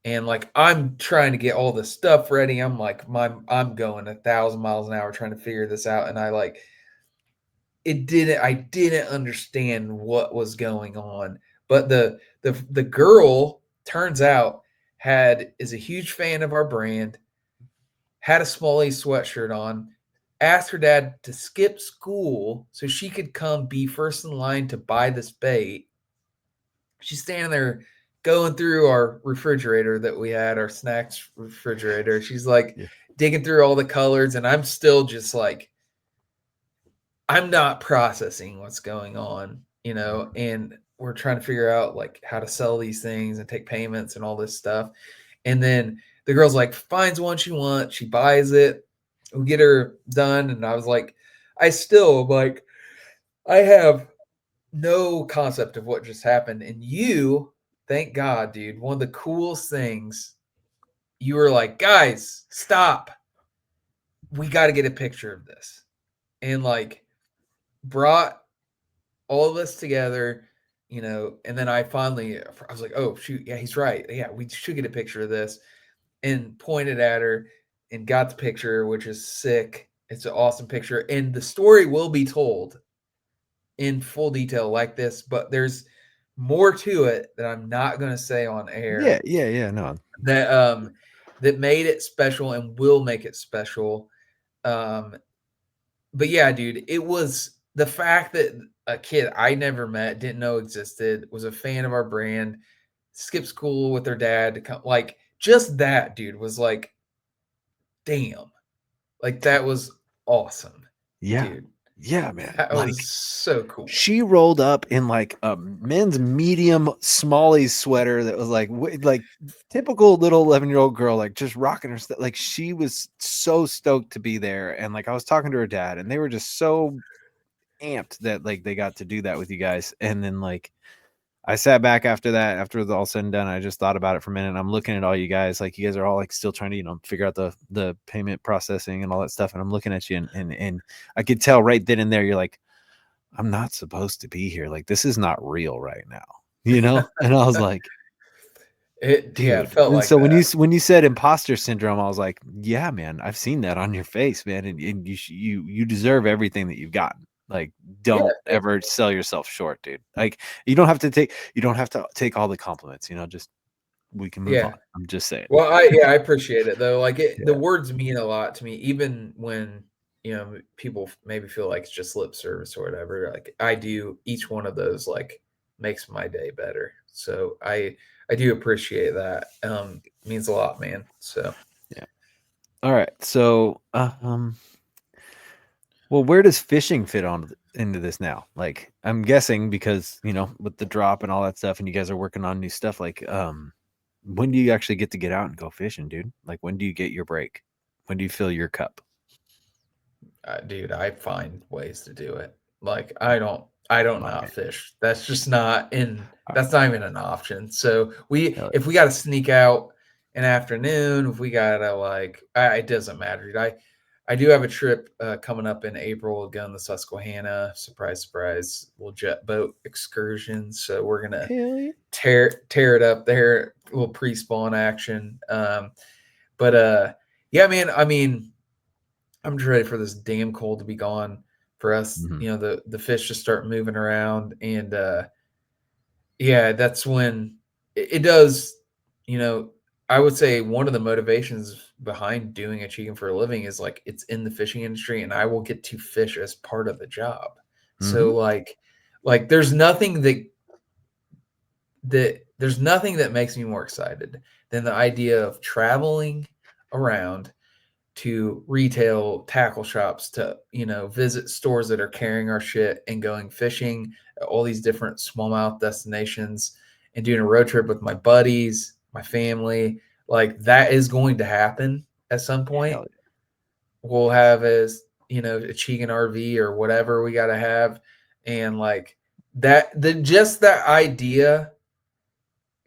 And like I'm trying to get all this stuff ready. I'm like, I'm going 1,000 miles an hour trying to figure this out. And I didn't understand what was going on. But the girl turns out is a huge fan of our brand, had a Smalley sweatshirt on, asked her dad to skip school so she could come be first in line to buy this bait. She's standing there going through our refrigerator that we had, our snacks refrigerator. She's like Yeah. digging through all the colors, and I'm still just like, I'm not processing what's going on, and we're trying to figure out like how to sell these things and take payments and all this stuff. And then the girl's like, finds one she wants, she buys it, we get her done. And I was like, I still like, I have no concept of what just happened. And you, thank God, dude, one of the coolest things, you were like, guys, stop. We got to get a picture of this. And like brought all of us together, and then I was like, oh shoot, yeah, he's right. Yeah, we should get a picture of this. And pointed at her and got the picture, which is sick. It's an awesome picture. And the story will be told in full detail like this, but there's more to it that I'm not going to say on Yeah, air yeah, yeah. No. that made it special and will make it special. Um, but yeah, dude, it was the fact that a kid I never met, didn't know existed, was a fan of our brand, skipped school with their dad to come, like just that, dude, was like, damn, like that was awesome, Yeah. dude. Yeah, man. That Like was so cool. she rolled up in like a men's medium Smalley's sweater that was like typical little 11-year-old girl, like just rocking her stuff. Like she was so stoked to be there. And like I was talking to her dad and they were just so amped that like they got to do that with you guys. And then like I sat back after that, after it was all said and done. I just thought about it for a minute. And I'm looking at all you guys, like you guys are all like still trying to, figure out the payment processing and all that stuff. And I'm looking at you and I could tell right then and there, you're like, I'm not supposed to be here. Like this is not real right now, And I was like, It dude. felt And like so when that. you said imposter syndrome, I was like, yeah, man, I've seen that on your face, man. And you deserve everything that you've gotten. Like, Yeah, don't thank ever you. sell yourself short, dude. Like you don't have to take all the compliments, just we can move on. Yeah. I'm just saying. Well, I appreciate it though. Like the Yeah. words mean a lot to me, even when people maybe feel like it's just lip service or whatever. Like I do, each one of those like makes my day better. So I do appreciate that. It means a lot, man. So Yeah. All right. So, well, where does fishing fit on into this now? Like, I'm guessing because, with the drop and all that stuff, and you guys are working on new stuff, like, when do you actually get out and go fishing, dude? Like, when do you get your break? When do you fill your cup? dude, I find ways to do it. Like I don't My not man. fish. That's just not in. All That's not even an option. So right. if we got to sneak out an afternoon, if we gotta like, it doesn't matter, dude. I do have a trip coming up in April, going to Susquehanna. Surprise, surprise, little jet boat excursion. So we're gonna Hell yeah. tear it up there, a little pre-spawn action. But yeah, man. I mean, I'm just ready for this damn cold to be gone for us. Mhm. The fish just start moving around, and yeah, that's when it does. I would say one of the motivations behind doing ACHIGAN for a living is like it's in the fishing industry, and I will get to fish as part of the job. So Mhm. like there's nothing that makes me more excited than the idea of traveling around to retail tackle shops, to visit stores that are carrying our shit and going fishing at all these different smallmouth destinations and doing a road trip with my buddies, my family. Like that is going to happen at some point. Hell We'll have a Chigan RV or whatever we got to have, and like just that idea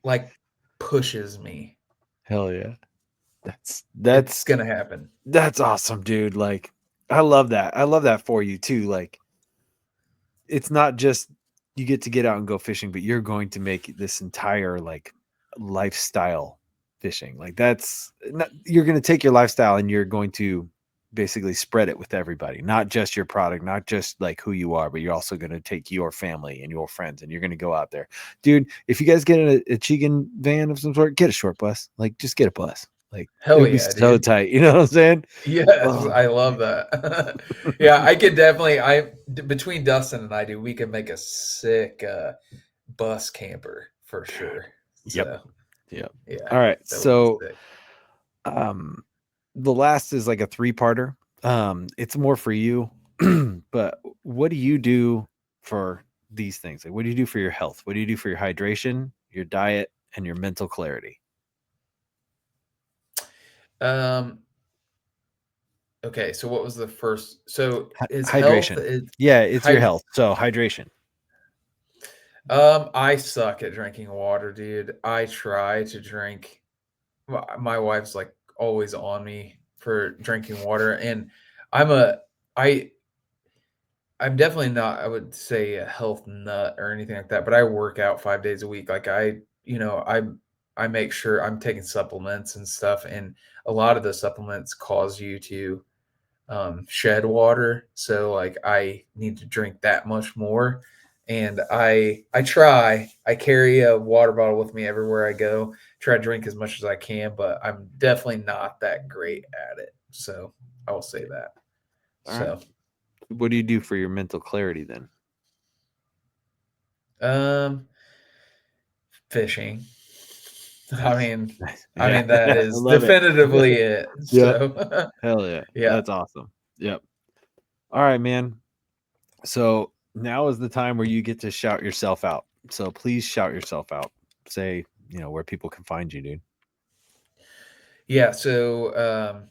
like pushes me. hell yeah. It's That's gonna happen. that's awesome, dude. Like, I love that. I love that for you too. Like, it's not just you get out and go fishing, but you're going to make this entire like lifestyle fishing. Like, you're going to take your lifestyle and you're going to basically spread it with everybody, not just your product, not just like who you are, but you're also going to take your family and your friends and you're going to go out there, dude. If you guys get a Chigan van of some sort, get a short bus. Like, just get a bus. Like, it Hell would be yeah, so dude. tight. You know what I'm saying? Yes, Oh, I love that. Yeah, I could definitely. Between Dustin and I, do we could make a sick bus camper for sure. yep. So Yep. yeah, All right. that would be So, sick. um, the last is like a 3-parter. It's more for you, but what do you do for these things? Like, what do you do for your health? What do you do for your hydration, your diet, and your mental clarity? Um. Okay, so what was the first? So is health Hydration. is Yeah, it's your hyd health. So hydration. I suck at drinking water, dude. I try to drink. My wife's like always on me for drinking water, and I'm a I I'm definitely not, I would say, a health nut or anything like that, but I work out 5 days a week. Like I make sure I'm taking supplements and stuff, and a lot of the supplements cause you to shed water. So like I need to drink that much more. And I carry a water bottle with me everywhere I go, try to drink as much as I can, but I'm definitely not that great at it. So I will say that. All right. So What do you do for your mental clarity then? um fishing. I Nice. mean, Nice. I Yeah. mean that I is love it. definitively it. Yep. So Hell yeah. yeah. That's awesome. Yep. All right, man. So now is the time where you get to shout yourself out. So please shout yourself out. Say, where people can find you, dude. Yeah. So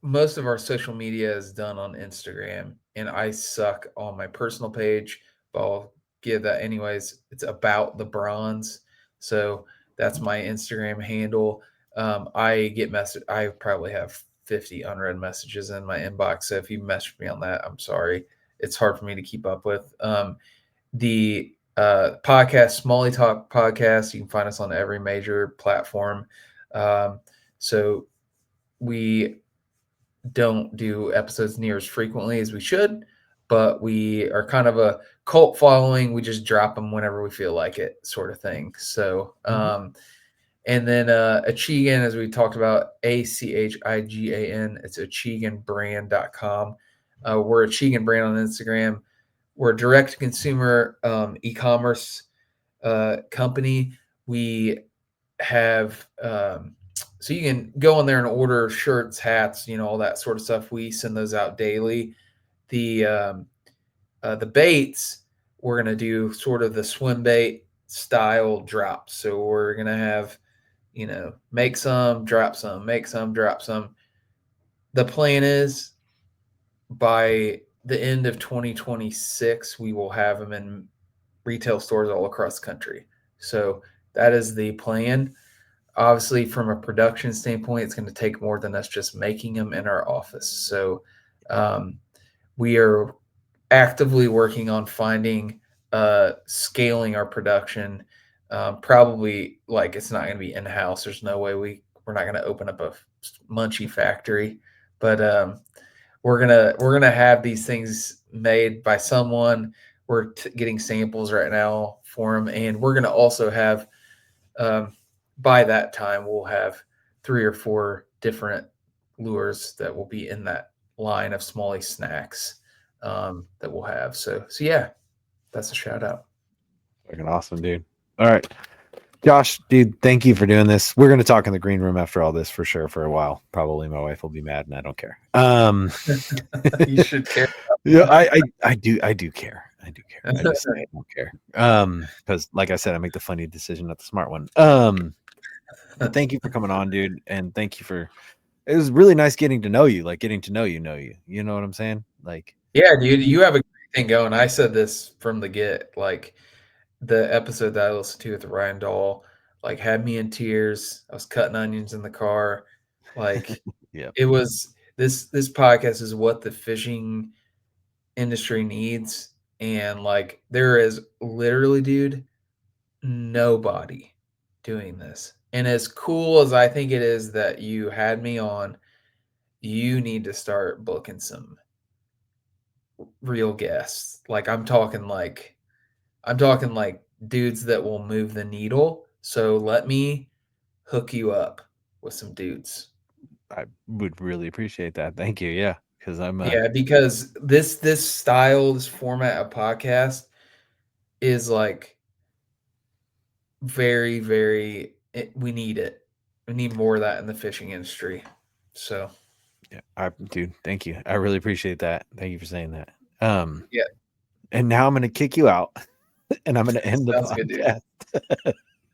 most of our social media is done on Instagram, and I suck on my personal page, but I'll give that anyways. It's about the bronze. So that's my Instagram handle. I get message. I probably have 50 unread messages in my inbox. So if you message me on that, I'm sorry. It's hard for me to keep up with. The podcast, Smalley Talk podcast, you can find us on every major platform. Um, so we don't do episodes near as frequently as we should, but we are kind of a cult following. We just drop them whenever we feel like it, sort of thing. So, Mhm. And then ACHIGAN, as we talked about, ACHIGAN. It's ACHIGANbrand.com. We're ACHIGAN brand on Instagram. We're a direct-to-consumer e-commerce company. We have so you can go on there and order shirts, hats, all that sort of stuff. We send those out daily. The baits, we're going to do sort of the swim bait style drops. So we're going to have, make some, drop some, make some, drop some. The plan is by the end of 2026, we will have them in retail stores all across the country. So that is the plan. Obviously, from a production standpoint, it's going to take more than us just making them in our office. So we are actively working on finding scaling our production. Probably it's not going to be in-house. There's no way we're not going to open up a munchie factory, but we're gonna have these things made by someone. We're getting samples right now for them, and we're gonna also have by that time we'll have 3 or 4 different lures that will be in that line of smallie snacks that we'll have. So yeah, that's a shout out. Fucking awesome, dude. All right, Josh, dude, thank you for doing this. We're going to talk in the green room after all this for sure for a while. Probably my wife will be mad and I don't care. You should care. Yeah, I do care. I do care. I just say I don't care. Because like I said, I make the funny decision, not the smart one. But thank you for coming on, dude. And thank you for, it was really nice getting to know you, like getting to know you, you know what I'm saying? Like, yeah, dude, you have a great thing going. I said this from the get, like the episode that I listened to with Ryan Dahl, had me in tears. I was cutting onions in the car. yeah, it was this podcast is what the fishing industry needs. And there is literally, dude, nobody doing this. And as cool as I think it is that you had me on, you need to start booking some real guests. I'm talking dudes that will move the needle. So let me hook you up with some dudes. I would really appreciate that. Thank you. Yeah. Because because this style, this format of podcast is very, very, we need it. We need more of that in the fishing industry. So yeah, dude, thank you. I really appreciate that. Thank you for saying that. Yeah. And now I'm going to kick you out and I'm going to end the podcast.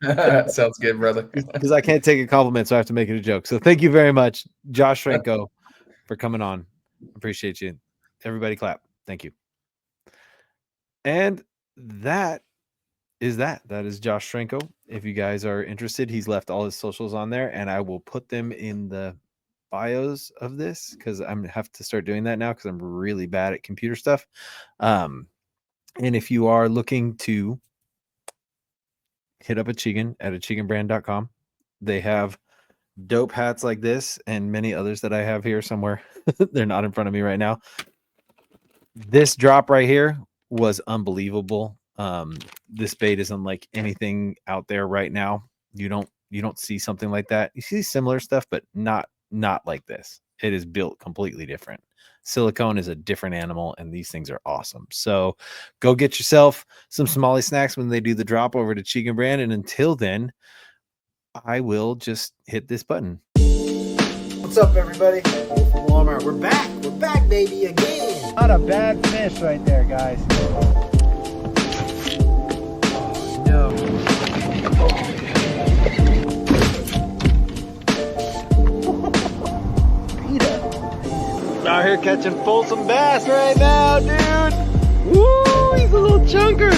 Good, sounds good, brother. Because I can't take a compliment, so I have to make it a joke. So thank you very much, Josh Chrenko, for coming on. Appreciate you. Everybody clap. Thank you. And that is that. That is Josh Chrenko. If you guys are interested, he's left all his socials on there, and I will put them in the bios of this because I'm have to start doing that now because I'm really bad at computer stuff. And if you are looking to hit up ACHIGAN at ACHIGANbrand.com. They have dope hats like this and many others that I have here somewhere. They're not in front of me right now. This drop right here was unbelievable. This bait is unlike anything out there right now. You don't see something like that. You see similar stuff, but not like this. It is built completely different. Silicone is a different animal, and these things are awesome. So go get yourself some smallie snacks when they do the drop over to ACHIGAN Brand. And until then, I will just hit this button. What's up, everybody? Wolf from Walmart. We're back. We're back, baby, again. Not a bad fish right there, guys. No. Out here catching Folsom bass right now, dude. Woo, he's a little chunker.